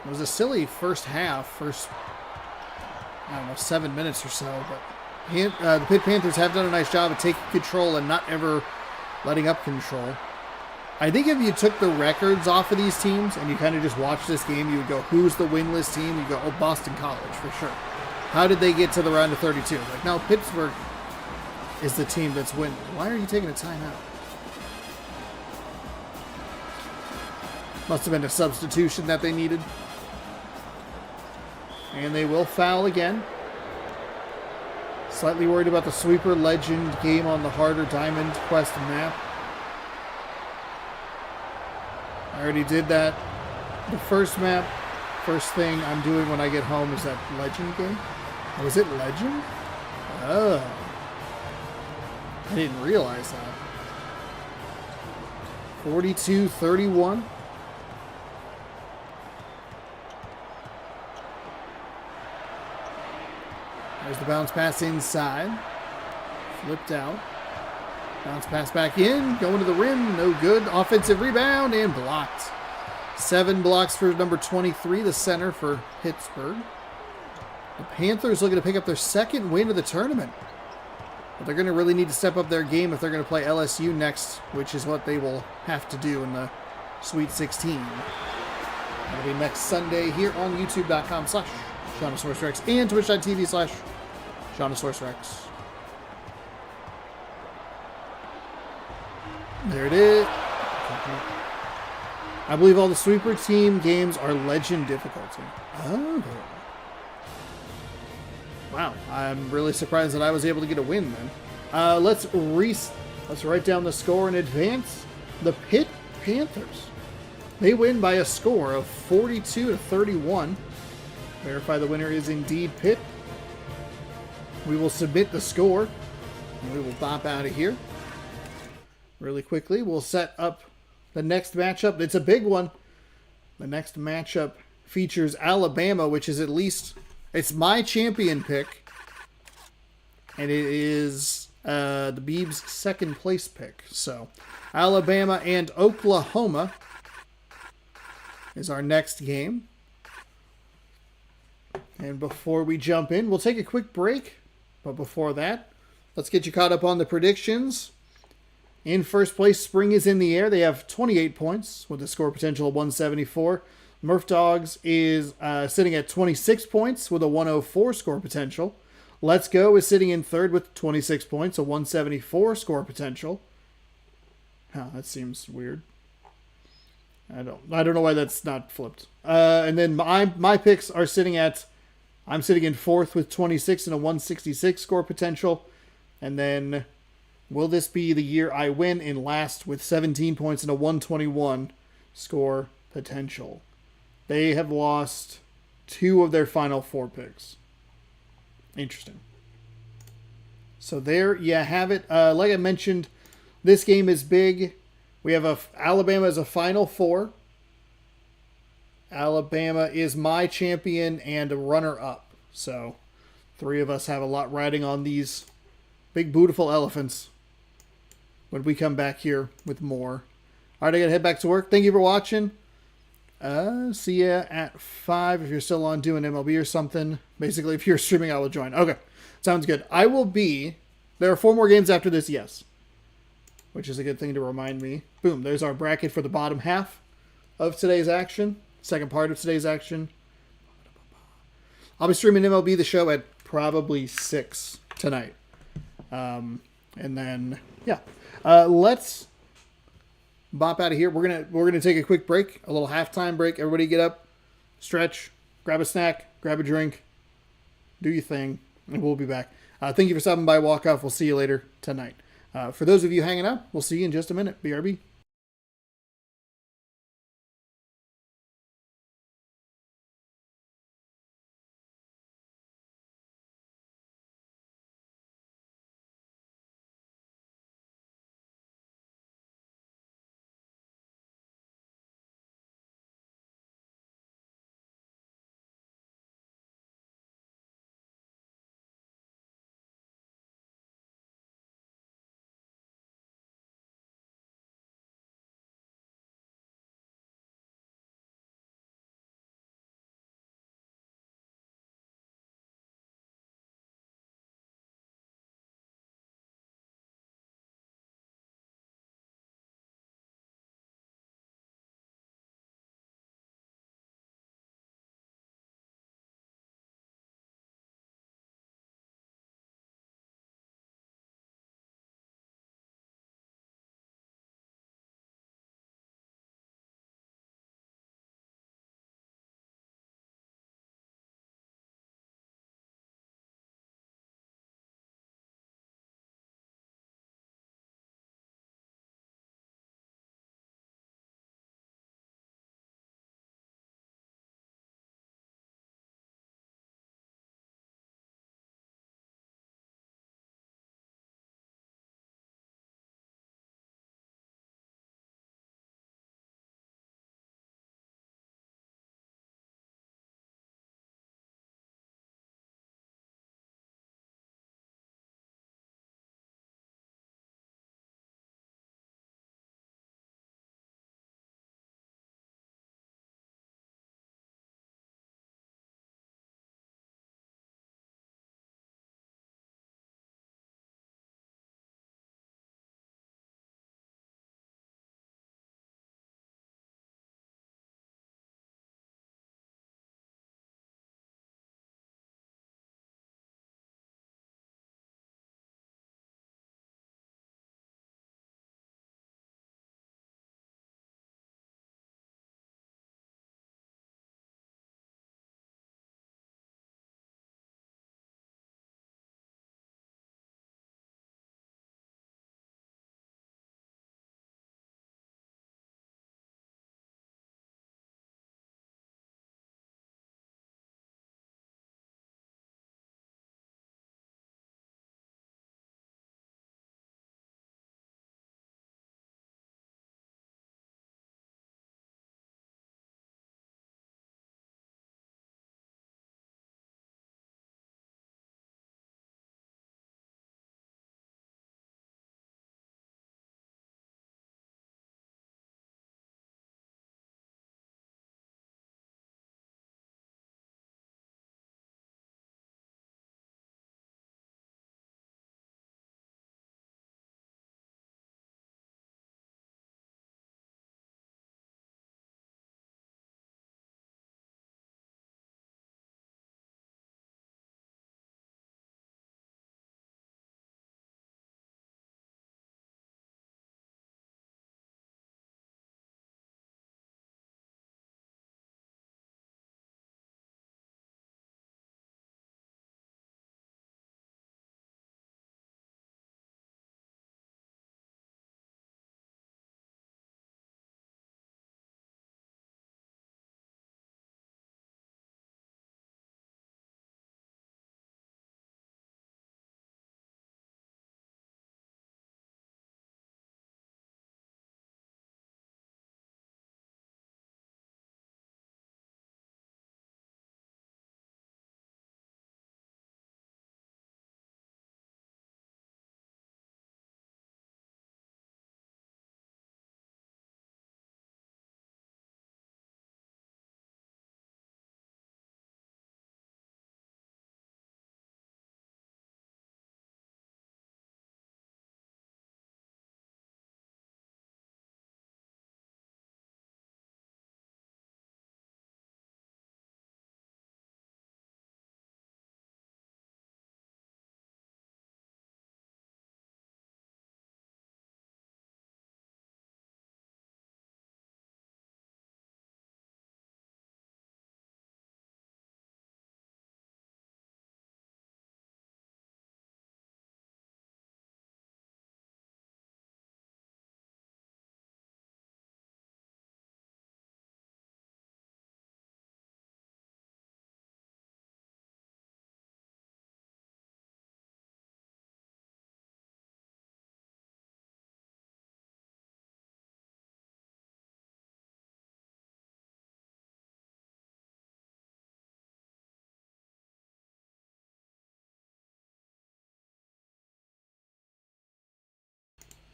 It was a silly first half. First 7 minutes or so. But the Pitt Panthers have done a nice job of taking control and not ever letting up control. I think if you took the records off of these teams and you kind of just watched this game, you would go, who's the winless team? You go, oh, Boston College, for sure. How did they get to the round of 32? Like, no, Pittsburgh is the team that's winning. Why are you taking a timeout? Must have been a substitution that they needed. And they will foul again. Slightly worried about the sweeper legend game on the harder Diamond Quest map. I already did that. The first map, first thing I'm doing when I get home is that legend game. Oh, is it legend? Oh. I didn't realize that. 42-31. There's the bounce pass inside. Flipped out. Bounce pass back in. Going to the rim. No good. Offensive rebound and blocked. 7 blocks for number 23, the center for Pittsburgh. The Panthers looking to pick up their second win of the tournament. But they're going to really need to step up their game if they're going to play LSU next, which is what they will have to do in the Sweet 16. That'll be next Sunday here on youtube.com/SeannosaurusRex and twitch.tv/SeannosaurusRex. There it is. I believe all the sweeper team games are legend difficulty. Oh. Wow, I'm really surprised that I was able to get a win then. Let's write down the score in advance. The Pitt Panthers, they win by a score of 42-31. Verify the winner is indeed Pitt. We will submit the score, and we will bop out of here. Really quickly, we'll set up the next matchup. It's a big one. The next matchup features Alabama, which is it's my champion pick, and it is the Beeb's second place pick. So Alabama and Oklahoma is our next game. And before we jump in, we'll take a quick break. But before that, let's get you caught up on the predictions. In first place, Spring is in the air. They have 28 points with a score potential of 174. Murph Dogs is sitting at 26 points with a 104 score potential. Let's Go is sitting in third with 26 points, a 174 score potential. That seems weird. I don't know why that's not flipped. And then my picks are I'm sitting in fourth with 26 and a 166 score potential. And then will this be the year I win in last with 17 points and a 121 score potential? They have lost 2 of their final 4 picks. Interesting. So there you have it. Like I mentioned, this game is big. We have Alabama as a Final Four. Alabama is my champion and a runner-up. So 3 of us have a lot riding on these big, beautiful elephants when we come back here with more. All right, I got to head back to work. Thank you for watching. See ya at 5 if you're still on doing MLB or something. Basically, if you're streaming, I will join. Okay, sounds good. There are 4 more games after this, yes. Which is a good thing to remind me. Boom, there's our bracket for the bottom half of today's action. Second part of today's action. I'll be streaming MLB The Show at probably 6 tonight. And then, yeah. Let's bop out of here. We're gonna take a quick break, a little halftime break. Everybody get up, stretch, grab a snack, grab a drink, do your thing, and we'll be back. Thank you for stopping by Walk Off. We'll see you later tonight. For those of you hanging out, we'll see you in just a minute. BRB.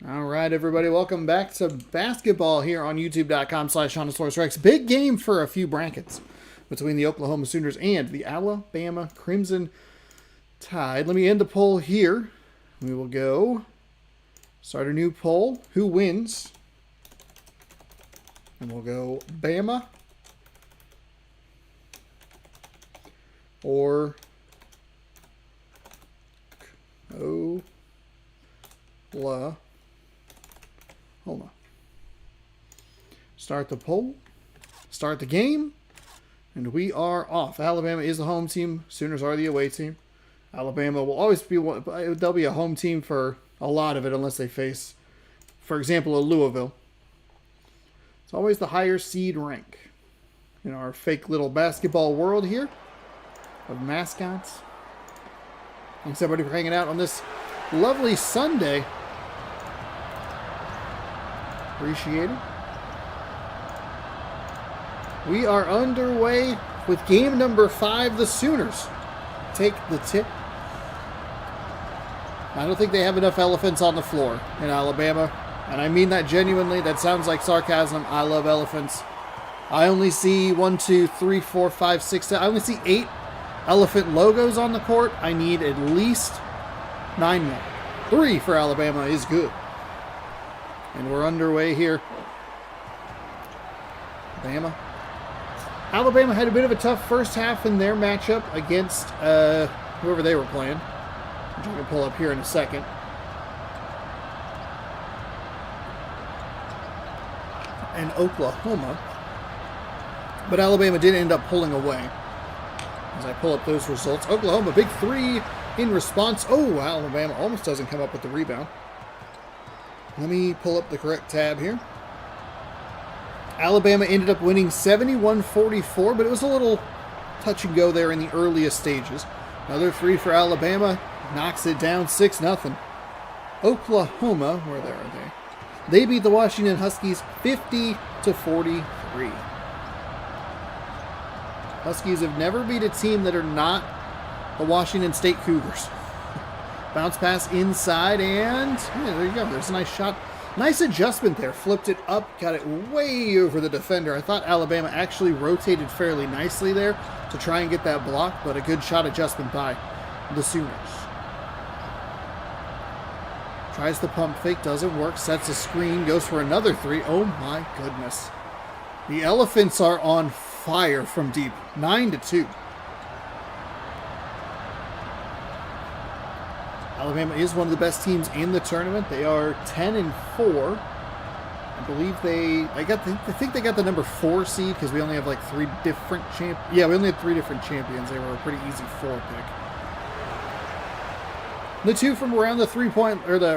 All right, everybody, welcome back to basketball here on youtube.com/Seannosaurus Rex. Big game for a few brackets between the Oklahoma Sooners and the Alabama Crimson Tide. Let me end the poll here. We will go start a new poll. Who wins? And we'll go Bama or Oklahoma. Start the poll. Start the game. And we are off. Alabama is the home team. Sooners are the away team. Alabama will always be one. They'll be a home team for a lot of it unless they face, for example, a Louisville. It's always the higher seed rank in our fake little basketball world here of mascots. Thanks everybody for hanging out on this lovely Sunday. Appreciate it. We are underway with game number 5. The Sooners take the tip. I don't think they have enough elephants on the floor in Alabama. And I mean that genuinely. That sounds like sarcasm. I love elephants. I only see 1, 2, 3, 4, 5, 6, 7. I only see 8 elephant logos on the court. I need at least 9 more. 3 for Alabama is good. And we're underway here. Alabama had a bit of a tough first half in their matchup against whoever they were playing. I'm trying to pull up here in a second. And Oklahoma. But Alabama did end up pulling away. As I pull up those results. Oklahoma, big 3 in response. Oh, Alabama almost doesn't come up with the rebound. Let me pull up the correct tab here. Alabama ended up winning 71-44, but it was a little touch and go there in the earliest stages. Another 3 for Alabama. Knocks it down 6-0. Oklahoma, where are they? They beat the Washington Huskies 50-43. Huskies have never beat a team that are not the Washington State Cougars. Bounce pass inside, and yeah, there you go. There's a nice shot. Nice adjustment there. Flipped it up, got it way over the defender. I thought Alabama actually rotated fairly nicely there to try and get that block, but a good shot adjustment by the Sooners. Tries the pump fake, doesn't work. Sets a screen, goes for another 3. Oh my goodness. The Elephants are on fire from deep. 9-2. Alabama is one of the best teams in the tournament. They are 10-4. I believe I think they got the number 4 seed because we only have like 3 different we only had 3 different champions. They were a pretty easy 4 pick. The 2 from around the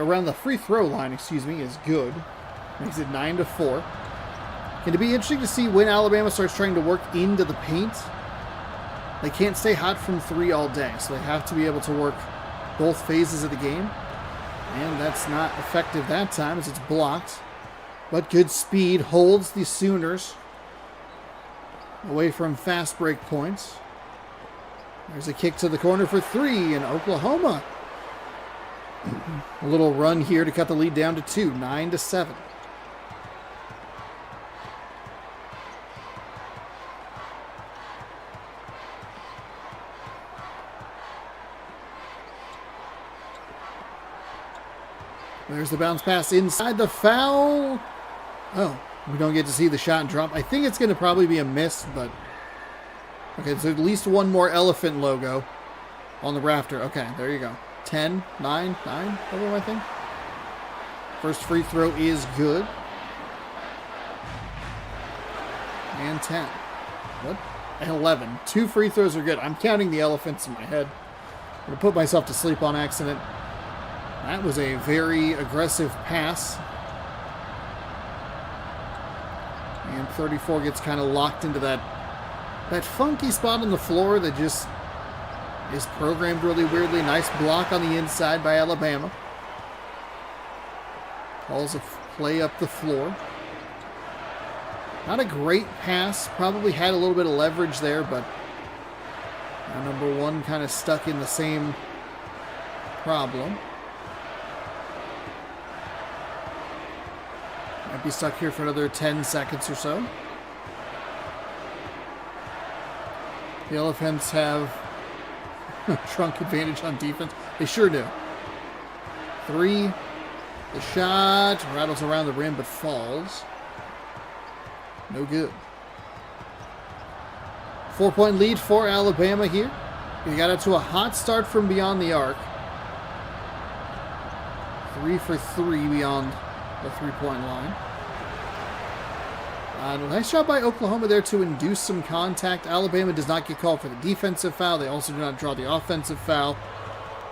around the free throw line, is good. Makes it 9-4. And it'd be interesting to see when Alabama starts trying to work into the paint. They can't stay hot from 3 all day, so they have to be able to work both phases of the game. And that's not effective that time as it's blocked. But good speed holds the Sooners away from fast break points. There's a kick to the corner for 3 in Oklahoma. A little run here to cut the lead down to 2, 9-7. There's the bounce pass inside the foul. Oh, we don't get to see the shot and drop. I think it's going to probably be a miss, but... Okay, so at least one more elephant logo on the rafter. Okay, there you go. 10, 9, I think. First free throw is good. And 10. What? And 11. 2 free throws are good. I'm counting the elephants in my head. I'm going to put myself to sleep on accident. That was a very aggressive pass. And 34 gets kind of locked into that funky spot on the floor that just is programmed really weirdly. Nice block on the inside by Alabama. Calls a play up the floor. Not a great pass. Probably had a little bit of leverage there, but number 1 kind of stuck in the same problem. Might be stuck here for another 10 seconds or so. The Elephants have trunk advantage on defense. They sure do. 3. The shot rattles around the rim but falls. No good. 4-point lead for Alabama here. They got out to a hot start from beyond the arc. 3 for 3 beyond the 3-point line. Nice job by Oklahoma there to induce some contact. Alabama does not get called for the defensive foul. They also do not draw the offensive foul.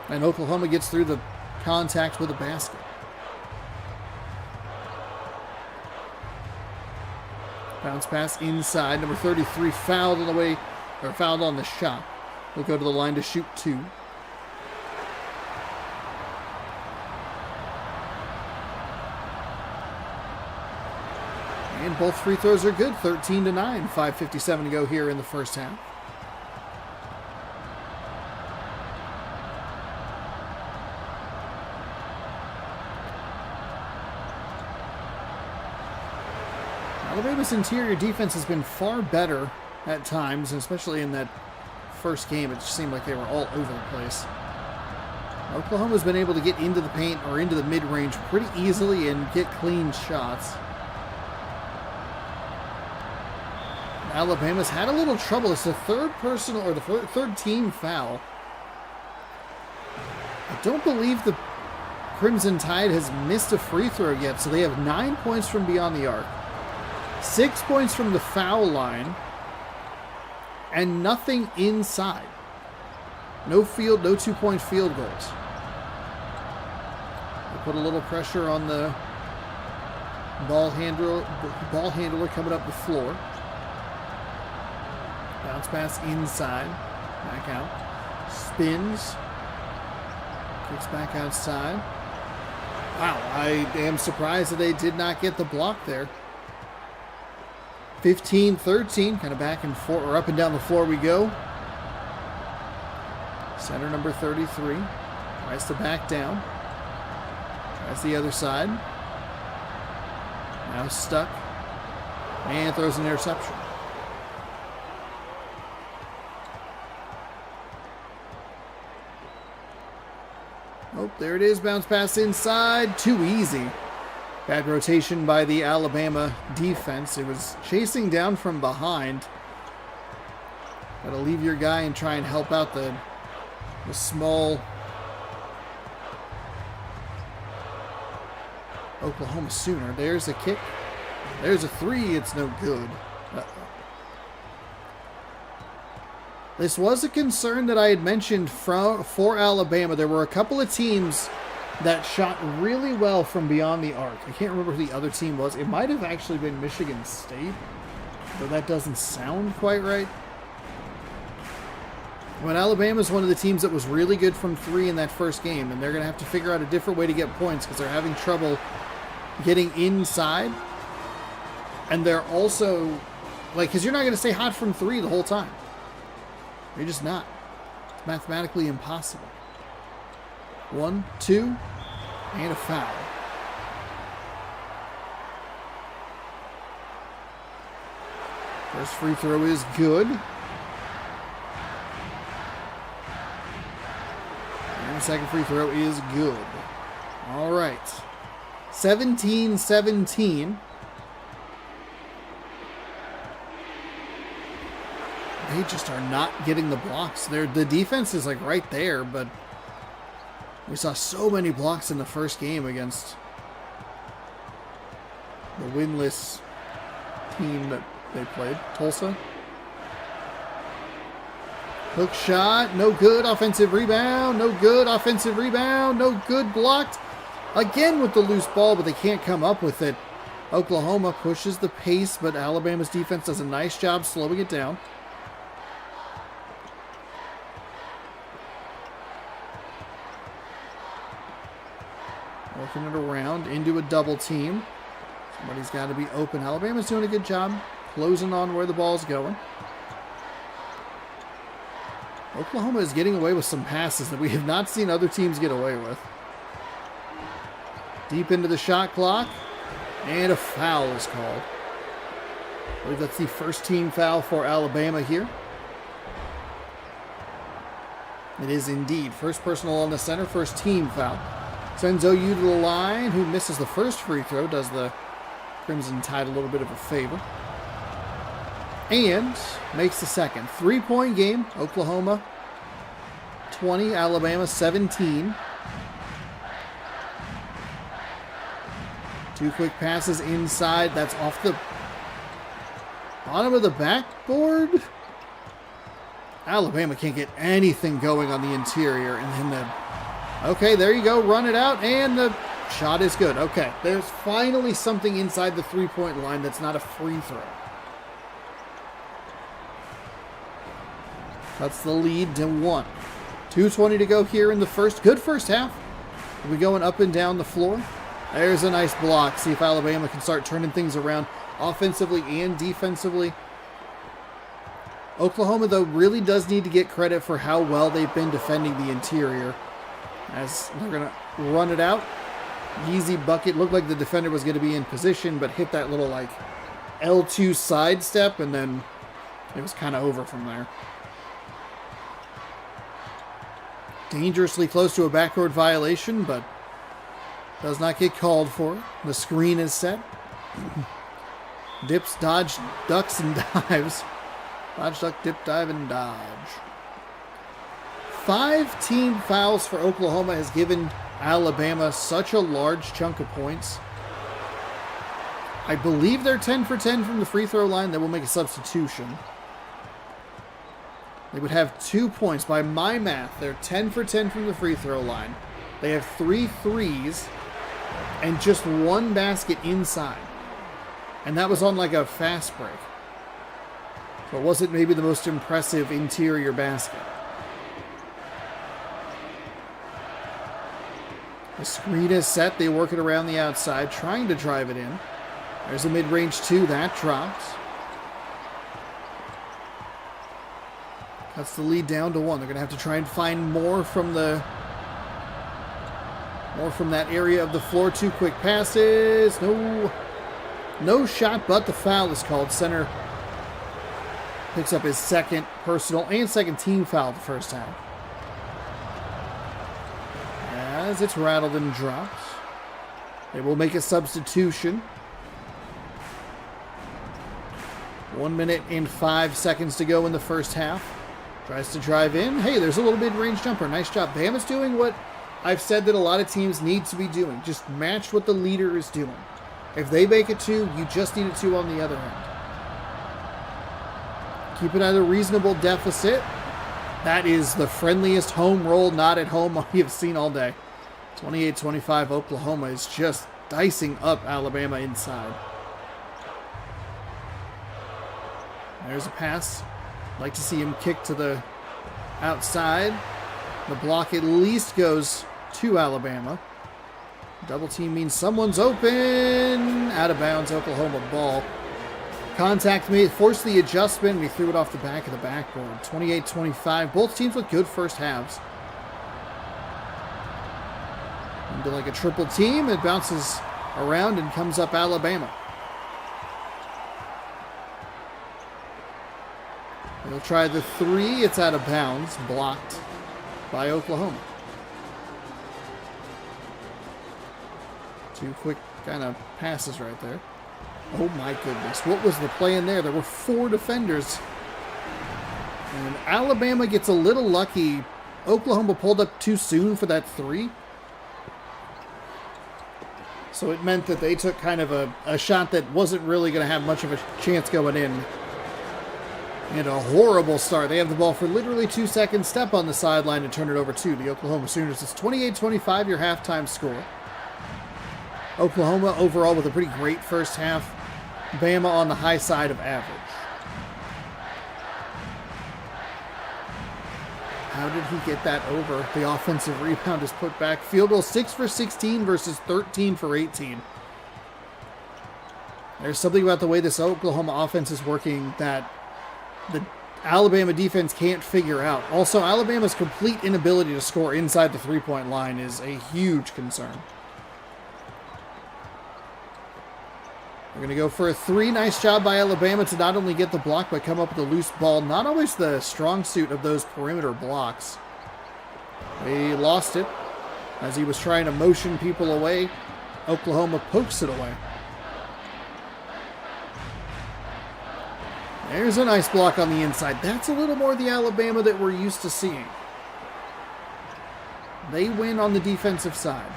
And Oklahoma gets through the contact with a basket. Bounce pass inside. Number 33 fouled on the way, or fouled on the shot. Will go to the line to shoot 2. And both free throws are good. 13-9. 5:57 to go here in the first half. Alabama's interior defense has been far better at times, especially in that first game. It just seemed like they were all over the place. Oklahoma's been able to get into the paint or into the mid-range pretty easily and get clean shots. Alabama's had a little trouble. It's the third personal or the third team foul. I don't believe the Crimson Tide has missed a free throw yet, so they have 9 points from beyond the arc, 6 points from the foul line, and nothing inside. No 2-point field goals. They put a little pressure on the ball handler coming up the floor. Bounce pass inside. Back out. Spins. Kicks back outside. Wow, I am surprised that they did not get the block there. 15-13. Kind of back and forth, or up and down the floor we go. Center number 33. Tries to back down. Tries the other side. Now stuck. And throws an interception. Oh, there it is. Bounce pass inside. Too easy. Bad rotation by the Alabama defense. It was chasing down from behind. Got to leave your guy and try and help out the small Oklahoma Sooner. There's a kick. There's a 3. It's no good. This was a concern that I had mentioned for Alabama. There were a couple of teams that shot really well from beyond the arc. I can't remember who the other team was. It might have actually been Michigan State, though that doesn't sound quite right. When Alabama's one of the teams that was really good from 3 in that first game, and they're going to have to figure out a different way to get points because they're having trouble getting inside. And they're also, because you're not going to stay hot from 3 the whole time. You're just not. It's mathematically impossible. 1, 2, and a foul. First free throw is good. And the second free throw is good. All right. 17-17. They just are not getting the blocks. The defense is right there, but we saw so many blocks in the first game against the winless team that they played, Tulsa. Hook shot, no good. Offensive rebound, no good. Offensive rebound, no good. Blocked again with the loose ball, but they can't come up with it. Oklahoma pushes the pace, but Alabama's defense does a nice job slowing it down. Working it around into a double team. Somebody's got to be open. Alabama's doing a good job closing on where the ball's going. Oklahoma is getting away with some passes that we have not seen other teams get away with. Deep into the shot clock. And a foul is called. I believe that's the first team foul for Alabama here. It is indeed. First personal on the center, first team foul. Sends OU to the line, who misses the first free throw, does the Crimson Tide a little bit of a favor. And makes the second. 3-point game. Oklahoma 20, Alabama 17. Two quick passes inside. That's off the bottom of the backboard. Alabama can't get anything going on the interior. And then okay, there you go. Run it out. And the shot is good. Okay, there's finally something inside the three-point line that's not a free throw. That's the lead to 1. 2:20 to go here in the first. Good first half. We'll be going up and down the floor. There's a nice block. See if Alabama can start turning things around offensively and defensively. Oklahoma, though, really does need to get credit for how well they've been defending the interior. As they're going to run it out. Easy bucket. Looked like the defender was going to be in position, but hit that little, like, L2 sidestep, and then it was kind of over from there. Dangerously close to a backcourt violation, but does not get called for. The screen is set. Dips, dodge, ducks, and dives. Dodge, duck, dip, dive, and dodge. 5 team fouls for Oklahoma has given Alabama such a large chunk of points. I believe they're 10 for 10 from the free throw line. They will make a substitution. They would have 2 points. By my math, they're 10 for 10 from the free throw line. They have 3 threes and just 1 basket inside. And that was on like a fast break. So it wasn't maybe the most impressive interior basket. The screen is set. They work it around the outside, trying to drive it in. There's a mid-range 2. That drops. That's the lead down to 1. They're going to have to try and find more from that area of the floor. 2 quick passes. No shot, but the foul is called. Center picks up his second personal and second team foul the first half. As it's rattled and drops. They will make a substitution. 1 minute and 5 seconds to go in the first half. Tries to drive in. Hey, there's a little mid-range jumper. Nice job. Bama's doing what I've said that a lot of teams need to be doing. Just match what the leader is doing. If they make it 2, you just need a 2 on the other end. Keep it at a reasonable deficit. That is the friendliest home roll not at home we have seen all day. 28-25, Oklahoma is just dicing up Alabama inside. There's a pass. Like to see him kick to the outside. The block at least goes to Alabama. Double team means someone's open. Out of bounds, Oklahoma ball. Contact me, forced the adjustment. We threw it off the back of the backboard. 28-25. Both teams with good first halves. Into like a triple team. It bounces around and comes up Alabama. They'll try the 3. It's out of bounds. Blocked by Oklahoma. 2 quick kind of passes right there. Oh my goodness. What was the play in there? There were 4 defenders. And Alabama gets a little lucky. Oklahoma pulled up too soon for that 3. So it meant that they took kind of a shot that wasn't really going to have much of a chance going in. And a horrible start. They have the ball for literally 2 seconds. Step on the sideline and turn it over to the Oklahoma Sooners. It's 28-25, your halftime score. Oklahoma overall with a pretty great first half. Bama on the high side of average. How did he get that over? The offensive rebound is put back. Field goal 6 for 16 versus 13 for 18. There's something about the way this Oklahoma offense is working that the Alabama defense can't figure out. Also, Alabama's complete inability to score inside the three-point line is a huge concern. We're going to go for a three. Nice job by Alabama to not only get the block, but come up with a loose ball. Not always the strong suit of those perimeter blocks. They lost it as he was trying to motion people away. Oklahoma pokes it away. There's a nice block on the inside. That's a little more the Alabama that we're used to seeing. They win on the defensive side.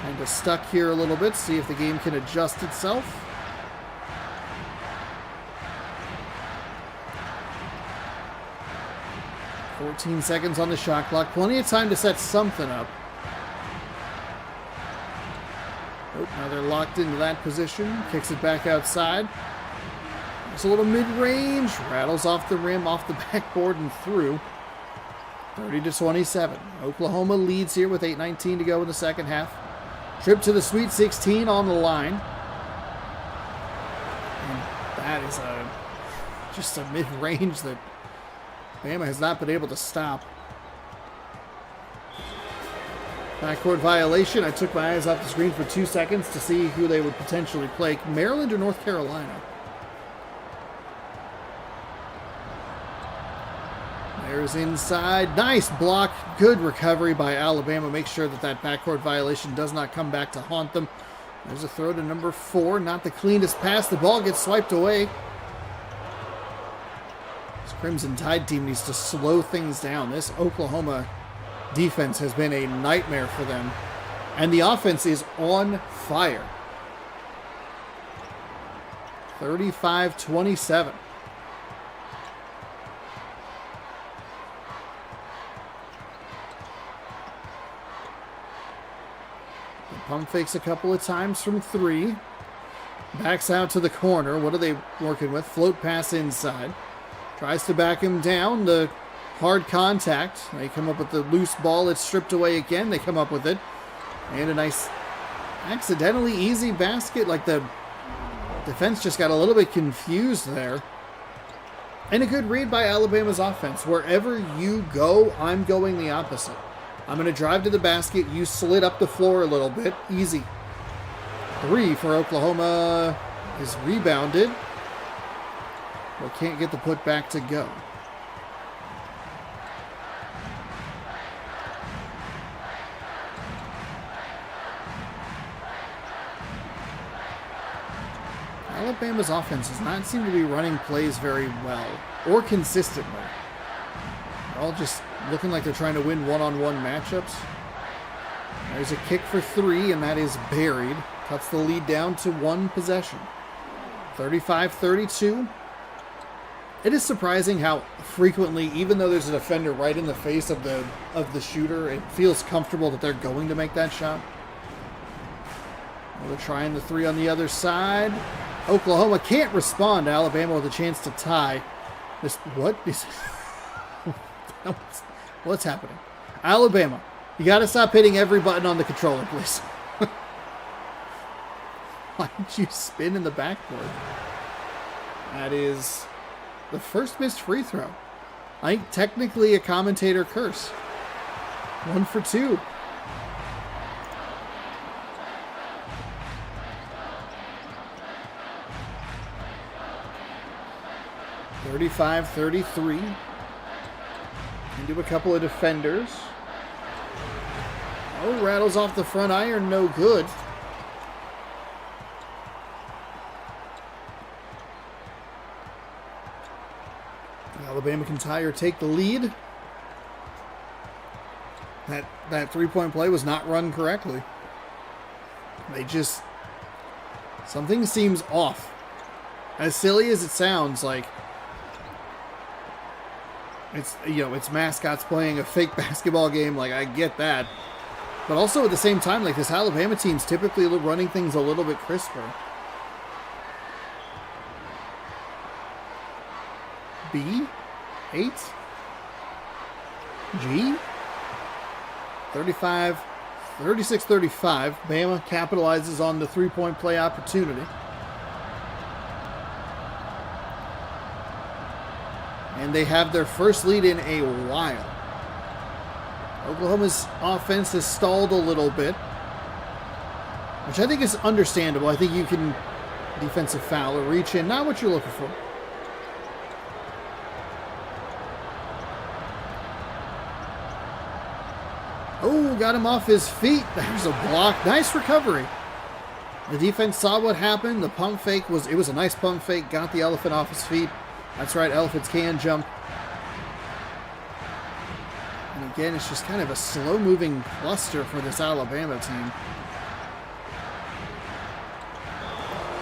Kind of stuck here a little bit. See if the game can adjust itself. "14 seconds on the shot clock. Plenty of time to set something up. Oh, now they're locked into that position. Kicks it back outside. It's a little mid-range. Rattles off the rim, off the backboard, and through. 30-27. Oklahoma leads here with 8:19 to go in the second half. Trip to the Sweet 16 on the line. And that is just a mid-range that Bama has not been able to stop. Backcourt violation. I took my eyes off the screen for 2 seconds to see who they would potentially play. Maryland or North Carolina. There's inside. Nice block. Good recovery by Alabama. Make sure that that backcourt violation does not come back to haunt them. There's a throw to number 4. Not the cleanest pass. The ball gets swiped away. This Crimson Tide team needs to slow things down. This Oklahoma defense has been a nightmare for them. And the offense is on fire. 35-27. Pump fakes a couple of times from 3. Backs out to the corner. What are they working with? Float pass inside. Tries to back him down. The hard contact. They come up with the loose ball. It's stripped away again. They come up with it. And a nice, accidentally easy basket. Like the defense just got a little bit confused there. And a good read by Alabama's offense. Wherever you go, I'm going the opposite. I'm going to drive to the basket. You slid up the floor a little bit. Easy. 3 for Oklahoma is rebounded. But can't get the putback to go. Alabama's offense does not seem to be running plays very well or consistently. They're all just looking like they're trying to win one-on-one matchups. There's a kick for 3, and that is buried. Cuts the lead down to 1 possession. 35-32. It is surprising how frequently, even though there's a defender right in the face of the shooter, it feels comfortable that they're going to make that shot. They're trying the 3 on the other side. Oklahoma can't respond. Alabama with a chance to tie. What's happening? Alabama, you got to stop hitting every button on the controller, please. Why did you spin in the backboard? That is the first missed free throw. I think technically a commentator curse. 1 for 2. (35-33). Into a couple of defenders. Oh, rattles off the front iron, no good. Alabama can tie or take the lead. That three-point play was not run correctly. Something seems off. As silly as it sounds, like it's mascots playing a fake basketball game. Like, I get that. But also at the same time, like, this Alabama team's typically running things a little bit crisper. B? 8? G? 36-35. Bama capitalizes on the three-point play opportunity. And they have their first lead in a while. Oklahoma's offense has stalled a little bit, which I think is understandable. I think you can defensive foul or reach in, not what you're looking for. Oh, got him off his feet. There's a block. Nice recovery. The defense saw what happened. The pump fake was a nice pump fake. Got the elephant off his feet. That's right, elephants can jump. And again, it's just kind of a slow-moving cluster for this Alabama team.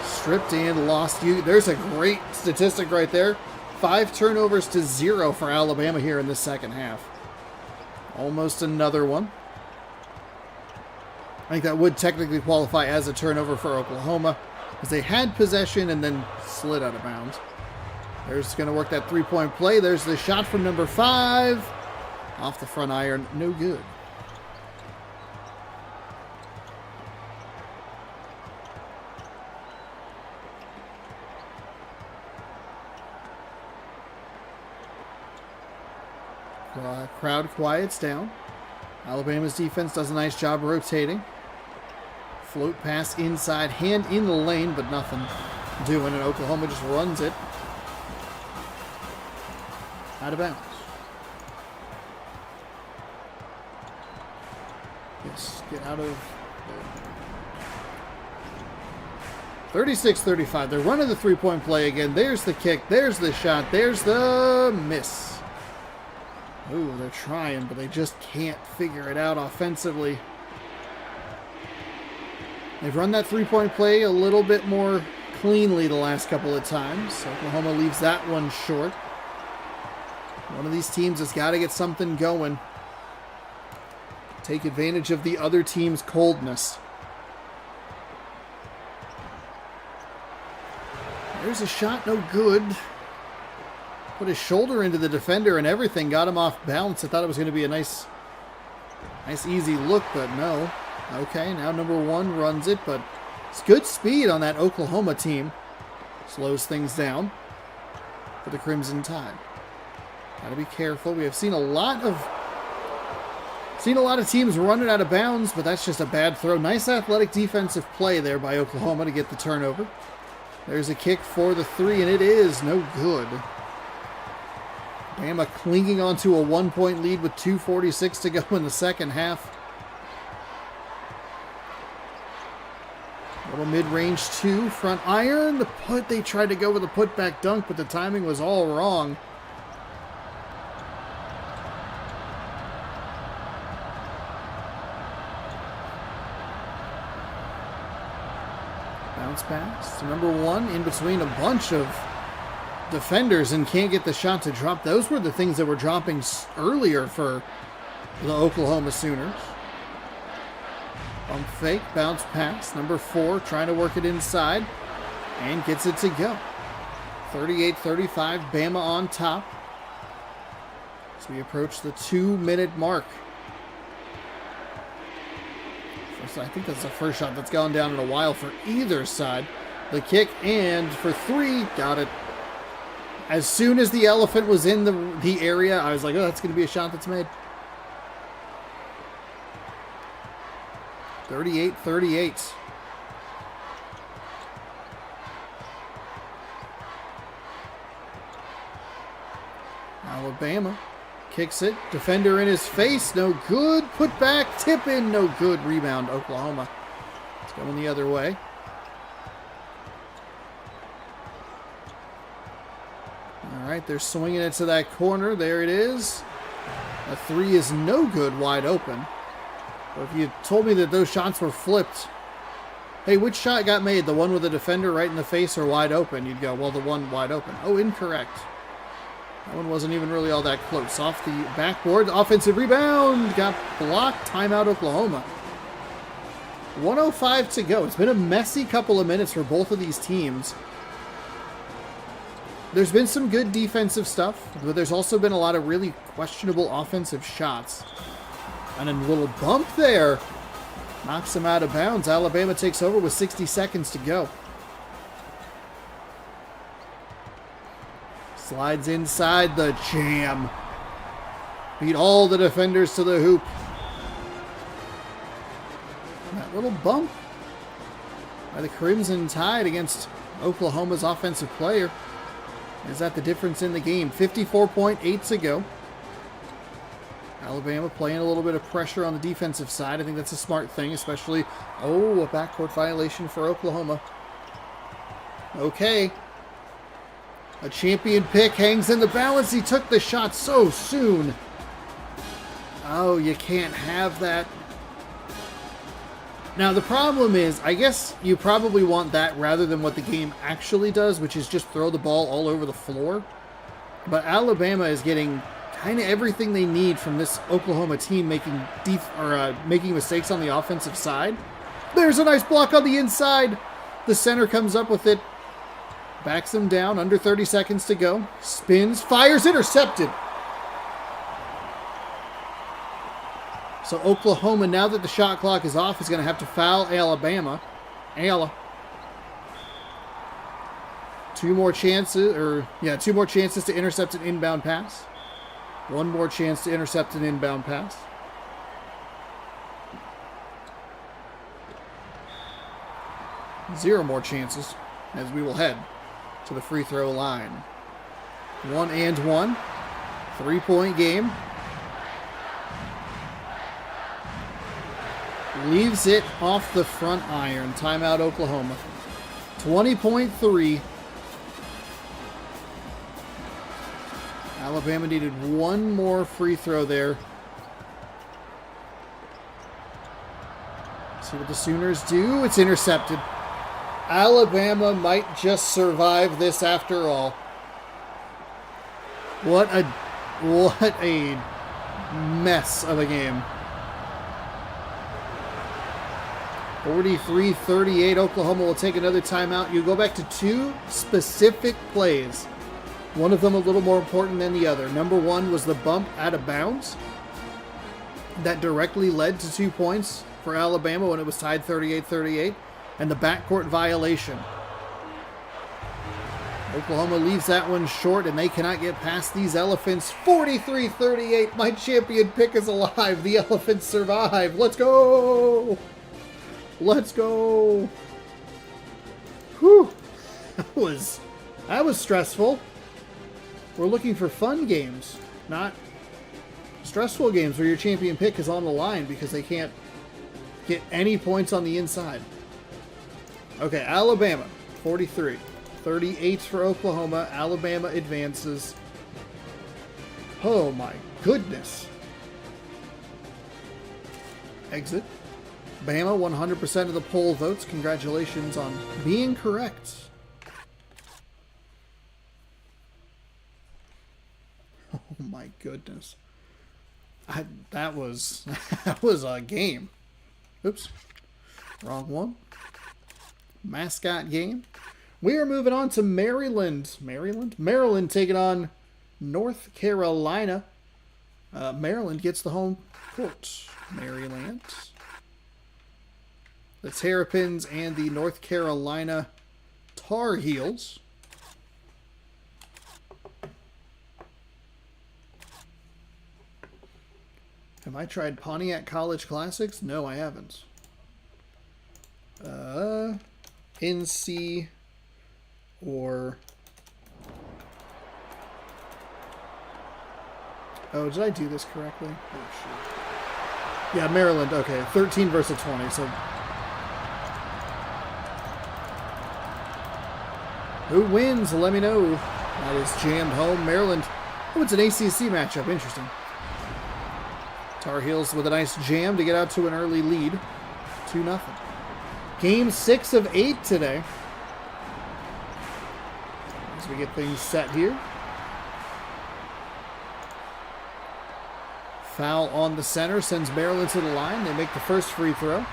Stripped and lost. There's a great statistic right there. 5 turnovers to 0 for Alabama here in the second half. Almost another one. I think that would technically qualify as a turnover for Oklahoma, because they had possession and then slid out of bounds. There's going to work that three-point play. There's the shot from number 5. Off the front iron. No good. Crowd quiets down. Alabama's defense does a nice job rotating. Float pass inside, hand in the lane, but nothing doing, and Oklahoma just runs it out of bounds. Yes, get out of 36-35. They're running the three-point play again. There's the kick. There's the shot. There's the miss. Ooh, they're trying, but they just can't figure it out offensively. They've run that three-point play a little bit more cleanly the last couple of times. Oklahoma leaves that one short. One of these teams has got to get something going. Take advantage of the other team's coldness. There's a shot, no good. Put his shoulder into the defender and everything. Got him off balance. I thought it was going to be a nice easy look, but no. Okay, now number 1 runs it, but it's good speed on that Oklahoma team. Slows things down for the Crimson Tide. Got to be careful. We have seen a lot of teams run it out of bounds, but that's just a bad throw. Nice athletic defensive play there by Oklahoma to get the turnover. There's a kick for the 3, and it is no good. Bama clinging onto a 1-point lead with 2:46 to go in the second half. Little mid-range 2, front iron. The put, they tried to go with a putback dunk, but the timing was all wrong. Bounce pass to number 1 in between a bunch of defenders and can't get the shot to drop. Those were the things that were dropping earlier for the Oklahoma Sooners. Bump fake, bounce pass. Number 4 trying to work it inside and gets it to go. 38-35, Bama on top as we approach the 2-minute mark. I think that's the first shot that's gone down in a while for either side. The kick, and for 3, got it. As soon as the elephant was in the area, I was like, oh, that's going to be a shot that's made. 38-38. Alabama kicks it. Defender in his face. No good. Put back. Tip in. No good. Rebound. Oklahoma. It's going the other way. All right. They're swinging it to that corner. There it is. A 3 is no good. Wide open. But if you told me that those shots were flipped, hey, which shot got made? The one with the defender right in the face or wide open? You'd go, well, the one wide open. Oh, incorrect. That one wasn't even really all that close. Off the backboard, offensive rebound. Got blocked. Timeout, Oklahoma. 1:05 to go. It's been a messy couple of minutes for both of these teams. There's been some good defensive stuff, but there's also been a lot of really questionable offensive shots. And a little bump there. Knocks him out of bounds. Alabama takes over with 60 seconds to go. Slides inside the jam. Beat all the defenders to the hoop. That little bump by the Crimson Tide against Oklahoma's offensive player. Is that the difference in the game? 54.8 to go. Alabama playing a little bit of pressure on the defensive side. I think that's a smart thing, especially... Oh, a backcourt violation for Oklahoma. Okay. A champion pick hangs in the balance. He took the shot so soon. Oh, you can't have that. Now, the problem is, I guess you probably want that rather than what the game actually does, which is just throw the ball all over the floor. But Alabama is getting kind of everything they need from this Oklahoma team making mistakes on the offensive side. There's a nice block on the inside. The center comes up with it. Backs them down. Under 30 seconds to go. Spins. Fires. Intercepted. So Oklahoma, now that the shot clock is off, is going to have to foul Alabama. Two more chances to intercept an inbound pass. One more chance to intercept an inbound pass. Zero more chances as we will head to the free throw line. 1-and-1. 3-point game. Leaves it off the front iron. Timeout, Oklahoma. 20.3. Alabama needed one more free throw there. See what the Sooners do. It's intercepted. Alabama might just survive this after all. What a mess of a game. 43-38. Oklahoma will take another timeout. You go back to two specific plays. One of them a little more important than the other. Number one was the bump out of bounds. That directly led to 2 points for Alabama when it was tied 38-38. And the backcourt violation. Oklahoma leaves that one short, and they cannot get past these Elephants. 43-38. My champion pick is alive. The Elephants survive. Let's go. Let's go. Whew. That was stressful. We're looking for fun games, not stressful games where your champion pick is on the line because they can't get any points on the inside. Okay, Alabama, 43. 38 for Oklahoma. Alabama advances. Oh my goodness. Exit. Bama, 100% of the poll votes. Congratulations on being correct. Oh my goodness. That was a game. Oops. Wrong one. Mascot game. We are moving on to Maryland. Maryland taking on North Carolina. Maryland gets the home court. Maryland. The Terrapins and the North Carolina Tar Heels. Have I tried Pontiac College Classics? No, I haven't. NC or... Oh, did I do this correctly? Oh, shit. Yeah, Maryland. Okay, 13 versus 20, so... Who wins? Let me know. That is jammed home. Maryland. Oh, it's an ACC matchup. Interesting. Tar Heels with a nice jam to get out to an early lead. 2-0. Game 6 of 8 today. As we get things set here. Foul on the center sends Maryland to the line. They make the first free throw.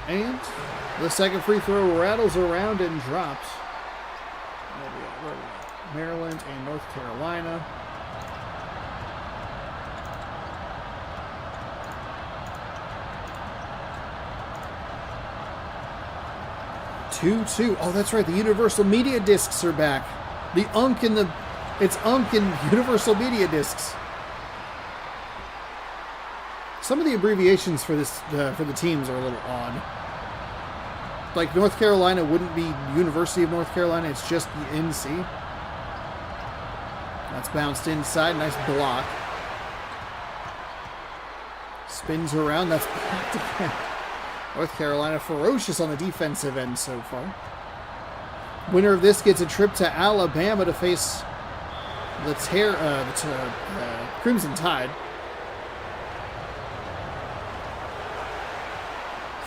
And the second free throw rattles around and drops. Maryland and North Carolina. Oh, that's right. The Universal Media Discs are back. The UNC and the It's UNC and Universal Media Discs. Some of the abbreviations for the teams are a little odd. Like North Carolina wouldn't be University of North Carolina, it's just the NC. That's bounced inside, nice block. Spins around, that's blocked again. North Carolina ferocious on the defensive end so far. Winner of this gets a trip to Alabama to face the Crimson Tide.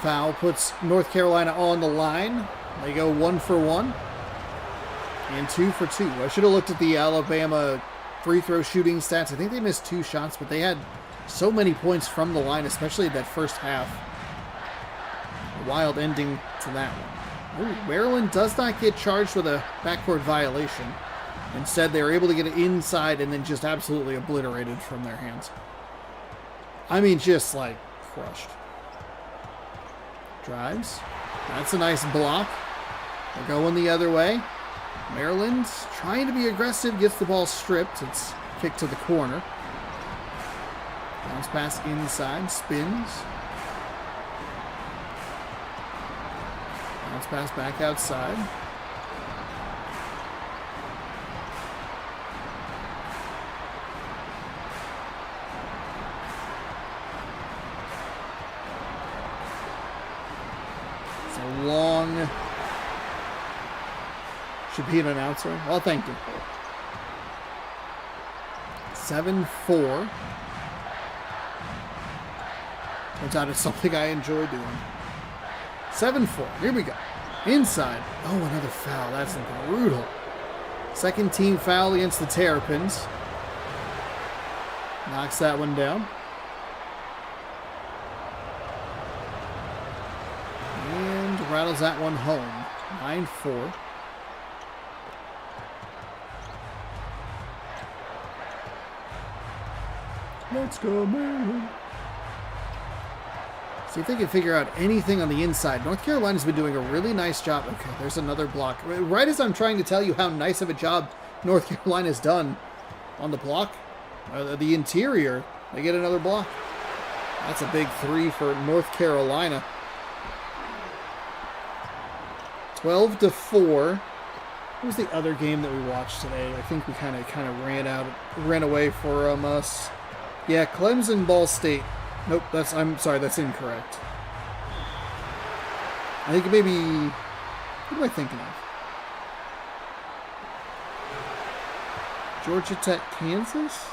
Foul puts North Carolina on the line. They go 1 for 1 and 2 for 2. I should have looked at the Alabama free throw shooting stats. I think they missed 2 shots, but they had so many points from the line, especially that first half. A wild ending to that one. Ooh, Maryland does not get charged with a backcourt violation. Instead, they were able to get it inside and then just absolutely obliterated from their hands. I mean, just like crushed. Drives. That's a nice block. They're going the other way. Maryland trying to be aggressive, gets the ball stripped. It's kicked to the corner. Bounce pass inside, spins. Bounce pass back outside. It's a long... Should be an announcer. Well, thank you. 7-4. Turns out it's something I enjoy doing. 7-4. Here we go. Inside. Oh, another foul. That's brutal. Second team foul against the Terrapins. Knocks that one down. And rattles that one home. 9-4. Let's go, Maryland. See if they can figure out anything on the inside. North Carolina's been doing a really nice job. Okay, there's another block. Right as I'm trying to tell you how nice of a job North Carolina's done on the block, the interior, they get another block. That's a big 3 for North Carolina. 12-4. What was the other game that we watched today? I think we kind of ran away from us. Yeah, Clemson, Ball State. Nope, I'm sorry, that's incorrect. I think maybe, what am I thinking of? Georgia Tech, Kansas?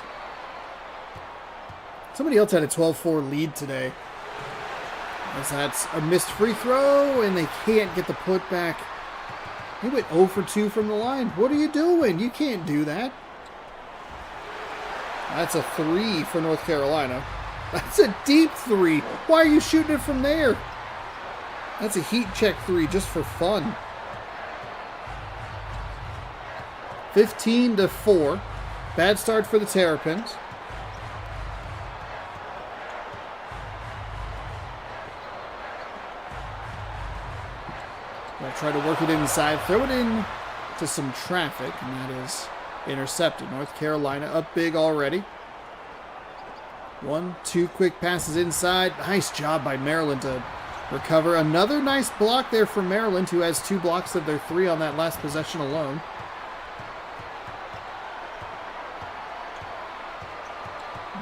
Somebody else had a 12-4 lead today. As that's a missed free throw, and they can't get the putback. They went 0 for 2 from the line. What are you doing? You can't do that. That's a 3 for North Carolina. That's a deep 3. Why are you shooting it from there? That's a heat check 3 just for fun. 15-4. Bad start for the Terrapins. They'll try to work it inside, throw it in to some traffic, and that is intercepted. North Carolina up big already. 1-2 quick passes inside. Nice job by Maryland to recover. Another nice block there for Maryland, who has 2 blocks of their 3 on that last possession alone.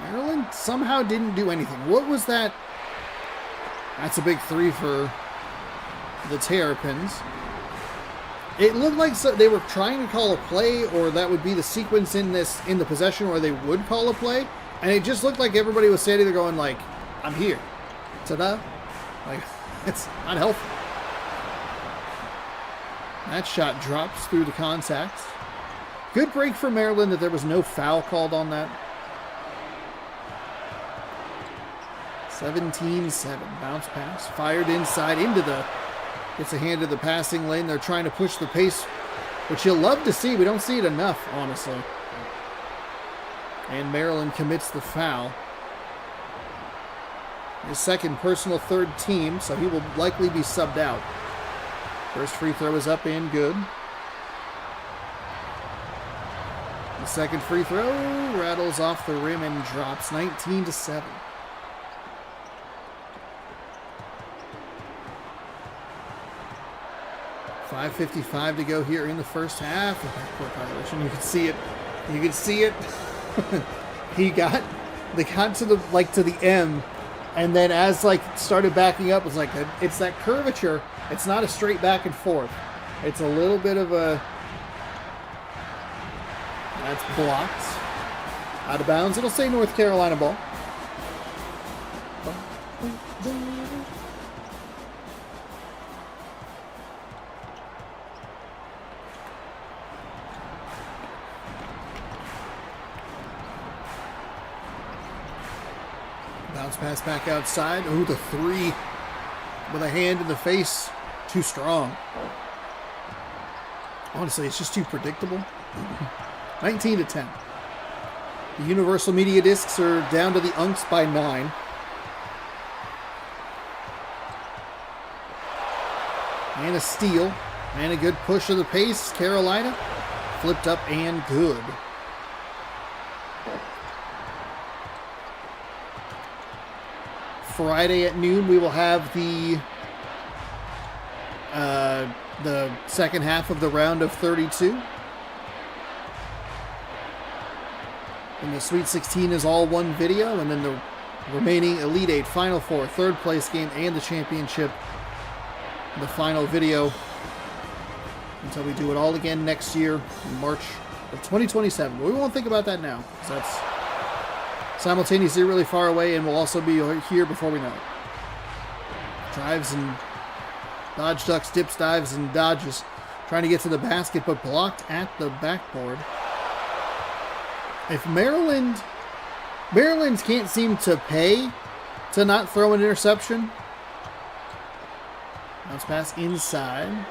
Maryland somehow didn't do anything. What was that? That's a big 3 for the Terrapins. It looked like they were trying to call a play, or that would be the sequence in the possession where they would call a play. And it just looked like everybody was standing there going like, I'm here. Ta-da. Like, it's not healthy. That shot drops through the contact. Good break for Maryland that there was no foul called on that. 17-7. Bounce pass. Fired inside into the... Gets a hand to the passing lane. They're trying to push the pace, which you'll love to see. We don't see it enough, honestly. And Maryland commits the foul. His second personal third team, so he will likely be subbed out. First free throw is up and good. The second free throw rattles off the rim and drops 19-7. .555 to go here in the first half. Backcourt violation. You can see it. You can see it. They got to the M, and then as started backing up, it's that curvature. It's not a straight back and forth. It's a little bit of a. That's blocked. Out of bounds. It'll say North Carolina ball. Bounce pass back outside. Ooh, the three with a hand in the face. Too strong. Honestly, it's just too predictable. 19-10. The Universal Media Discs are down to the Unks by 9. And a steal. And a good push of the pace. Carolina flipped up and good. Friday at noon, we will have the second half of the round of 32. And the Sweet 16 is all one video, and then the remaining Elite 8, Final Four, third place game, and the championship, the final video, until we do it all again next year in March of 2027. But we won't think about that now, because that's simultaneously really far away, and we'll also be here before we know it. Drives and dodge, ducks, dips, dives, and dodges, trying to get to the basket, but blocked at the backboard. If Maryland's can't seem to pay to not throw an interception. Bounce pass inside.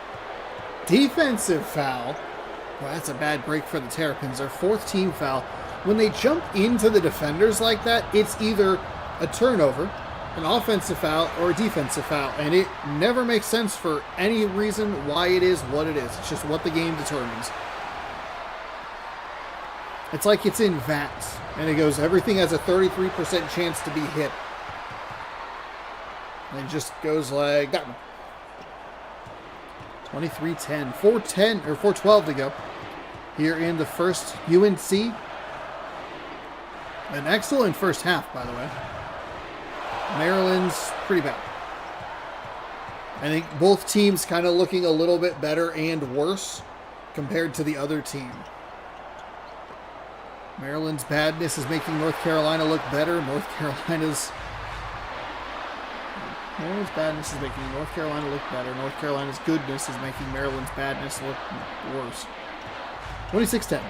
Defensive foul. Well, that's a bad break for the Terrapins. Their fourth team foul. When they jump into the defenders like that, it's either a turnover, an offensive foul, or a defensive foul. And it never makes sense for any reason why it is what it is. It's just what the game determines. It's like it's in vats, and it goes, everything has a 33% chance to be hit. And it just goes like that one. 23-10, 4:12 to go here in the first. UNC, an excellent first half, by the way. Maryland's pretty bad. I think both teams kind of looking a little bit better and worse compared to the other team. Maryland's badness is making North Carolina look better. Maryland's badness is making North Carolina look better. North Carolina's goodness is making Maryland's badness look worse. 26-10.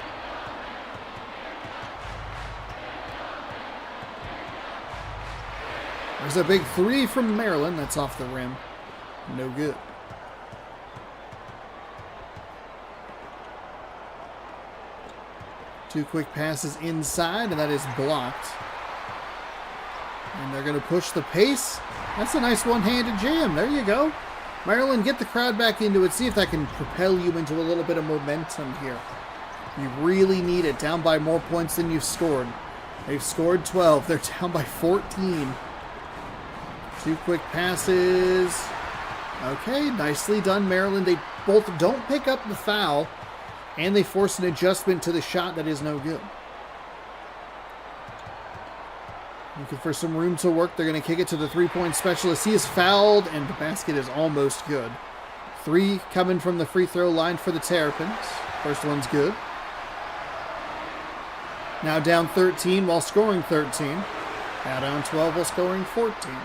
There's a big three from Maryland. That's off the rim. No good. Two quick passes inside, and that is blocked. And they're going to push the pace. That's a nice one-handed jam. There you go. Maryland, get the crowd back into it. See if that can propel you into a little bit of momentum here. You really need it. Down by more points than you've scored. They've scored 12. They're down by 14. Two quick passes. Okay, nicely done, Maryland. They both don't pick up the foul, and they force an adjustment to the shot that is no good. Looking for some room to work. They're going to kick it to the three-point specialist. He is fouled, and the basket is almost good. Three coming from the free throw line for the Terrapins. First one's good. Now down 13 while scoring 13. Now down 12 while scoring 14.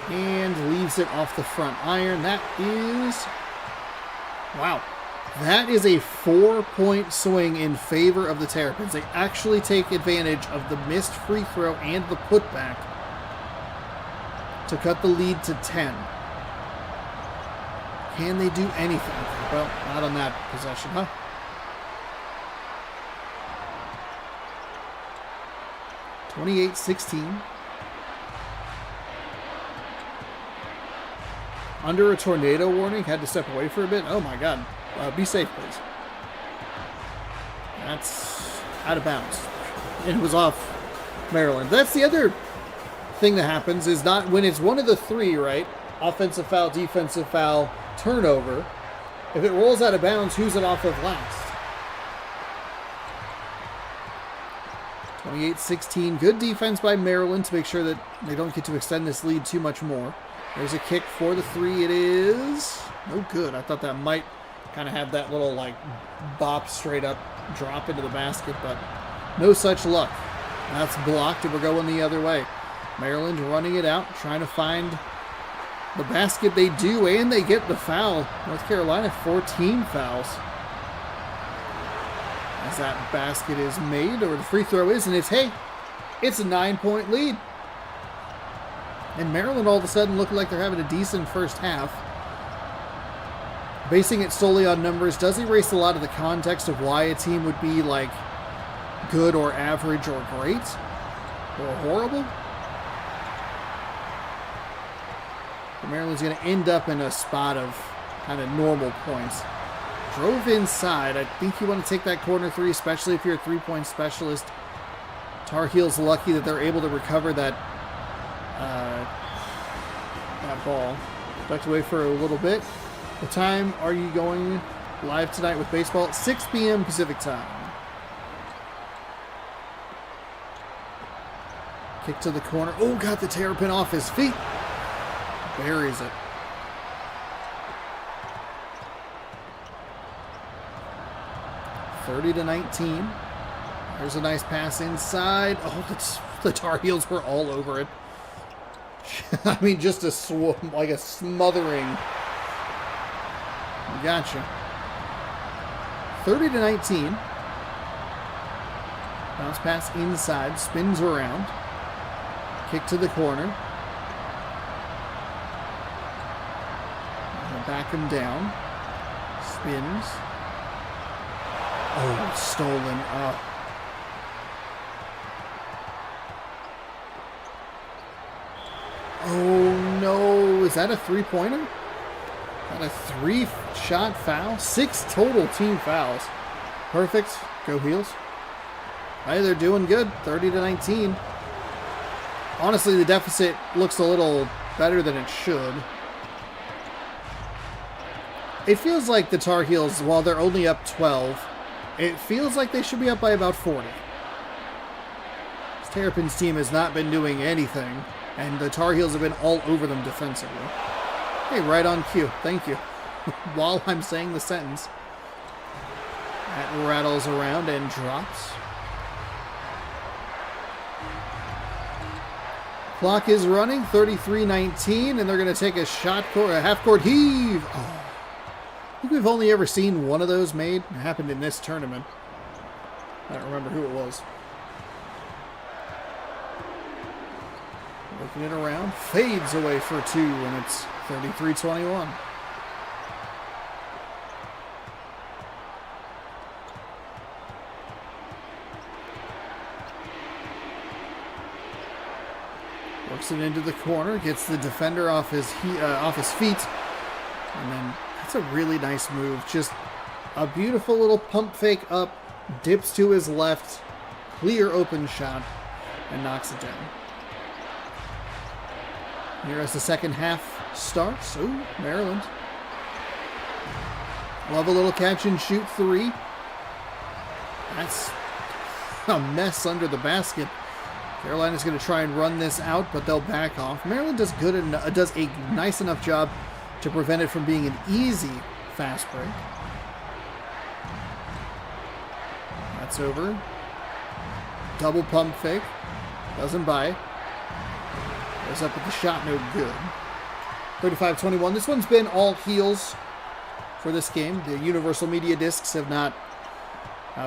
And leaves it off the front iron. That is... wow. That is a 4-point swing in favor of the Terrapins. They actually take advantage of the missed free throw and the putback to cut the lead to 10. Can they do anything? Well, not on that possession, huh? (28-16). Under a tornado warning, had to step away for a bit. Oh my God. Be safe, please. That's out of bounds. And it was off Maryland. That's the other thing that happens, is not when it's one of the three, right? Offensive foul, defensive foul, turnover. If it rolls out of bounds, who's it off of last? 28-16. Good defense by Maryland to make sure that they don't get to extend this lead too much more. There's a kick for the three. It is no good. I thought that might kind of have that little like bop straight up drop into the basket, but no such luck. That's blocked, and we're going the other way. Maryland running it out, trying to find the basket. They do, and they get the foul. North Carolina, 14 fouls. As that basket is made, or the free throw is, and it's a 9-point lead. And Maryland all of a sudden look like they're having a decent first half. Basing it solely on numbers does erase a lot of the context of why a team would be like good or average or great or horrible. But Maryland's going to end up in a spot of kind of normal points. Drove inside. I think you want to take that corner three, especially if you're a three-point specialist. Tar Heels lucky that they're able to recover that ball. Ducked away for a little bit. What time are you going live tonight with baseball? 6 p.m. Pacific time. Kick to the corner. Oh, got the terrapin off his feet. Buries it. $30-19. There's a nice pass inside. Oh, the Tar Heels were all over it. I mean, just a smothering. Gotcha. 30-19. Bounce pass inside, spins around. Kick to the corner. Back him down. Spins. Oh, stolen up. Oh no, is that a three-pointer? Got a three-shot foul? 6 total team fouls. Perfect. Go Heels. Hey, they're doing good. 30-19. Honestly, the deficit looks a little better than it should. It feels like the Tar Heels, while they're only up 12, it feels like they should be up by about 40. This Terrapins team has not been doing anything, and the Tar Heels have been all over them defensively. Hey, right on cue. Thank you. While I'm saying the sentence. That rattles around and drops. Clock is running, 33-19, and they're going to take a half-court heave. Oh. I think we've only ever seen one of those made. It happened in this tournament. I don't remember who it was. Working it around. Fades away for 2, and it's 33-21. Works it into the corner. Gets the defender off his feet. And then that's a really nice move. Just a beautiful little pump fake up. Dips to his left. Clear open shot. And knocks it down. Here as the second half starts. Ooh, Maryland. Love a little catch and shoot 3. That's a mess under the basket. Carolina's going to try and run this out, but they'll back off. Maryland does a nice enough job to prevent it from being an easy fast break. That's over. Double pump fake. Doesn't buy it. Goes up with the shot, no good. 35-21. This one's been all Heels for this game. The Universal Media Discs have not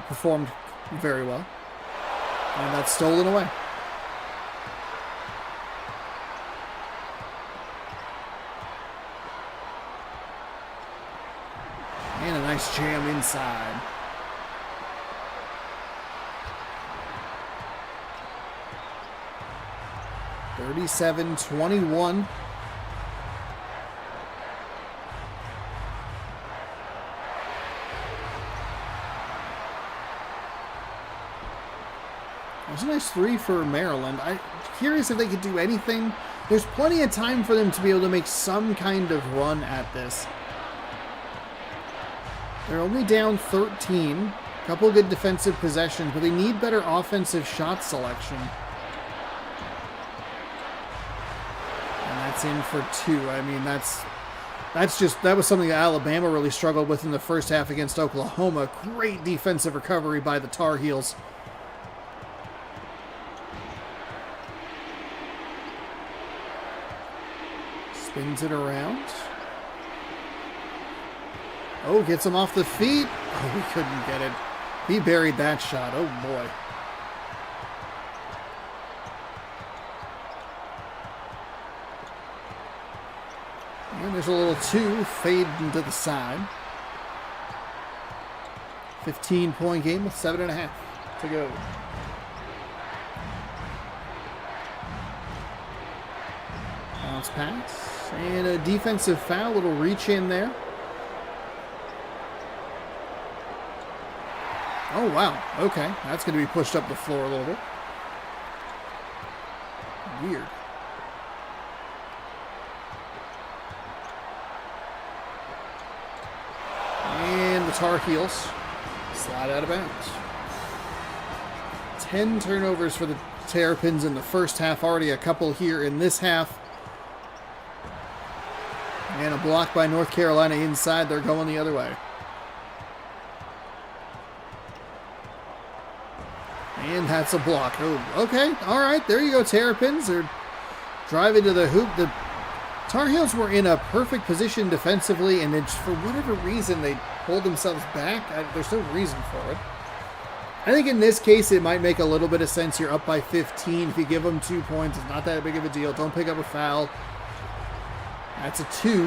performed very well. And that's stolen away. And a nice jam inside. $37-21. There's a nice three for Maryland. I'm curious if they could do anything. There's plenty of time for them to be able to make some kind of run at this. They're only down 13. A couple good defensive possessions, but they need better offensive shot selection. And that's in for 2. I mean, that was something that Alabama really struggled with in the first half against Oklahoma. Great defensive recovery by the Tar Heels. Spins it around. Oh, gets him off the feet. Oh, we couldn't get it. He buried that shot. Oh, boy. And there's a little 2 fade into the side. 15-point game with 7.5 to go. Bounce pass. And a defensive foul. Little reach in there. Oh, wow. Okay. That's going to be pushed up the floor a little bit. Weird. And the Tar Heels slide out of bounds. 10 turnovers for the Terrapins in the first half. Already a couple here in this half. And a block by North Carolina inside. They're going the other way. And that's a block. Oh, okay. All right. There you go, Terrapins. They're driving to the hoop. The Tar Heels were in a perfect position defensively, and then for whatever reason, they pulled themselves back. There's no reason for it. I think in this case, it might make a little bit of sense. You're up by 15. If you give them 2 points, it's not that big of a deal. Don't pick up a foul. That's a 2.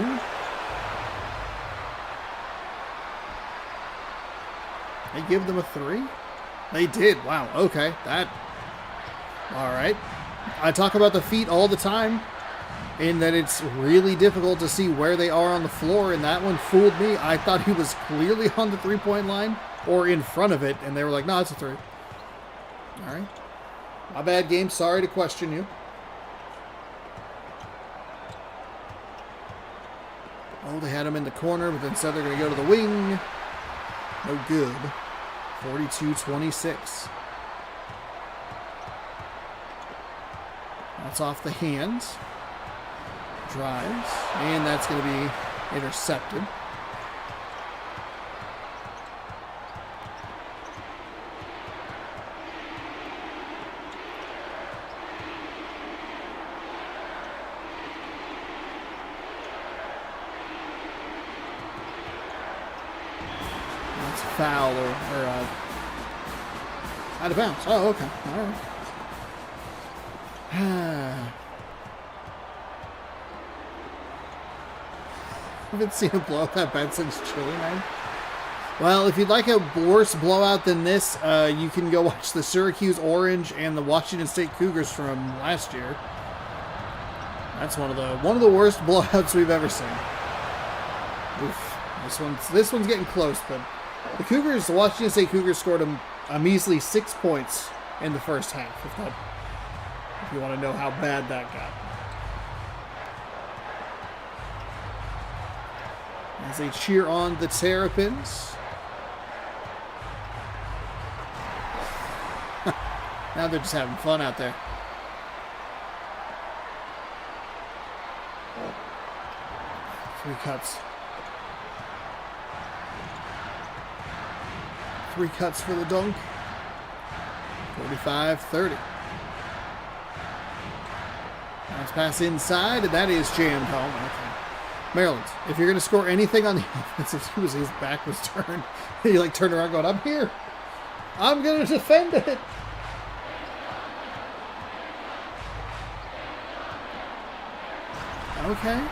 They give them a 3. They did. Wow. Okay. All right. I talk about the feet all the time, in that it's really difficult to see where they are on the floor, and that one fooled me. I thought he was clearly on the 3-point line or in front of it, and they were like, no, it's a 3. All right. My bad, game. Sorry to question you. Oh, they had him in the corner, but instead they're going to go to the wing. No good. 42-26. That's off the hands. Drives. And that's going to be intercepted. That's a foul or out of bounds. Oh, okay. All right. I haven't seen a blowout that bad since Chile, man. Well, if you'd like a worse blowout than this, you can go watch the Syracuse Orange and the Washington State Cougars from last year. That's one of the worst blowouts we've ever seen. Oof. This one's getting close, but the Washington State Cougars scored a measly 6 points in the first half, if you want to know how bad that got. As they cheer on the Terrapins. Now they're just having fun out there. Three cuts. 3 cuts for the dunk. 45-30. Nice pass inside, and that is jammed home. Okay. Maryland, if you're going to score anything on the offensive, his back was turned. He turned around going, I'm here. I'm going to defend it. Okay.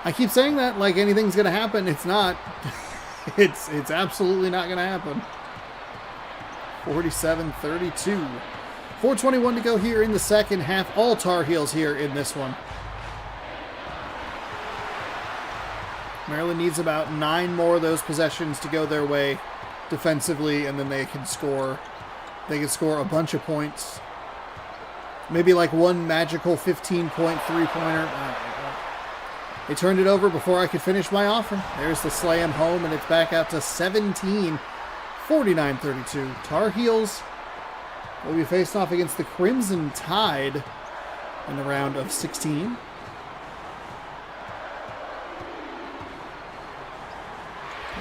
I keep saying that like anything's going to happen. It's not. It's absolutely not going to happen. 47-32. 4:21 to go here in the second half. All Tar Heels here in this one. Maryland needs about 9 more of those possessions to go their way defensively, and then they can score they could score a bunch of points. Maybe like one magical 15-point three-pointer. They turned it over before I could finish my offer. There's the slam home, and it's back out to 17, 49-32. Tar Heels will be facing off against the Crimson Tide in the round of 16.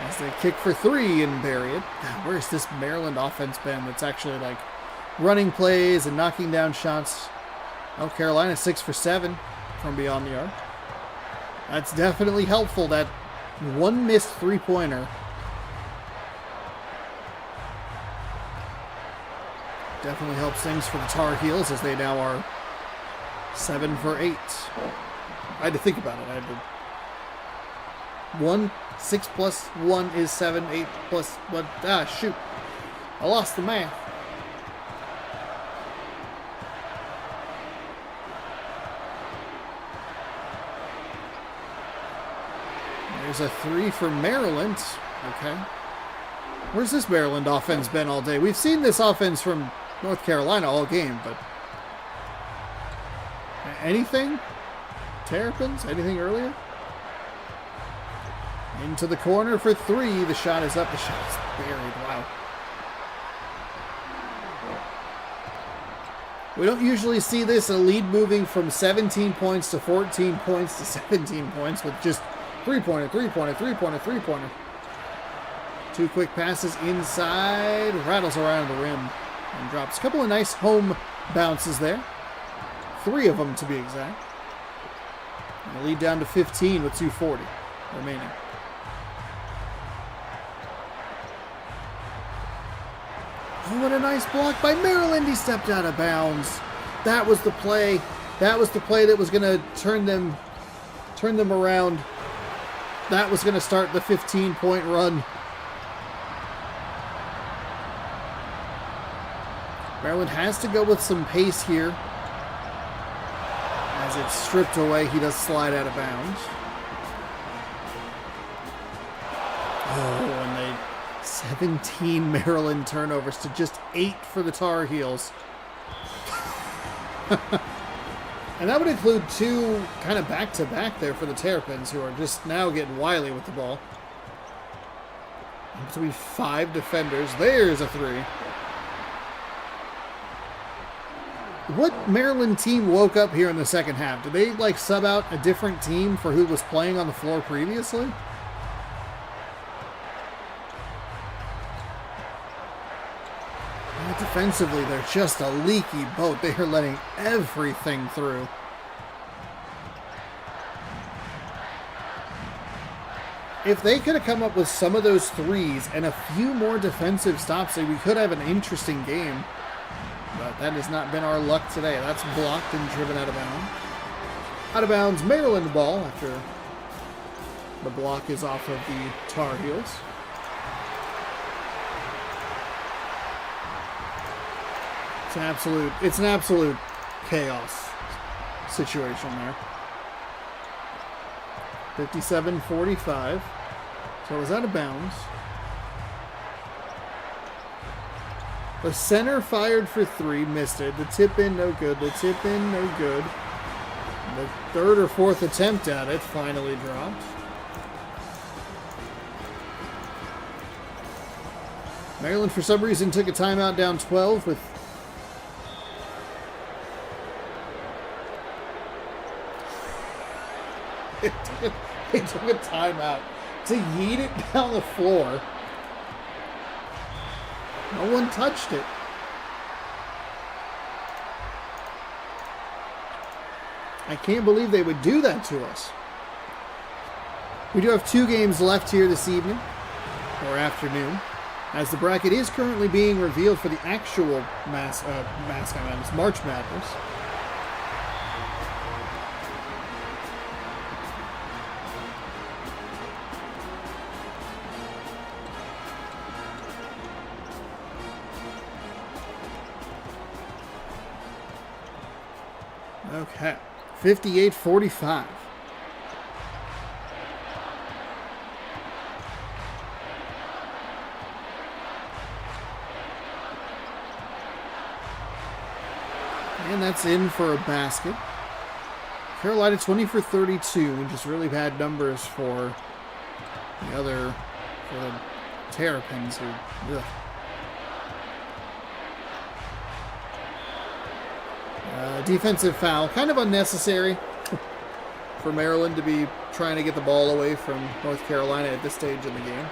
As they kick for three and bury it. God, where's this Maryland offense been that's actually like running plays and knocking down shots? Oh, Carolina 6 for 7 from beyond the arc. That's definitely helpful. That one missed three-pointer definitely helps things for the Tar Heels as they now are 7 for 8. I had to think about it. I had to... 6 plus 1 is 7. 8 plus 1... Ah, shoot. I lost the math. There's a 3 for Maryland. Okay. Where's this Maryland offense been all day? We've seen this offense from North Carolina all game, but... anything? Terrapins? Anything earlier? Into the corner for 3. The shot is up. The shot is buried. Wow. We don't usually see this, a lead moving from 17 points to 14 points to 17 points with just three-pointer, three-pointer, three-pointer, three-pointer. 2 quick passes inside. Rattles around the rim and drops a couple of nice home bounces there. 3 of them to be exact. And the lead down to 15 with 2:40 remaining. Oh, what a nice block by Maryland. He stepped out of bounds. That was the play. That was the play that was going to turn them around. That was going to start the 15-point run. Maryland has to go with some pace here. As it's stripped away, he does slide out of bounds. Oh, and they 17 Maryland turnovers to just 8 for the Tar Heels. And that would include 2 kind of back-to-back there for the Terrapins, who are just now getting wily with the ball. To be 5 defenders. There's a 3. What Maryland team woke up here in the second half? Did they, like, sub out a different team for who was playing on the floor previously? Defensively, they're just a leaky boat. They are letting everything through. If they could have come up with some of those threes and a few more defensive stops, we could have an interesting game. But that has not been our luck today. That's blocked and driven out of bounds. Out of bounds, Maryland ball after the block is off of the Tar Heels. It's an absolute chaos situation there. 57-45. So it was out of bounds. The center fired for 3, missed it. The tip in, no good. The tip in, no good. The 3rd or 4th attempt at it finally dropped. Maryland, for some reason, took a timeout down 12 with... They took a timeout to yeet it down the floor. No one touched it. I can't believe they would do that to us. We do have 2 games left here this evening, or afternoon, as the bracket is currently being revealed for the actual Mascot Madness, March Madness. Okay, 58-45. that's in for a basket. Carolina 20 for 32, just really bad numbers for the Terrapins. Defensive foul, kind of unnecessary for Maryland to be trying to get the ball away from North Carolina at this stage in the game.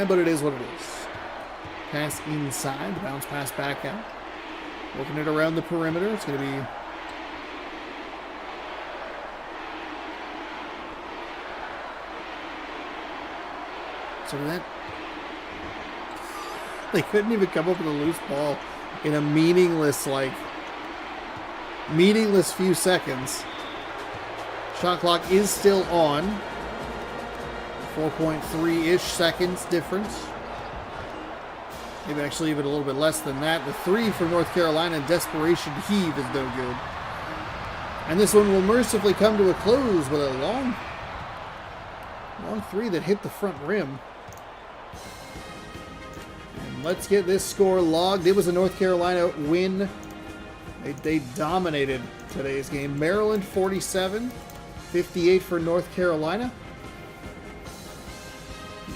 But it is what it is. Pass inside, bounce pass back out. Working it around the perimeter. It's going to be they couldn't even come up with a loose ball in a meaningless few seconds. Shot clock is still on. 4.3-ish seconds difference. Maybe actually even a little bit less than that. The three for North Carolina, desperation heave, is no good. And this one will mercifully come to a close with a long three that hit the front rim. And let's get this score logged. It was a North Carolina win. They dominated today's game. Maryland 47, 58 for North Carolina.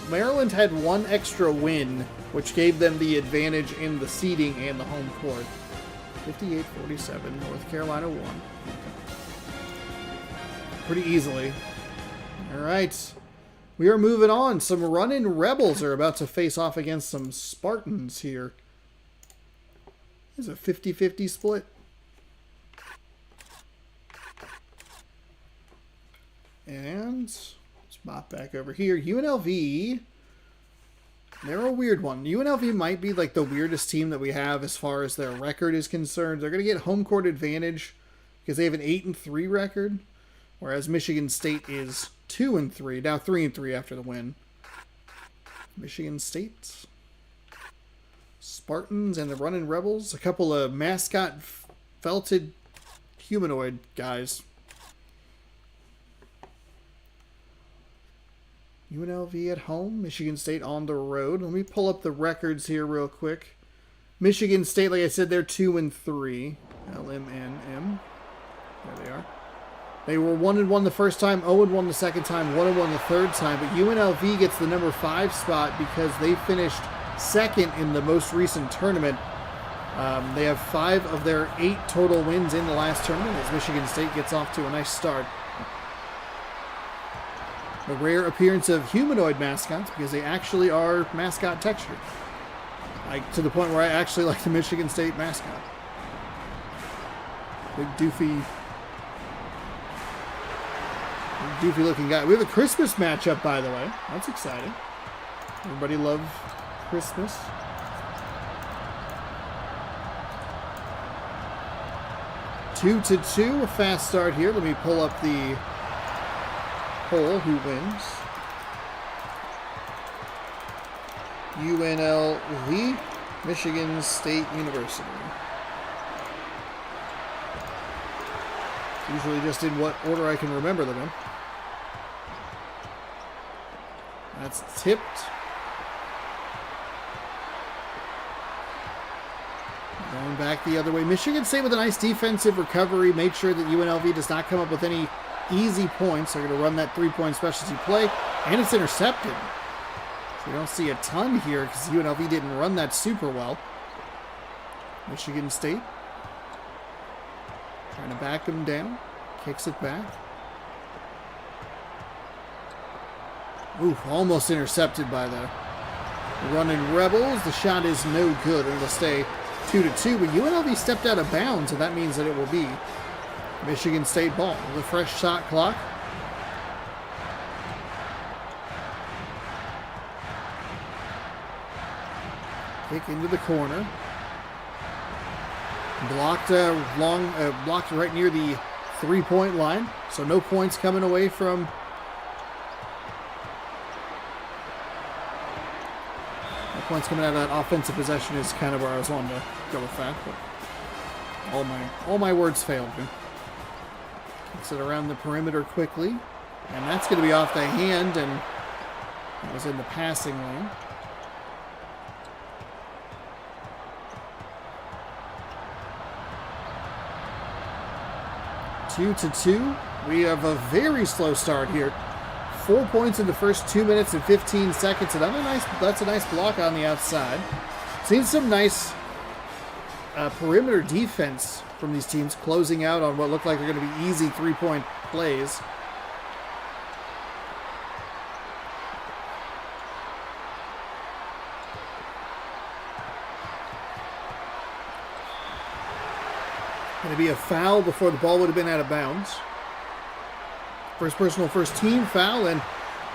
Maryland had one extra win, which gave them the advantage in the seeding and the home court. 58-47, North Carolina won. Pretty easily. All right. We are moving on. Some running Rebels are about to face off against some Spartans here. There's a 50-50 split. And let's pop back over here. UNLV, they're a weird one. UNLV might be like the weirdest team that we have as far as their record is concerned. They're going to get home court advantage because they have an 8-3 record, whereas Michigan State is 2-3, now 3-3 after the win. Michigan State, Spartans, and the Running Rebels. A couple of mascot felted humanoid guys. UNLV at home, Michigan State on the road. Let me pull up the records here real quick. Michigan State, like I said, they're 2-3. LMNM. There they are. They were 1-1 the first time, 0-1 the second time, 1-1 the third time. But UNLV gets the number 5 spot because they finished second in the most recent tournament. They have 5 of their 8 total wins in the last tournament as Michigan State gets off to a nice start. The rare appearance of humanoid mascots because they actually are mascot textured. To the point where I actually like the Michigan State mascot. Big doofy looking guy. We have a Christmas matchup, by the way. That's exciting. Everybody love Christmas. Two to two, a fast start here. Let me pull up the poll. Who wins? UNLV, Michigan State University. Usually just in what order I can remember them in. That's tipped. Going back the other way. Michigan State with a nice defensive recovery. Made sure that UNLV does not come up with any easy points. They're going to run that three-point specialty play. And it's intercepted. So we don't see a ton here because UNLV didn't run that super well. Michigan State trying to back them down. Kicks it back. Oof, almost intercepted by the running Rebels. The shot is no good. It'll stay 2-2. But UNLV stepped out of bounds, so that means that it will be Michigan State ball. The fresh shot clock. Kick into the corner. Blocked blocked right near the three-point line. So no points coming away from points coming out of that offensive possession is kind of where I was wanting to go with that. But all my words failed me. Kicks it around the perimeter quickly. And that's going to be off the hand, and that was in the passing lane. 2-2. We have a very slow start here. 4 points in the first 2 minutes and 15 seconds. That's a nice block on the outside. Seen some nice perimeter defense from these teams, closing out on what looked like they're going to be easy 3-point plays. Going to be a foul before the ball would have been out of bounds. First personal, first team foul, and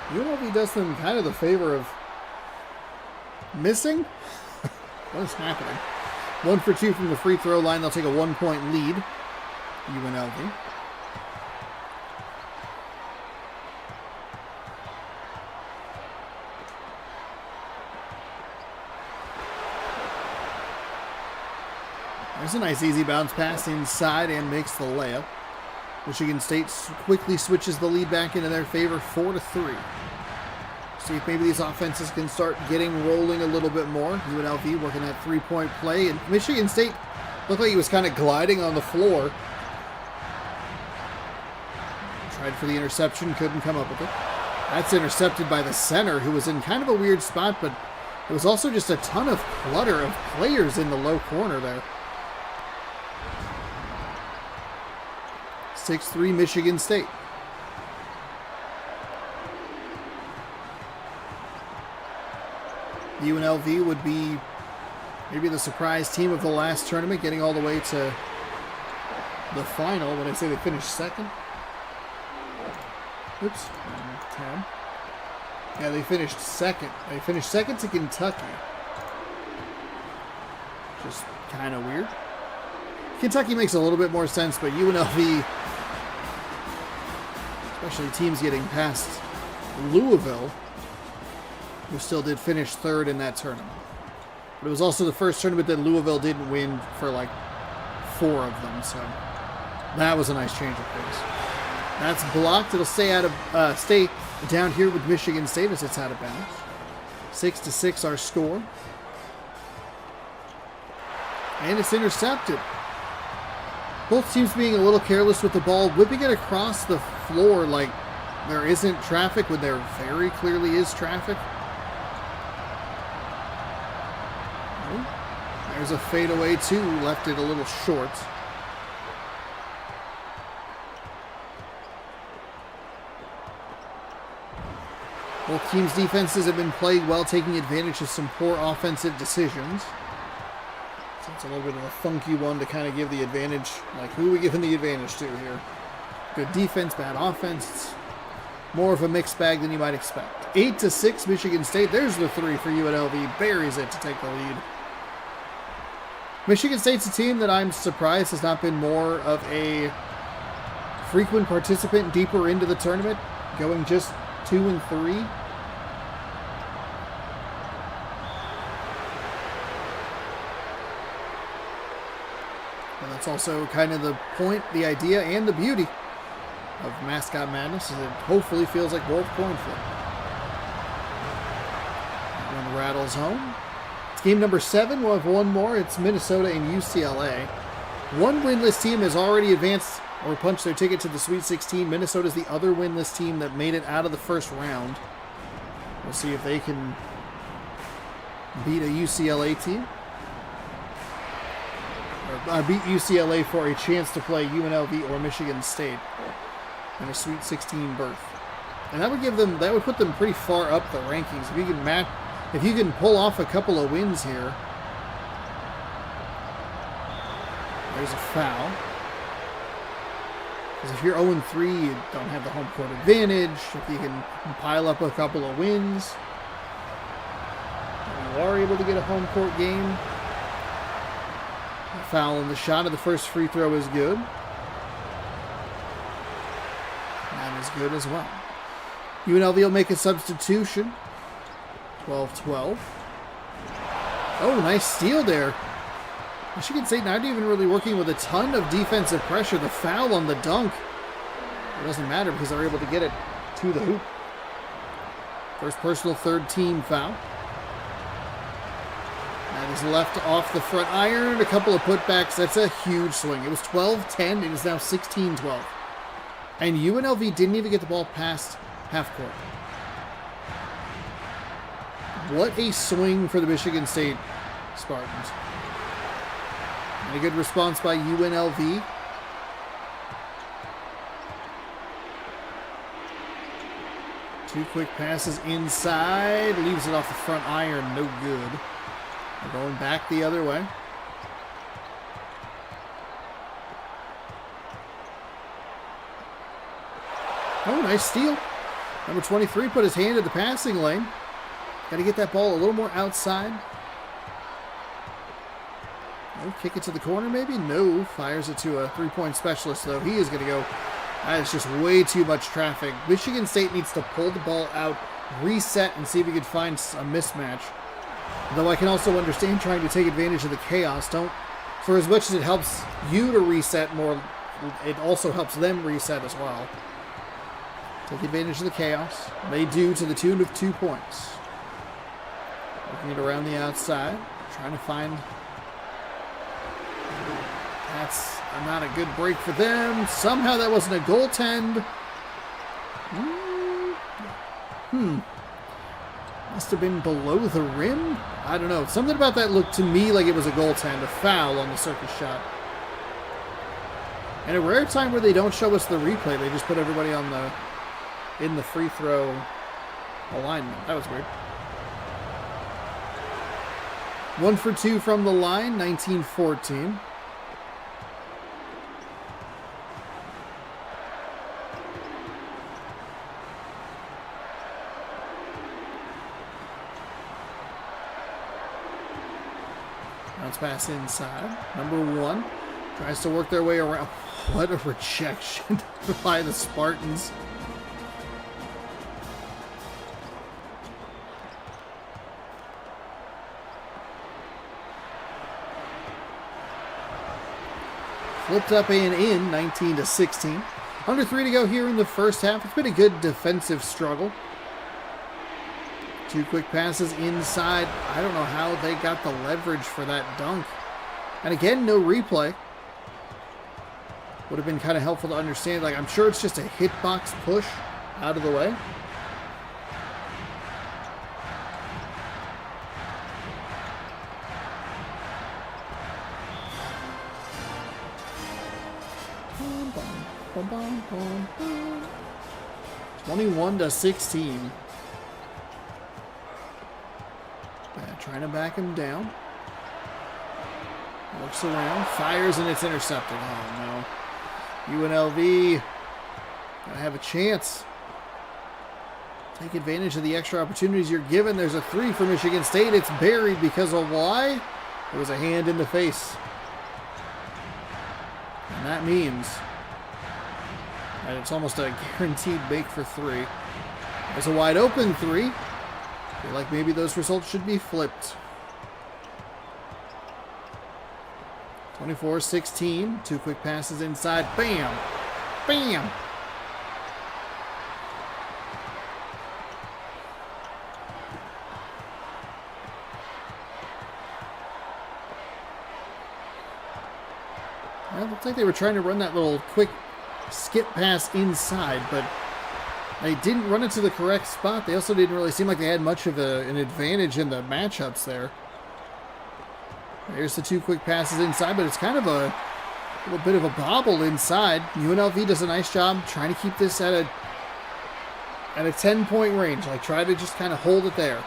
UNLV does them kind of the favor of missing. What is happening? 1 for 2 from the free throw line. They'll take a 1-point lead. UNLV. There's a nice easy bounce pass inside and makes the layup. Michigan State quickly switches the lead back into their favor, 4-3. See if maybe these offenses can start getting rolling a little bit more. UNLV working that 3-point play, and Michigan State looked like he was kind of gliding on the floor. Tried for the interception, couldn't come up with it. That's intercepted by the center, who was in kind of a weird spot, but it was also just a ton of clutter of players in the low corner there. 6-3 Michigan State. UNLV would be maybe the surprise team of the last tournament, getting all the way to the final. When I say they finished second. Oops. Tab. Yeah, they finished second. They finished second to Kentucky. Just kind of weird. Kentucky makes a little bit more sense, but UNLV, especially teams getting past Louisville, who still did finish third in that tournament. But it was also the first tournament that Louisville didn't win for like 4 of them, so that was a nice change of pace. That's blocked. It'll stay down here with Michigan State as it's out of bounds. 6-6 our score. And it's intercepted. Both teams being a little careless with the ball, whipping it across the floor like there isn't traffic when there very clearly is traffic. There's a fadeaway too, left it a little short. Both teams' defenses have been played well, taking advantage of some poor offensive decisions. So it's a little bit of a funky one to kind of give the advantage. Like, who are we giving the advantage to here? Good defense, bad offense. It's more of a mixed bag than you might expect. 8-6 Michigan State. There's the 3 for UNLV. Buries it to take the lead. Michigan State's a team that I'm surprised has not been more of a frequent participant deeper into the tournament, going just 2-3. And that's also kind of the point, the idea, and the beauty of Mascot Madness, is it hopefully feels like World Coin Flip. That one rattles home. It's game number 7. We'll have one more. It's Minnesota and UCLA. One winless team has already advanced or punched their ticket to the Sweet 16. Minnesota's the other winless team that made it out of the first round. We'll see if they can beat a UCLA team. Or beat UCLA for a chance to play UNLV or Michigan State in a Sweet 16 berth. And that would put them pretty far up the rankings. If you can pull off a couple of wins here. There's a foul. Because if you're 0-3, you don't have the home court advantage. If you can pile up a couple of wins, you are able to get a home court game. A foul, and the shot of the first free throw is good. That is good as well. UNLV will make a substitution. 12-12. Oh, nice steal there. Michigan State not even really working with a ton of defensive pressure. The foul on the dunk, it doesn't matter because they're able to get it to the hoop. First personal, third team foul. That is left off the front iron. A couple of putbacks. That's a huge swing. It was 12-10. It is now 16-12. And UNLV didn't even get the ball past half court. What a swing for the Michigan State Spartans. And a good response by UNLV. Two quick passes inside. Leaves it off the front iron. No good. They're going back the other way. Oh, nice steal. Number 23 put his hand in the passing lane. Got to get that ball a little more outside. Oh, kick it to the corner maybe? No. Fires it to a three-point specialist, though. He is going to go. That is just way too much traffic. Michigan State needs to pull the ball out, reset, and see if we can find a mismatch. Though I can also understand trying to take advantage of the chaos. For as much as it helps you to reset more, it also helps them reset as well. Take advantage of the chaos. They do, to the tune of 2 points. Working it around the outside. Trying to find... That's not a good break for them. Somehow that wasn't a goaltend. Must have been below the rim? I don't know. Something about that looked to me like it was a goaltend, a foul on the circus shot. And a rare time where they don't show us the replay. They just put everybody on in the free throw alignment. That was weird. 1 for 2 from the line, 19-14. Bounce pass inside. Number 1 tries to work their way around. What a rejection by the Spartans. Flipped up and in, 19-16. Under 3 to go here in the first half. It's been a good defensive struggle. 2 quick passes inside. I don't know how they got the leverage for that dunk. And again, no replay. Would have been kind of helpful to understand. Like, I'm sure it's just a hitbox push out of the way. Bum, bum, bum, bum, bum. 21-16. Trying to back him down. Looks around, fires, and it's intercepted. Oh no. UNLV gonna have a chance. Take advantage of the extra opportunities you're given. There's a 3 for Michigan State. It's buried because of why? It was a hand in the face. And that means that it's almost a guaranteed make for 3. There's a wide open 3. Feel like maybe those results should be flipped. 24-16. 2 quick passes inside. Bam! Bam! Well, it looks like they were trying to run that little quick skip pass inside, but they didn't run it to the correct spot. They also didn't really seem like they had much of an advantage in the matchups there. There's the 2 quick passes inside, but it's kind of a little bit of a bobble inside. UNLV does a nice job trying to keep this at a 10-point range. Like, try to just kind of hold it there.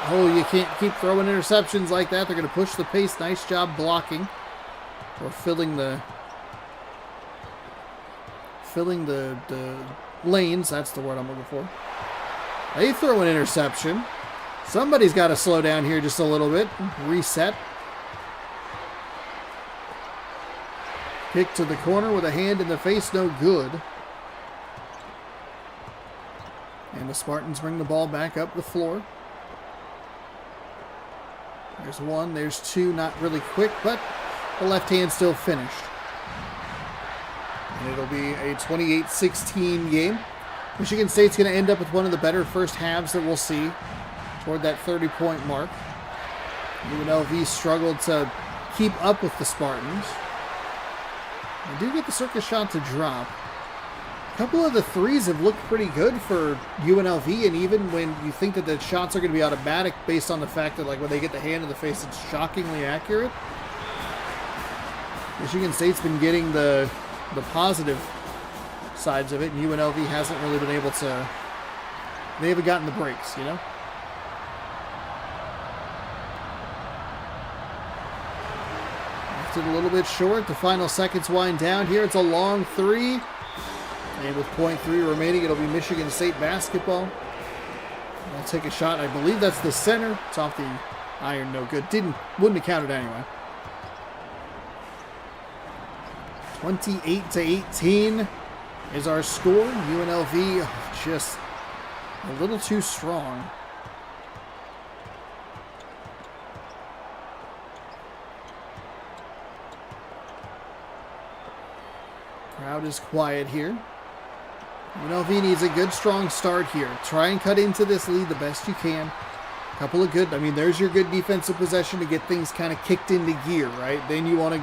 Oh, you can't keep throwing interceptions like that. They're going to push the pace. Nice job blocking or filling the lanes. That's the word I'm looking for. They throw an interception. Somebody's got to slow down here just a little bit. Reset. Kick to the corner with a hand in the face. No good. And the Spartans bring the ball back up the floor. There's 1. There's 2. Not really quick, but the left hand still finished. And it'll be a 28-16 game. Michigan State's going to end up with one of the better first halves that we'll see toward that 30-point mark. UNLV struggled to keep up with the Spartans. They do get the circus shot to drop. A couple of the threes have looked pretty good for UNLV, and even when you think that the shots are going to be automatic based on the fact that, like, when they get the hand in the face, it's shockingly accurate. Michigan State's been getting the positive sides of it, and UNLV hasn't really been able to. They haven't gotten the breaks, you know? Left it a little bit short. The final seconds wind down here. It's a long three. And with .3 remaining, it'll be Michigan State basketball. I'll take a shot. I believe that's the center. It's off the iron. No good. Wouldn't have counted anyway. 28-18 is our score. UNLV just a little too strong. Crowd is quiet here. UNLV needs a good, strong start here. Try and cut into this lead the best you can. A couple of good, there's your good defensive possession to get things kind of kicked into gear, right? Then you want to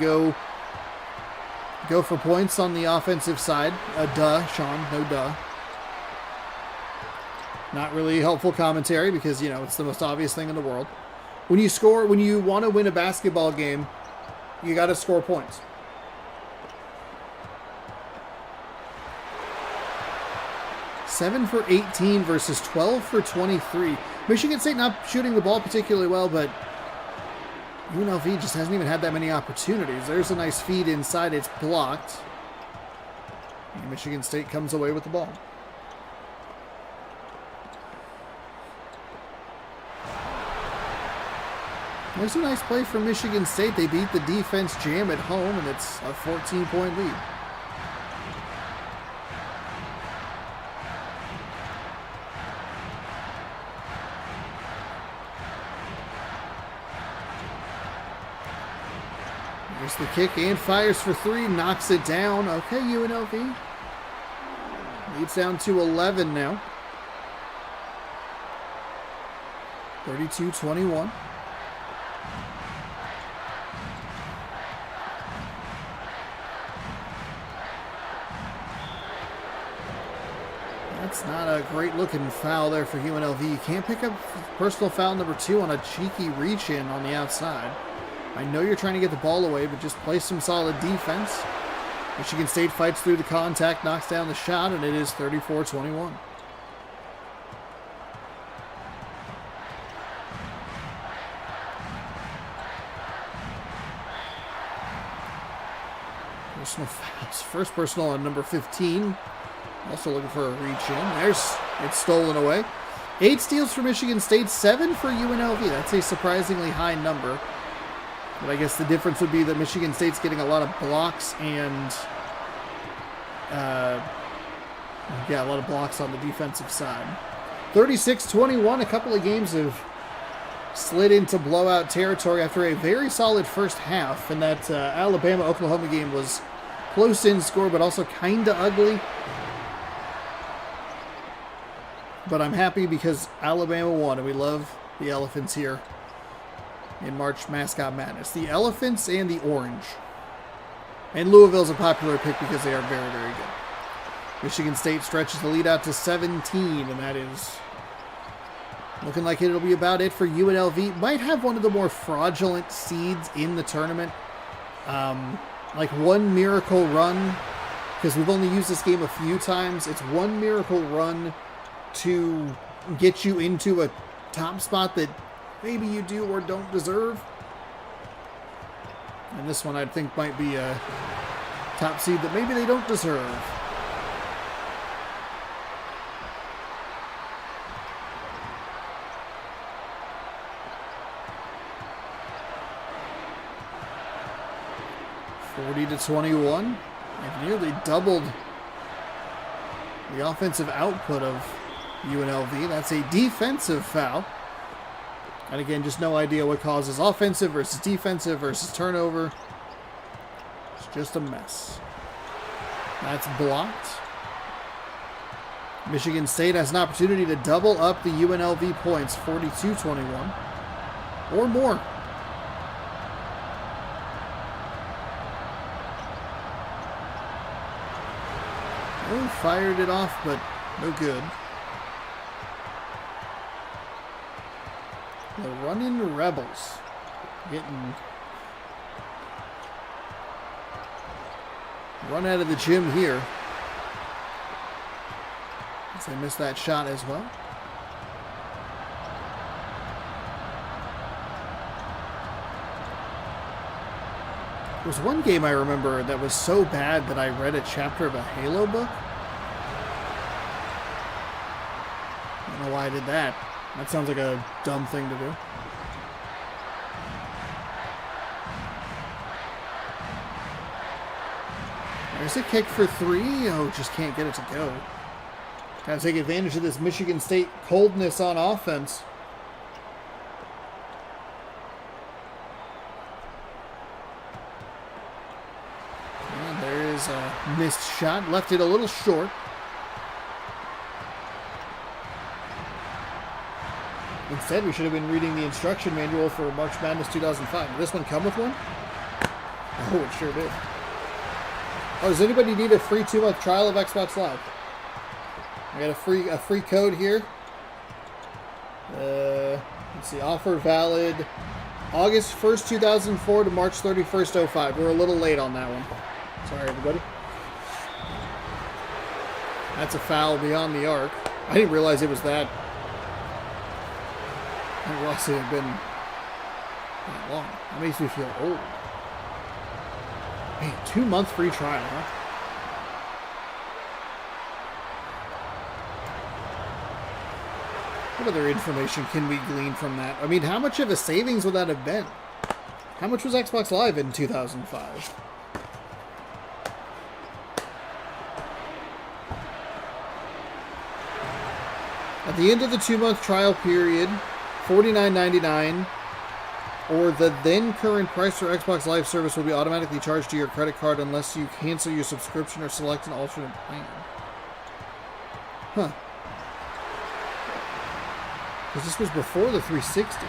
go for points on the offensive side. Duh, Sean, no duh. Not really helpful commentary because, it's the most obvious thing in the world. When you want to win a basketball game, you got to score points. Seven for 18 versus 12 for 23. Michigan State not shooting the ball particularly well, but UNLV just hasn't even had that many opportunities. There's a nice feed inside. It's blocked. And Michigan State comes away with the ball. There's a nice play from Michigan State. They beat the defense jam at home, and it's a 14-point lead. There's the kick and fires for three. Knocks it down. Okay, UNLV. Leads down to 11 now. 32-21. That's not a great looking foul there for UNLV. You can't pick up personal foul number 2 on a cheeky reach in on the outside. I know you're trying to get the ball away, but just play some solid defense. Michigan State fights through the contact, knocks down the shot, and it is 34-21. Personal fouls. First personal on number 15. Also looking for a reach in. It's stolen away. 8 steals for Michigan State, 7 for UNLV. That's a surprisingly high number. But I guess the difference would be that Michigan State's getting a lot of blocks and a lot of blocks on the defensive side. 36-21. A couple of games have slid into blowout territory after a very solid first half. And that Alabama-Oklahoma game was close in score, but also kind of ugly. But I'm happy because Alabama won, and we love the Elephants here in March Mascot Madness. The Elephants and the Orange. And Louisville's a popular pick because they are very, very good. Michigan State stretches the lead out to 17, and that is looking like it'll be about it for UNLV. Might have one of the more fraudulent seeds in the tournament. Like one miracle run, because we've only used this game a few times. It's one miracle run to get you into a top spot that maybe you do or don't deserve. And this one I think might be a top seed that maybe they don't deserve. (40-21). They've nearly doubled the offensive output of UNLV. That's a defensive foul. And again, just no idea what causes offensive versus defensive versus turnover. It's just a mess. That's blocked. Michigan State has an opportunity to double up the UNLV points, 42-21. Or more. Oh, fired it off, but no good. The running Rebels getting run out of the gym here. As they missed that shot as well. There was one game I remember that was so bad that I read a chapter of a Halo book. I don't know why I did that. That sounds like a dumb thing to do. There's a kick for three. Oh, just can't get it to go. Got to take advantage of this Michigan State coldness on offense. And there is a missed shot. Left it a little short. Instead, we should have been reading the instruction manual for March Madness 2005. Did this one come with one? Oh, it sure did. Oh, does anybody need a free 2-month trial of Xbox Live? I got a free code here. Let's see, offer valid August 1st, 2004 to March 31st, 05. We're a little late on that one. Sorry, everybody. That's a foul beyond the arc. I didn't realize it was that. I didn't realize it had been that long. That makes me feel old. Man, 2-month free trial, huh? What other information can we glean from that? I mean, how much of a savings would that have been? How much was Xbox Live in 2005? At the end of the 2-month trial period, $49.99 or the then current price for Xbox Live service will be automatically charged to your credit card unless you cancel your subscription or select an alternate plan. Huh. Because this was before the 360.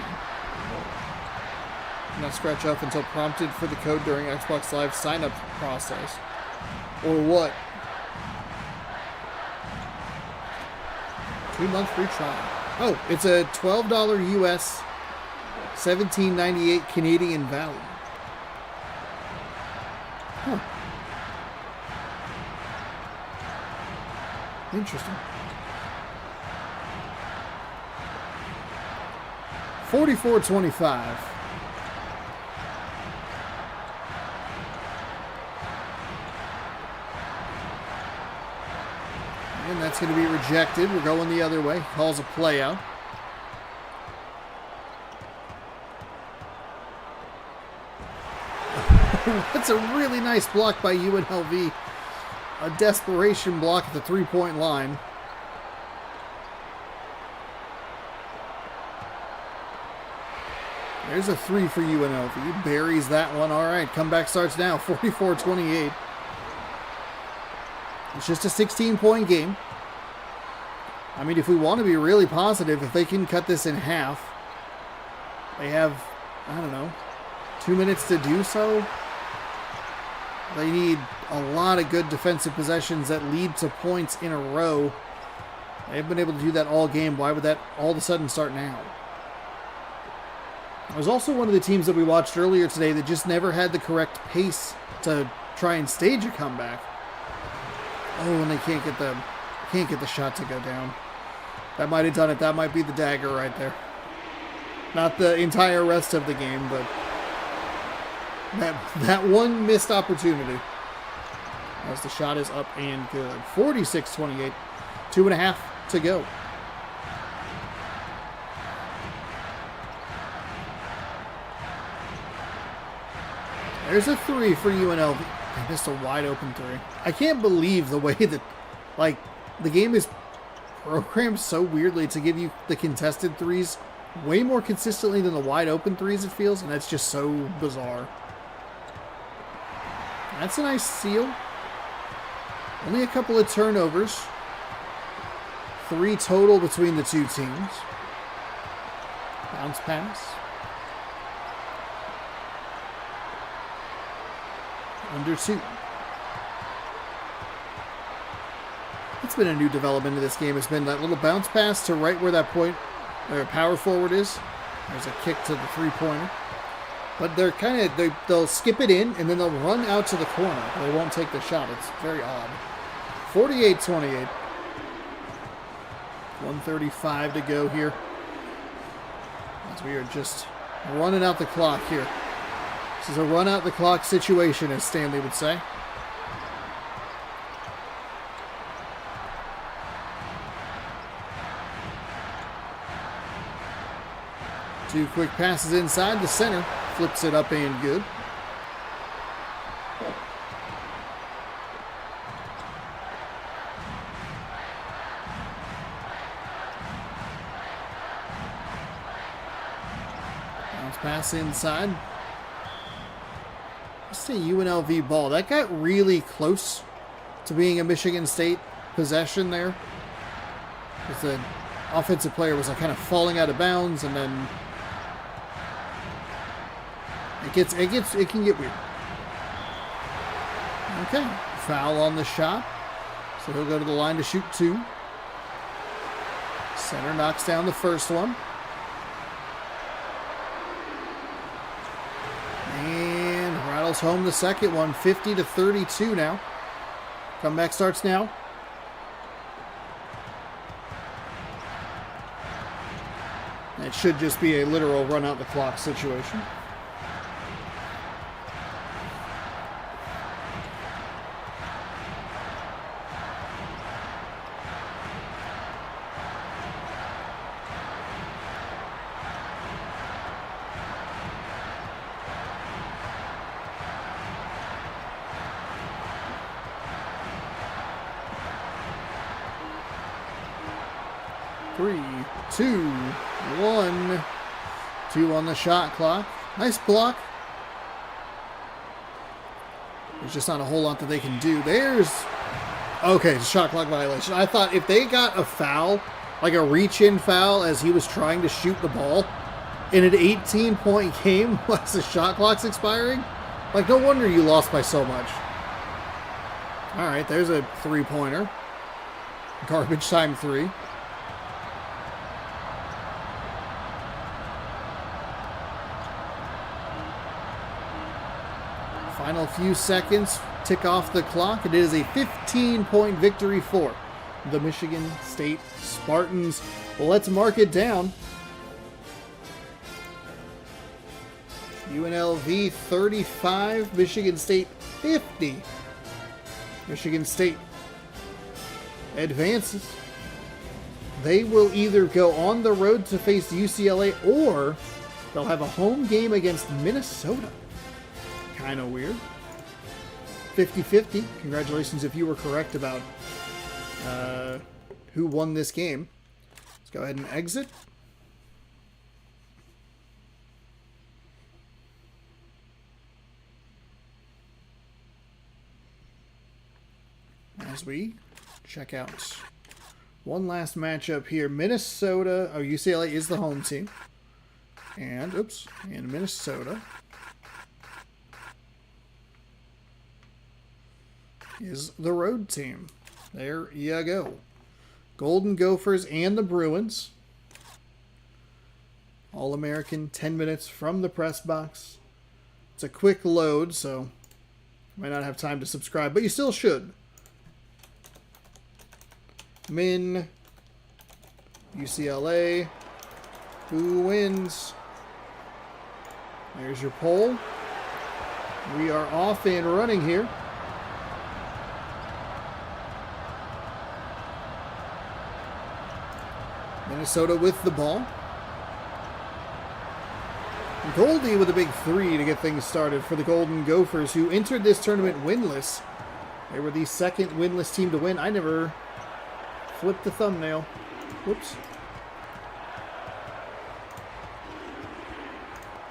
Not scratch off until prompted for the code during Xbox Live sign-up process. Or what? 2-month free trial. Oh, it's a $12 US, $17.98 Canadian value. Huh. Interesting. 44-25. And that's going to be rejected. We're going the other way. Calls a play out. That's a really nice block by UNLV. A desperation block at the three-point line. There's a three for UNLV. Buries that one. All right, comeback starts now. 44-28. It's just a 16-point game. I mean, if we want to be really positive, if they can cut this in half, they have, I don't know, 2 minutes to do so. They need a lot of good defensive possessions that lead to points in a row. They've been able to do that all game. Why would that all of a sudden start now? There's also one of the teams that we watched earlier today that just never had the correct pace to try and stage a comeback. Oh, and they can't get the shot to go down. That might have done it. That might be the dagger right there. Not the entire rest of the game, but that one missed opportunity. As the shot is up and good. 46-28. 2.5 to go. There's a three for UNLV. They missed a wide open three. I can't believe the way that, like, the game is programmed so weirdly to give you the contested threes way more consistently than the wide open threes, it feels, and that's just so bizarre. That's a nice steal. Only a couple of turnovers. 3 total between the two teams. Bounce pass. Under 2. That's been a new development in this game. It's been that little bounce pass to right where that point, or power forward is. There's a kick to the three-pointer. But they're they'll skip it in, and then they'll run out to the corner. They won't take the shot. It's very odd. 48-28. 1:35 to go here. As we are just running out the clock here. This is a run out the clock situation, as Stanley would say. Two quick passes inside the center. Flips it up and good. Bounce pass inside. Let's say UNLV ball. That got really close to being a Michigan State possession there. Because the offensive player was kind of falling out of bounds, and then it can get weird. Okay, foul on the shot. So he'll go to the line to shoot two. Center knocks down the first one. And rattles home the second one, 50-32 now. Comeback starts now. It should just be a literal run out the clock situation. Three, two, one. 2 on the shot clock. Nice block. There's just not a whole lot that they can do. Okay, shot clock violation. I thought if they got a foul, like a reach-in foul as he was trying to shoot the ball, in an 18-point game whilst the shot clock's expiring, like, no wonder you lost by so much. All right, there's a three-pointer. Garbage time 3. Final few seconds, tick off the clock. It is a 15-point victory for the Michigan State Spartans. Well, let's mark it down. UNLV 35, Michigan State 50. Michigan State advances. They will either go on the road to face UCLA or they'll have a home game against Minnesota. Kind of weird. 50-50. Congratulations if you were correct about who won this game. Let's go ahead and exit. As we check out one last matchup here. Minnesota, UCLA is the home team. And Minnesota is the road team. There you go. Golden Gophers and the Bruins. All-American, 10 minutes from the press box. It's a quick load, so you might not have time to subscribe, but you still should. Min, UCLA, who wins? There's your poll. We are off and running here. Minnesota with the ball. Goldie with a big 3 to get things started for the Golden Gophers, who entered this tournament winless. They were the second winless team to win. I never flipped the thumbnail. Whoops.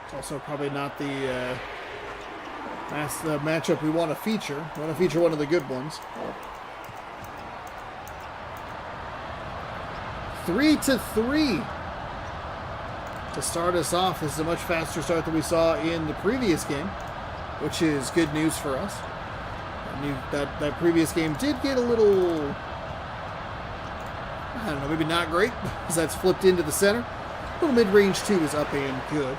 It's also probably not the matchup we want to feature. We want to feature one of the good ones. 3-3 to start us off. This is a much faster start than we saw in the previous game, which is good news for us. I knew that previous game did get a little I don't know, maybe not great, because that's flipped into the center. Little mid-range two is up and good.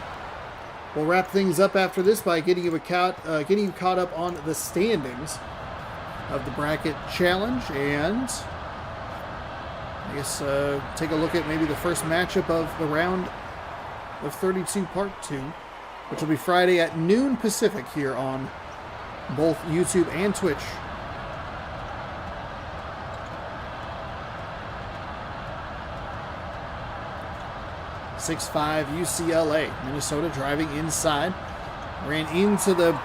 We'll wrap things up after this by getting you caught up on the standings of the bracket challenge, and I guess take a look at maybe the first matchup of the round of 32 part 2, which will be Friday at noon Pacific here on both YouTube and Twitch. (6-5) UCLA. Minnesota driving inside. Ran into the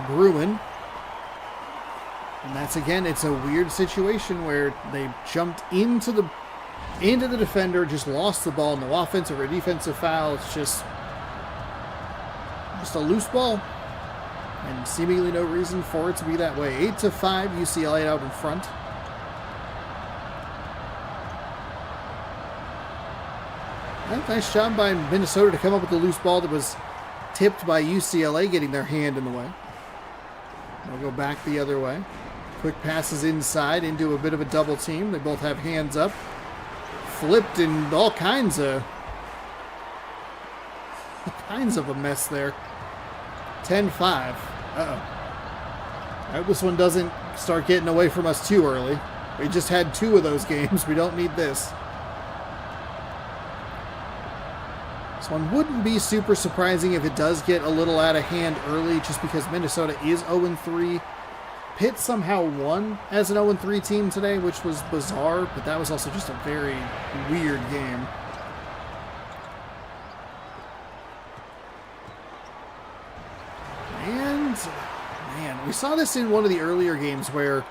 Bruin. And that's, again, it's a weird situation where they jumped into the defender, just lost the ball, no offensive or defensive foul. It's just a loose ball. And seemingly no reason for it to be that way. 8-5, UCLA out in front. Nice job by Minnesota to come up with the loose ball that was tipped by UCLA, getting their hand in the way. They'll go back the other way. Quick passes inside into a bit of a double team. They both have hands up. Flipped and all kinds of a mess there. 10-5. Uh-oh. I hope this one doesn't start getting away from us too early. We just had 2 of those games. We don't need this. This one wouldn't be super surprising if it does get a little out of hand early, just because Minnesota is 0-3. Pitt somehow won as an 0-3 team today, which was bizarre, but that was also just a very weird game. And, man, we saw this in one of the earlier games where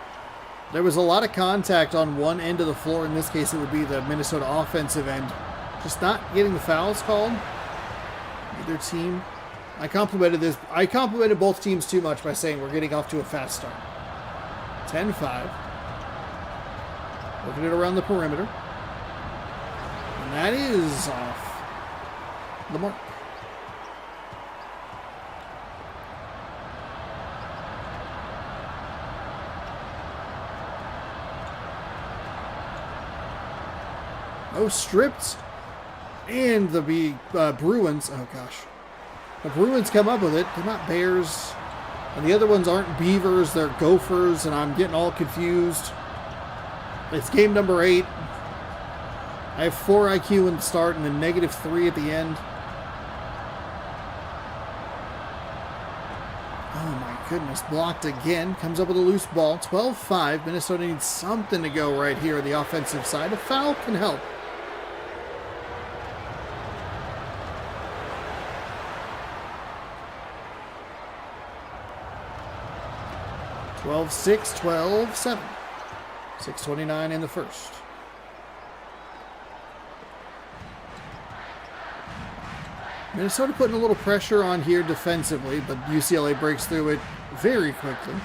there was a lot of contact on one end of the floor. In this case, it would be the Minnesota offensive end. Just not getting the fouls called. Either team. I complimented both teams too much by saying we're getting off to a fast start. 10-5. Working it around the perimeter. And that is off the mark. Oh, stripped. And the Bruins, oh gosh. The Bruins come up with it. They're not Bears. And the other ones aren't Beavers, they're Gophers, and I'm getting all confused. It's game number 8. I have 4 IQ in the start and then -3 at the end. Oh my goodness, blocked again. Comes up with a loose ball. 12-5. Minnesota needs something to go right here on the offensive side. A foul can help. (12-6), 12-7. 6:29 in the first. Minnesota putting a little pressure on here defensively, but UCLA breaks through it very quickly.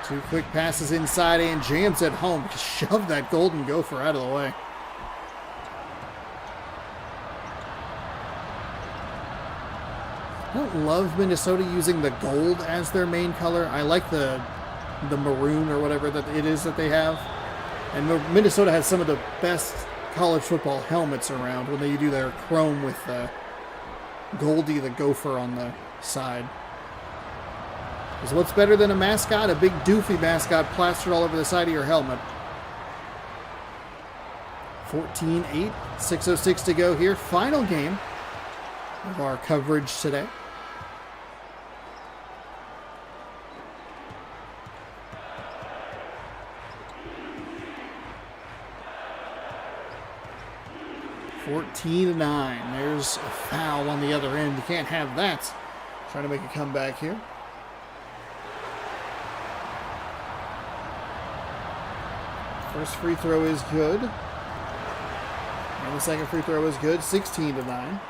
2 quick passes inside and jams it home. Shove that Golden Gopher out of the way. I don't love Minnesota using the gold as their main color. I like the maroon or whatever that it is that they have. And Minnesota has some of the best college football helmets around when they do their chrome with Goldie the Gopher on the side. Because what's better than a mascot? A big doofy mascot plastered all over the side of your helmet. 14-8, 6:06 to go here. Final game of our coverage today. (14-9). There's a foul on the other end. You can't have that. Trying to make a comeback here. First free throw is good. And the second free throw is good. 16-9.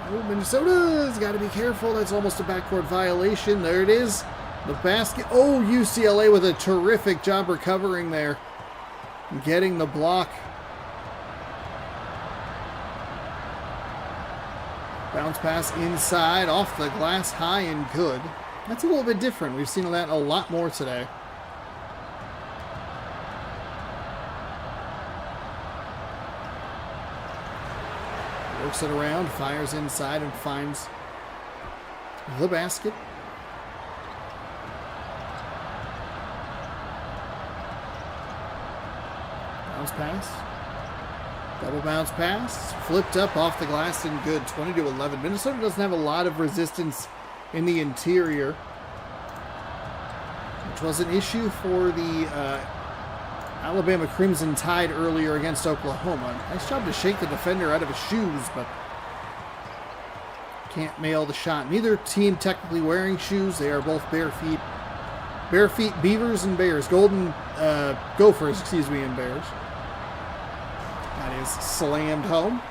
Oh, Minnesota's got to be careful. That's almost a backcourt violation. There it is. The basket. Oh, UCLA with a terrific job recovering there. Getting the block. Bounce pass inside, off the glass, high and good. That's a little bit different. We've seen that a lot more today. Works it around, fires inside, and finds the basket. Bounce pass. Double bounce pass. Flipped up off the glass and good. 20-11. Minnesota doesn't have a lot of resistance in the interior, which was an issue for the Alabama Crimson Tide earlier against Oklahoma. Nice job to shake the defender out of his shoes, but can't nail the shot. Neither team technically wearing shoes. They are both bare feet. Bare feet Beavers and Bears. Golden Gophers, excuse me, and Bears. That is slammed home.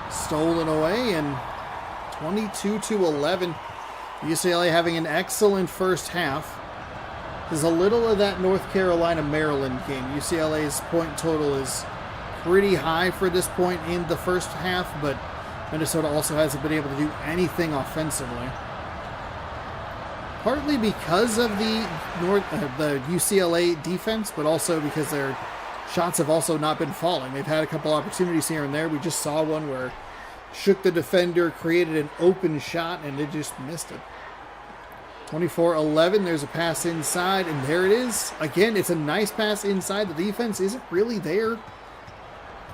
Stolen away, and 22-11. UCLA having an excellent first half. There's a little of that North Carolina-Maryland game. UCLA's point total is pretty high for this point in the first half, but Minnesota also hasn't been able to do anything offensively. Partly because of the UCLA defense, but also because their shots have also not been falling. They've had a couple opportunities here and there. We just saw one where shook the defender, created an open shot, and they just missed it. 24-11, there's a pass inside, and there it is. Again, it's a nice pass inside. The defense isn't really there,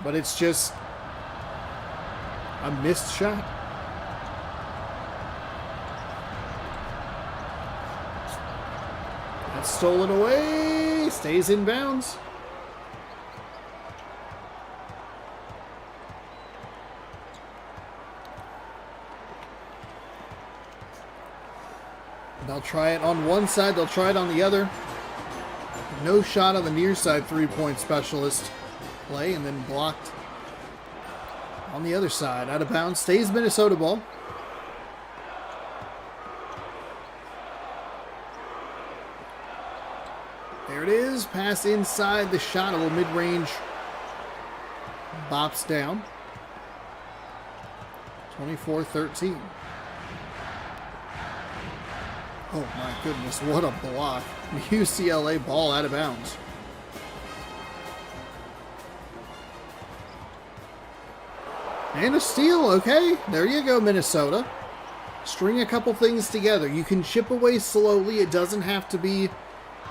but it's just a missed shot. That's stolen away, stays in bounds. They'll try it on one side, they'll try it on the other. No shot on the near side three-point specialist play, and then blocked on the other side. Out of bounds, stays Minnesota ball. There it is, pass inside, the shot, a little mid-range. Bops down. 24-13. Oh my goodness, what a block. UCLA ball out of bounds. And a steal, okay. There you go, Minnesota. String a couple things together. You can chip away slowly. It doesn't have to be,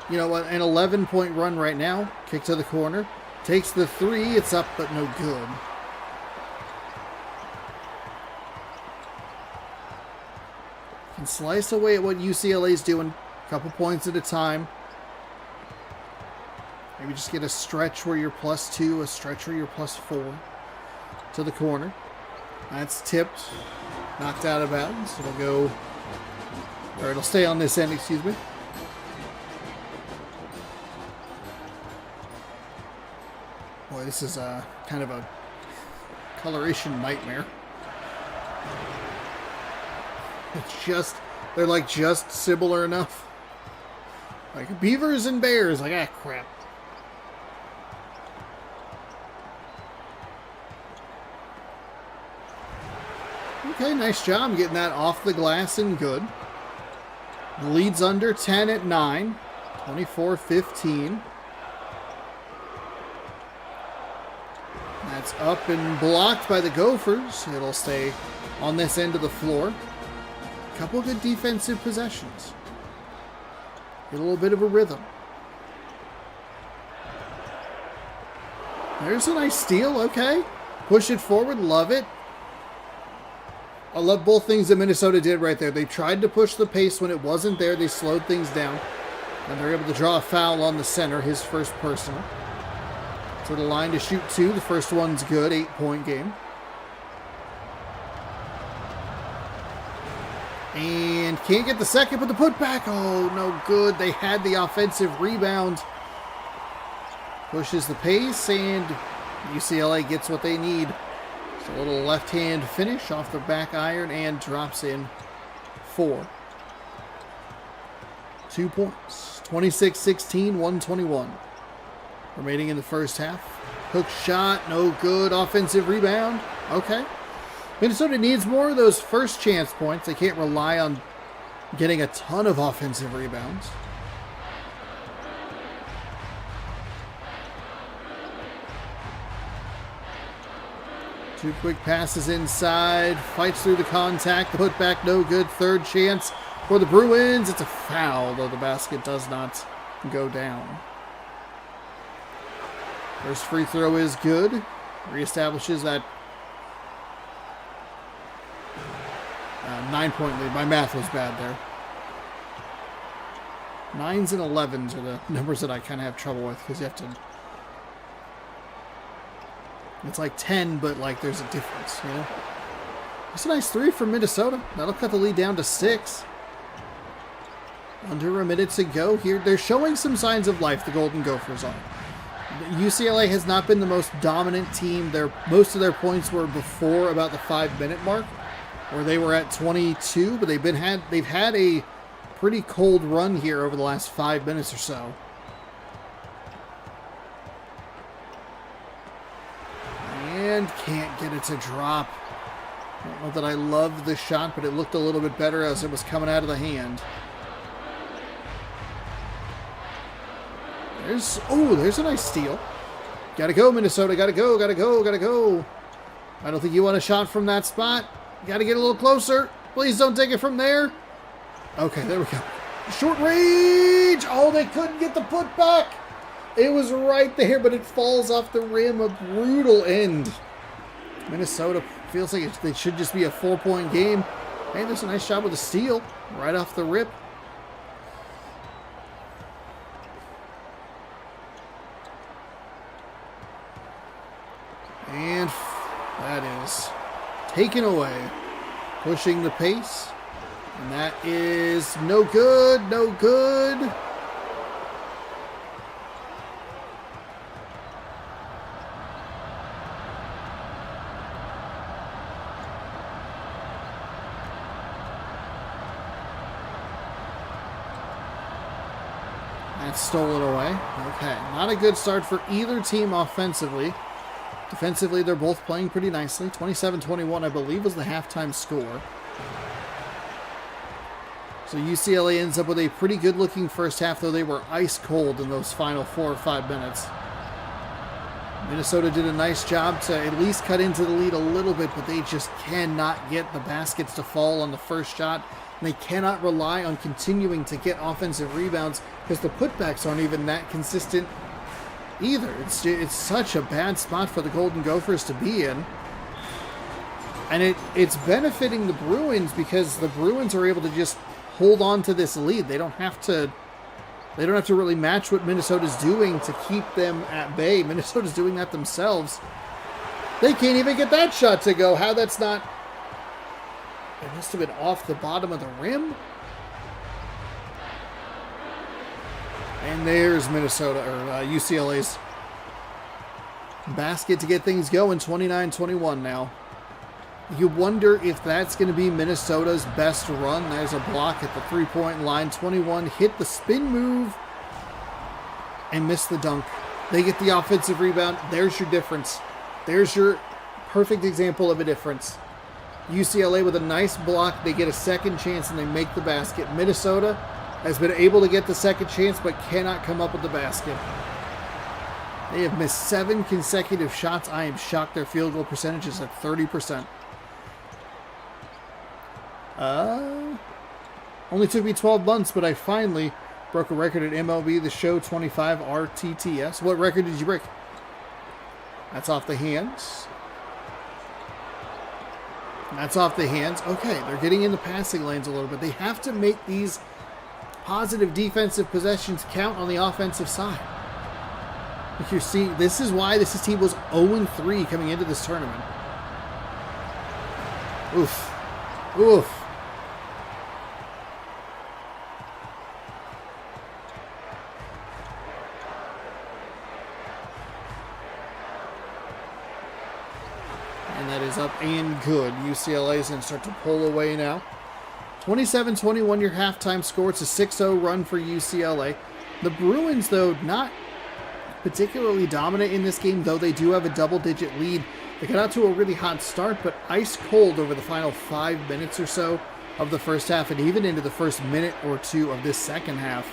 you know, an 11-point run right now. Kick to the corner. Takes the three. It's up, but no good. Can slice away at what UCLA's doing. A couple points at a time. Maybe just get a stretch where you're +2, a stretch where you're +4. To the corner. That's tipped. Knocked out of bounds. It'll go, or it'll stay on this end, excuse me. Boy, this is a kind of a coloration nightmare. It's just, they're like just similar enough. Like Beavers and Bears, like, ah, crap. Okay, nice job getting that off the glass and good. The lead's under 10 at 9. 24-15. That's up and blocked by the Gophers. It'll stay on this end of the floor. Couple good defensive possessions. Get a little bit of a rhythm. There's a nice steal, okay. Push it forward, love it. I love both things that Minnesota did right there. They tried to push the pace when it wasn't there. They slowed things down. And they're able to draw a foul on the center, his first personal. To the line to shoot two. The first one's good, 8-point game. And can't get the second, but the putback. Oh, no good. They had the offensive rebound. Pushes the pace, and UCLA gets what they need. Just a little left-hand finish off the back iron and drops in 4. 2 points. 26-16, 121. Remaining in the first half. Hook shot, no good. Offensive rebound. Okay. Minnesota needs more of those first chance points. They can't rely on getting a ton of offensive rebounds. Two quick passes inside. Fights through the contact. The putback, no good. Third chance for the Bruins. It's a foul, though the basket does not go down. First free throw is good. Reestablishes that 9-point lead. My math was bad there. 9s and 11s are the numbers that I kind of have trouble with because you have to... It's like 10, but like there's a difference, you know? It's a nice 3 from Minnesota. That'll cut the lead down to 6. Under a minute to go here. They're showing some signs of life, the Golden Gophers are. UCLA has not been the most dominant team. Most of their points were before about the 5-minute mark, where they were at 22, but they've had a pretty cold run here over the last 5 minutes or so. And can't get it to drop. I don't know that I loved the shot, but it looked a little bit better as it was coming out of the hand. There's a nice steal. Gotta go, Minnesota. Gotta go, gotta go, gotta go. I don't think you want a shot from that spot. Gotta get a little closer. Please don't take it from there. Okay, there we go. Short range. Oh, they couldn't get the putback. It was right there, but it falls off the rim. A brutal end. Minnesota feels like they should just be a 4-point game. Hey, there's a nice shot with a steal right off the rip. And that is taken away. Pushing the pace. And that is no good, no good. That's stolen away. Okay, not a good start for either team offensively. Defensively, they're both playing pretty nicely. 27-21, I believe, was the halftime score. So UCLA ends up with a pretty good-looking first half, though they were ice cold in those final 4 or 5 minutes. Minnesota did a nice job to at least cut into the lead a little bit, but they just cannot get the baskets to fall on the first shot. And they cannot rely on continuing to get offensive rebounds because the putbacks aren't even that consistent either. It's such a bad spot for the Golden Gophers to be in. And it's benefiting the Bruins because the Bruins are able to just hold on to this lead. They don't have to really match what Minnesota's doing to keep them at bay. Minnesota's doing that themselves. They can't even get that shot to go. How that's not... It must have been off the bottom of the rim. And there's Minnesota, or UCLA's basket to get things going. 29-21 now. You wonder if that's going to be Minnesota's best run. There's a block at the three-point line. 21 hit the spin move and missed the dunk. They get the offensive rebound. There's your difference. There's your perfect example of a difference. UCLA with a nice block. They get a second chance and they make the basket. Minnesota has been able to get the second chance but cannot come up with the basket. They have missed 7 consecutive shots. I am shocked their field goal percentage is at 30%. Only took me 12 months, but I finally broke a record at MLB The Show 25 RTTS. What record did you break? That's off the hands. That's off the hands. Okay, they're getting in the passing lanes a little bit. They have to make these positive defensive possessions count on the offensive side. If you're seeing, this is why this team was 0-3 coming into this tournament. Oof. Oof. And that is up and good. UCLA is going to start to pull away now. 27-21 your halftime score. It's a 6-0 run for UCLA. The Bruins, though, not particularly dominant in this game, though they do have a double-digit lead. They got out to a really hot start, but ice cold over the final 5 minutes or so of the first half, and even into the first minute or two of this second half.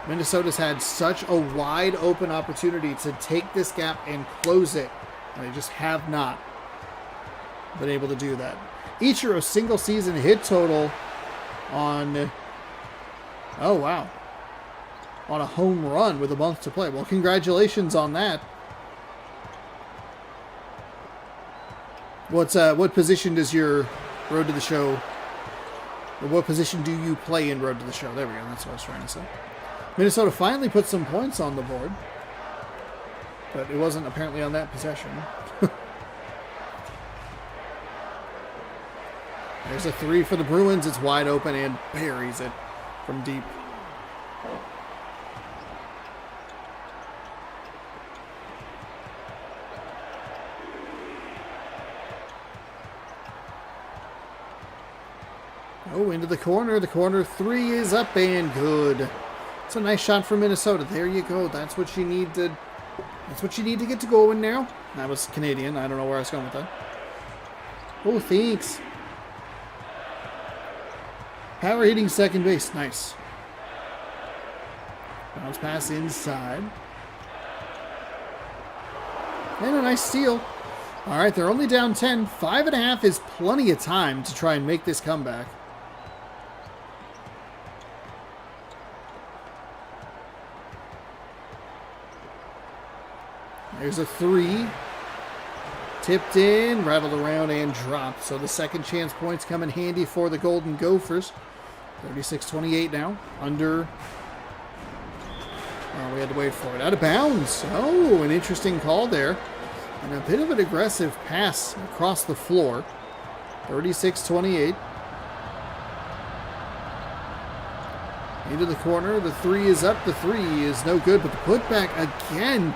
Minnesota's had such a wide open opportunity to take this gap and close it, and they just have not been able to do that. Ichiro's single season hit total on, oh wow, on a home run with a month to play. Well, congratulations on that. What position does your Road to the Show, or what position do you play in Road to the Show? There we go, that's what I was trying to say. Minnesota finally put some points on the board, but it wasn't apparently on that possession. There's a 3 for the Bruins. It's wide open and buries it from deep. Oh, into the corner. The corner 3 is up and good. It's a nice shot from Minnesota. There you go. That's what you need to. That's what you need to get to going now. That was Canadian. I don't know where I was going with that. Oh, thanks. Power hitting second base. Nice. Bounce pass inside. And a nice steal. All right, they're only down 10. 5.5 is plenty of time to try and make this comeback. There's a 3. Tipped in, rattled around, and dropped. So the second chance points come in handy for the Golden Gophers. 36-28 now. Under. Oh, we had to wait for it. Out of bounds. Oh, an interesting call there. And a bit of an aggressive pass across the floor. 36-28. Into the corner. The 3 is up. The 3 is no good, but the putback again.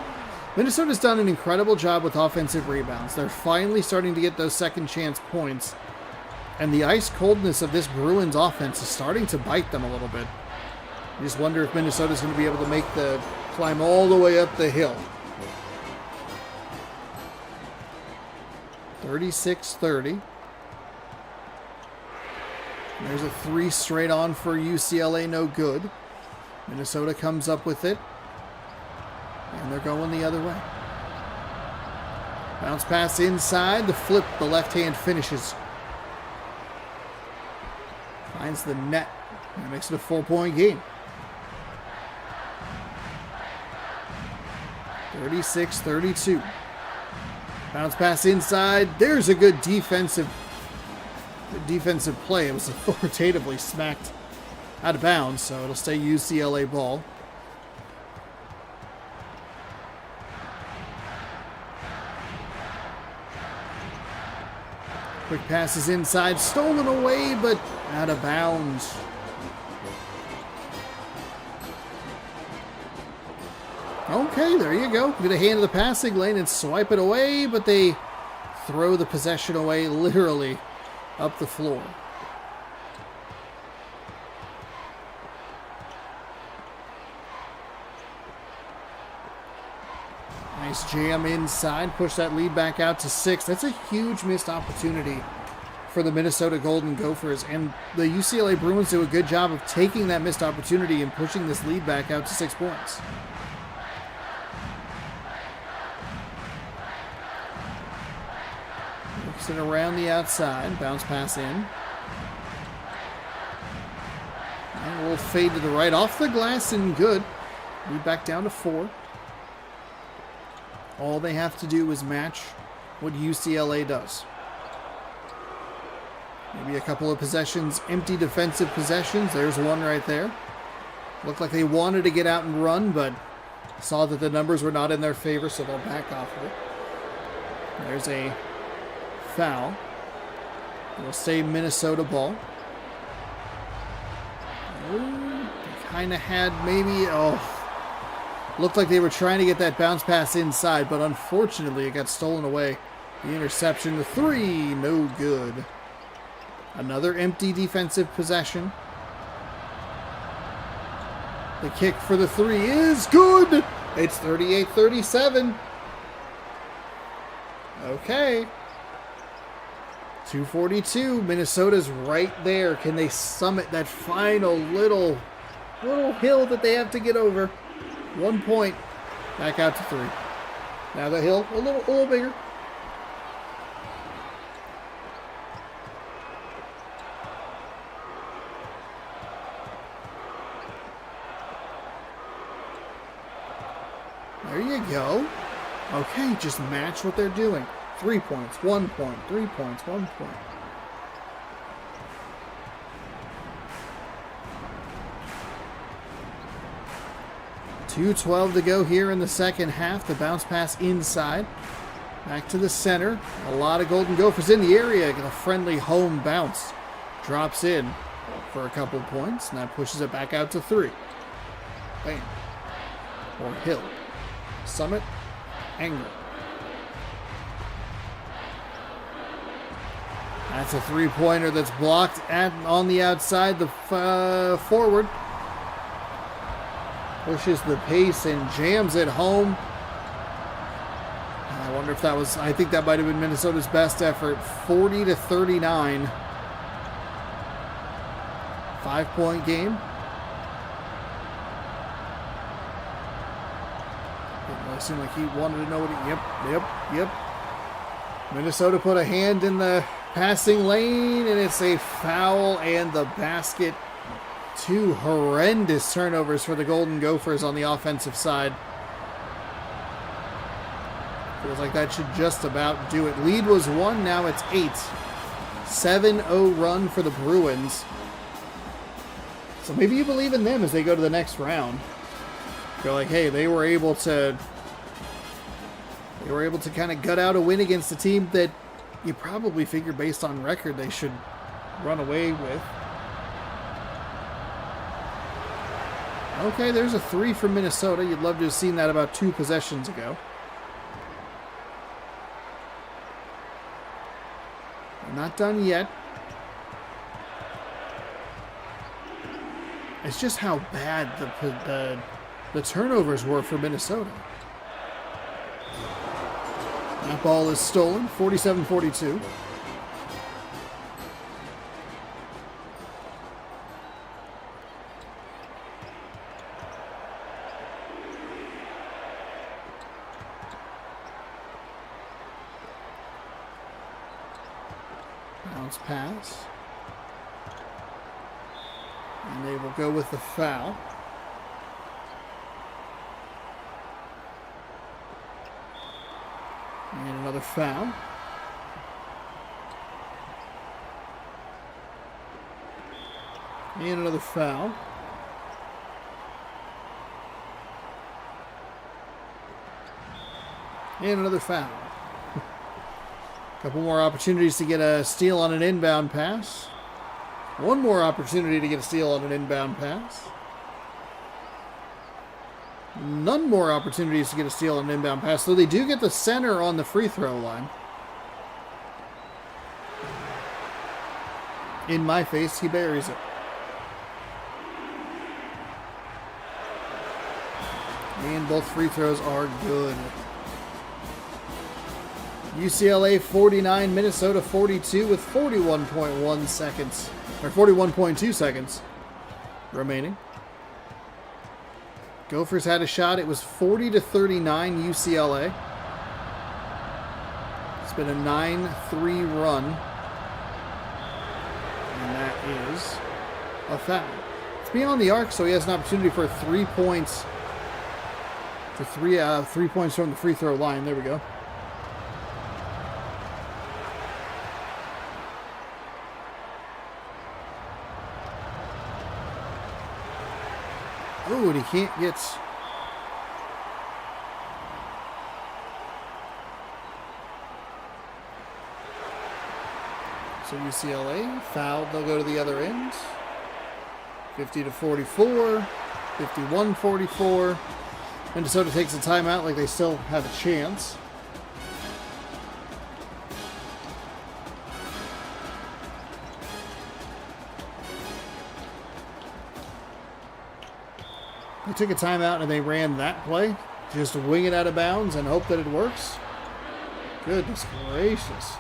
Minnesota's done an incredible job with offensive rebounds. They're finally starting to get those second chance points. And the ice coldness of this Bruins offense is starting to bite them a little bit. You just wonder if Minnesota's going to be able to make the climb all the way up the hill. 36-30. There's a 3 straight on for UCLA, no good. Minnesota comes up with it. And they're going the other way. Bounce pass inside. The flip, the left hand finishes. Finds the net. And makes it a 4-point game. 36-32. Bounce pass inside. There's a good defensive play. It was authoritatively smacked out of bounds, so it'll stay UCLA ball. Quick passes inside, stolen away, but out of bounds. Okay, there you go. Get a hand to the passing lane and swipe it away, but they throw the possession away literally up the floor. Nice jam inside, push that lead back out to 6. That's a huge missed opportunity for the Minnesota Golden Gophers, and the UCLA Bruins do a good job of taking that missed opportunity and pushing this lead back out to 6 points. Works it around the outside, bounce pass in. And a little fade to the right, off the glass and good. Lead back down to 4. All they have to do is match what UCLA does. Maybe a couple of possessions, empty defensive possessions. There's one right there. Looked like they wanted to get out and run, but saw that the numbers were not in their favor, so they'll back off of it. There's a foul. It'll stay Minnesota ball. Oh, they kind of had maybe... Looked like they were trying to get that bounce pass inside, but unfortunately it got stolen away. The interception, the 3, no good. Another empty defensive possession. The kick for the three is good. It's 38-37. Okay. 2:42. Minnesota's right there. Can they summit that final little hill that they have to get over? 1 point. Back out to 3. Now the hill a little bigger. There you go. Okay, just match what they're doing. 3 points, 1 point, 3 points, 1 point. .212 to go here in the second half. The bounce pass inside. Back to the center. A lot of Golden Gophers in the area. Get a friendly home bounce. Drops in for a couple points. And that pushes it back out to 3. Bam. Or Hill. Summit. Anger. That's a 3-pointer that's blocked on the outside. The forward. Pushes the pace and jams it home. I wonder if that was, I think that might have been Minnesota's best effort. 40-39. 5-point game. Didn't really seem like he wanted to know what he, yep. Minnesota put a hand in the passing lane, and it's a foul and the basket. 2 horrendous turnovers for the Golden Gophers on the offensive side. Feels like that should just about do it. Lead was 1, now it's 8. 7-0 run for the Bruins. So maybe you believe in them as they go to the next round. You're like, hey, they were able to kind of gut out a win against a team that you probably figure based on record they should run away with. Okay, there's a 3 from Minnesota. You'd love to have seen that about 2 possessions ago. Not done yet. It's just how bad the turnovers were for Minnesota. That ball is stolen, 47-42. Bounce pass. And they will go with the foul. And another foul. And another foul. And another foul. Couple more opportunities to get a steal on an inbound pass. One more opportunity to get a steal on an inbound pass. None more opportunities to get a steal on an inbound pass, though they do get the center on the free throw line. In my face, he buries it. And both free throws are good. UCLA 49, Minnesota 42 with 41.1 seconds, or 41.2 seconds remaining. Gophers had a shot. It was 40-39 UCLA. It's been a 9-3 run. And that is a foul. It's beyond the arc, so he has an opportunity for 3 points. For 3 points from the free throw line. There we go. Oh, and he can't get... So UCLA fouled. They'll go to the other end. 50-44. 51-44. Minnesota takes a timeout like they still have a chance. They took a timeout and they ran that play. Just wing it out of bounds and hope that it works. Goodness gracious.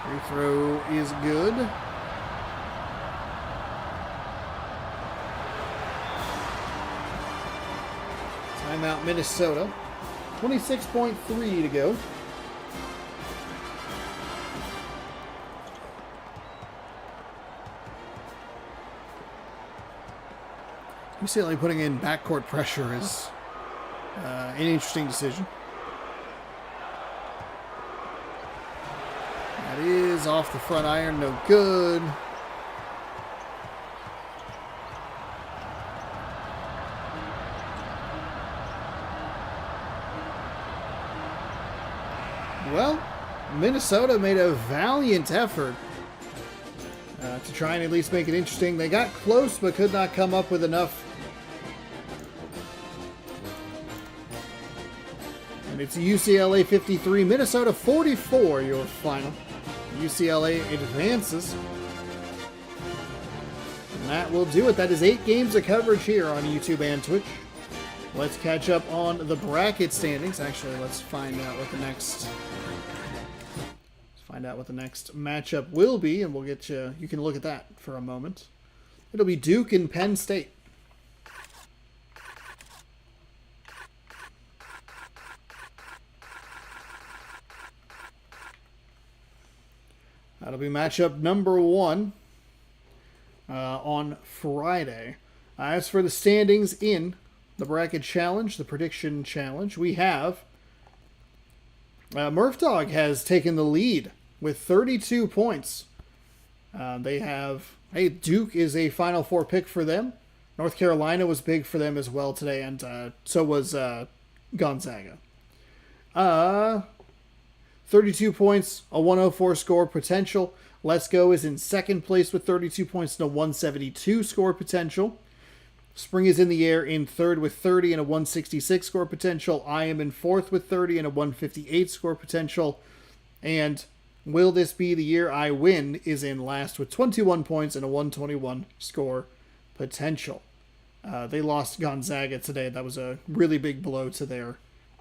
Free throw is good. Timeout Minnesota. 26.3 to go. UCLA putting in backcourt pressure is an interesting decision. That is off the front iron, no good. Well, Minnesota made a valiant effort to try and at least make it interesting. They got close but could not come up with enough. And it's UCLA 53, Minnesota 44, your final. UCLA advances. And that will do it. That is 8 games of coverage here on YouTube and Twitch. Let's catch up on the bracket standings. Actually, let's find out what the next matchup will be, and we'll get you. You can look at that for a moment. It'll be Duke and Penn State. That'll be matchup number 1 on Friday. As for the standings in the bracket challenge, the prediction challenge, we have Murph Dog has taken the lead with 32 points. They have, Duke is a Final Four pick for them. North Carolina was big for them as well today, and so was Gonzaga. 32 points, a 104 score potential. Let's Go is in second place with 32 points and a 172 score potential. Spring is in the Air in third with 30 and a 166 score potential. I am in fourth with 30 and a 158 score potential. And Will This Be the Year I Win is in last with 21 points and a 121 score potential. They lost Gonzaga today. That was a really big blow to their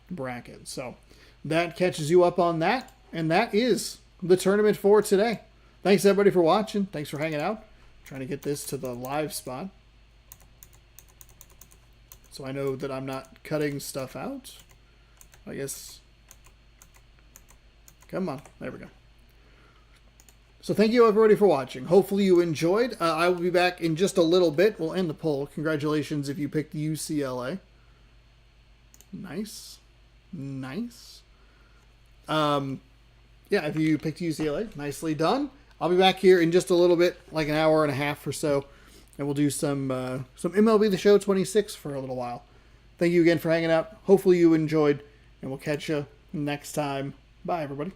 bracket. So that catches you up on that. And that is the tournament for today. Thanks everybody for watching. Thanks for hanging out. Trying to get this to the live spot, so I know that I'm not cutting stuff out. I guess. Come on. There we go. So thank you everybody for watching. Hopefully you enjoyed. I will be back in just a little bit. We'll end the poll. Congratulations if you picked UCLA. Nice. Nice. Yeah, if you picked UCLA, nicely done. I'll be back here in just a little bit, like an hour and a half or so. And we'll do some MLB The Show 26 for a little while. Thank you again for hanging out. Hopefully you enjoyed, and we'll catch you next time. Bye, everybody.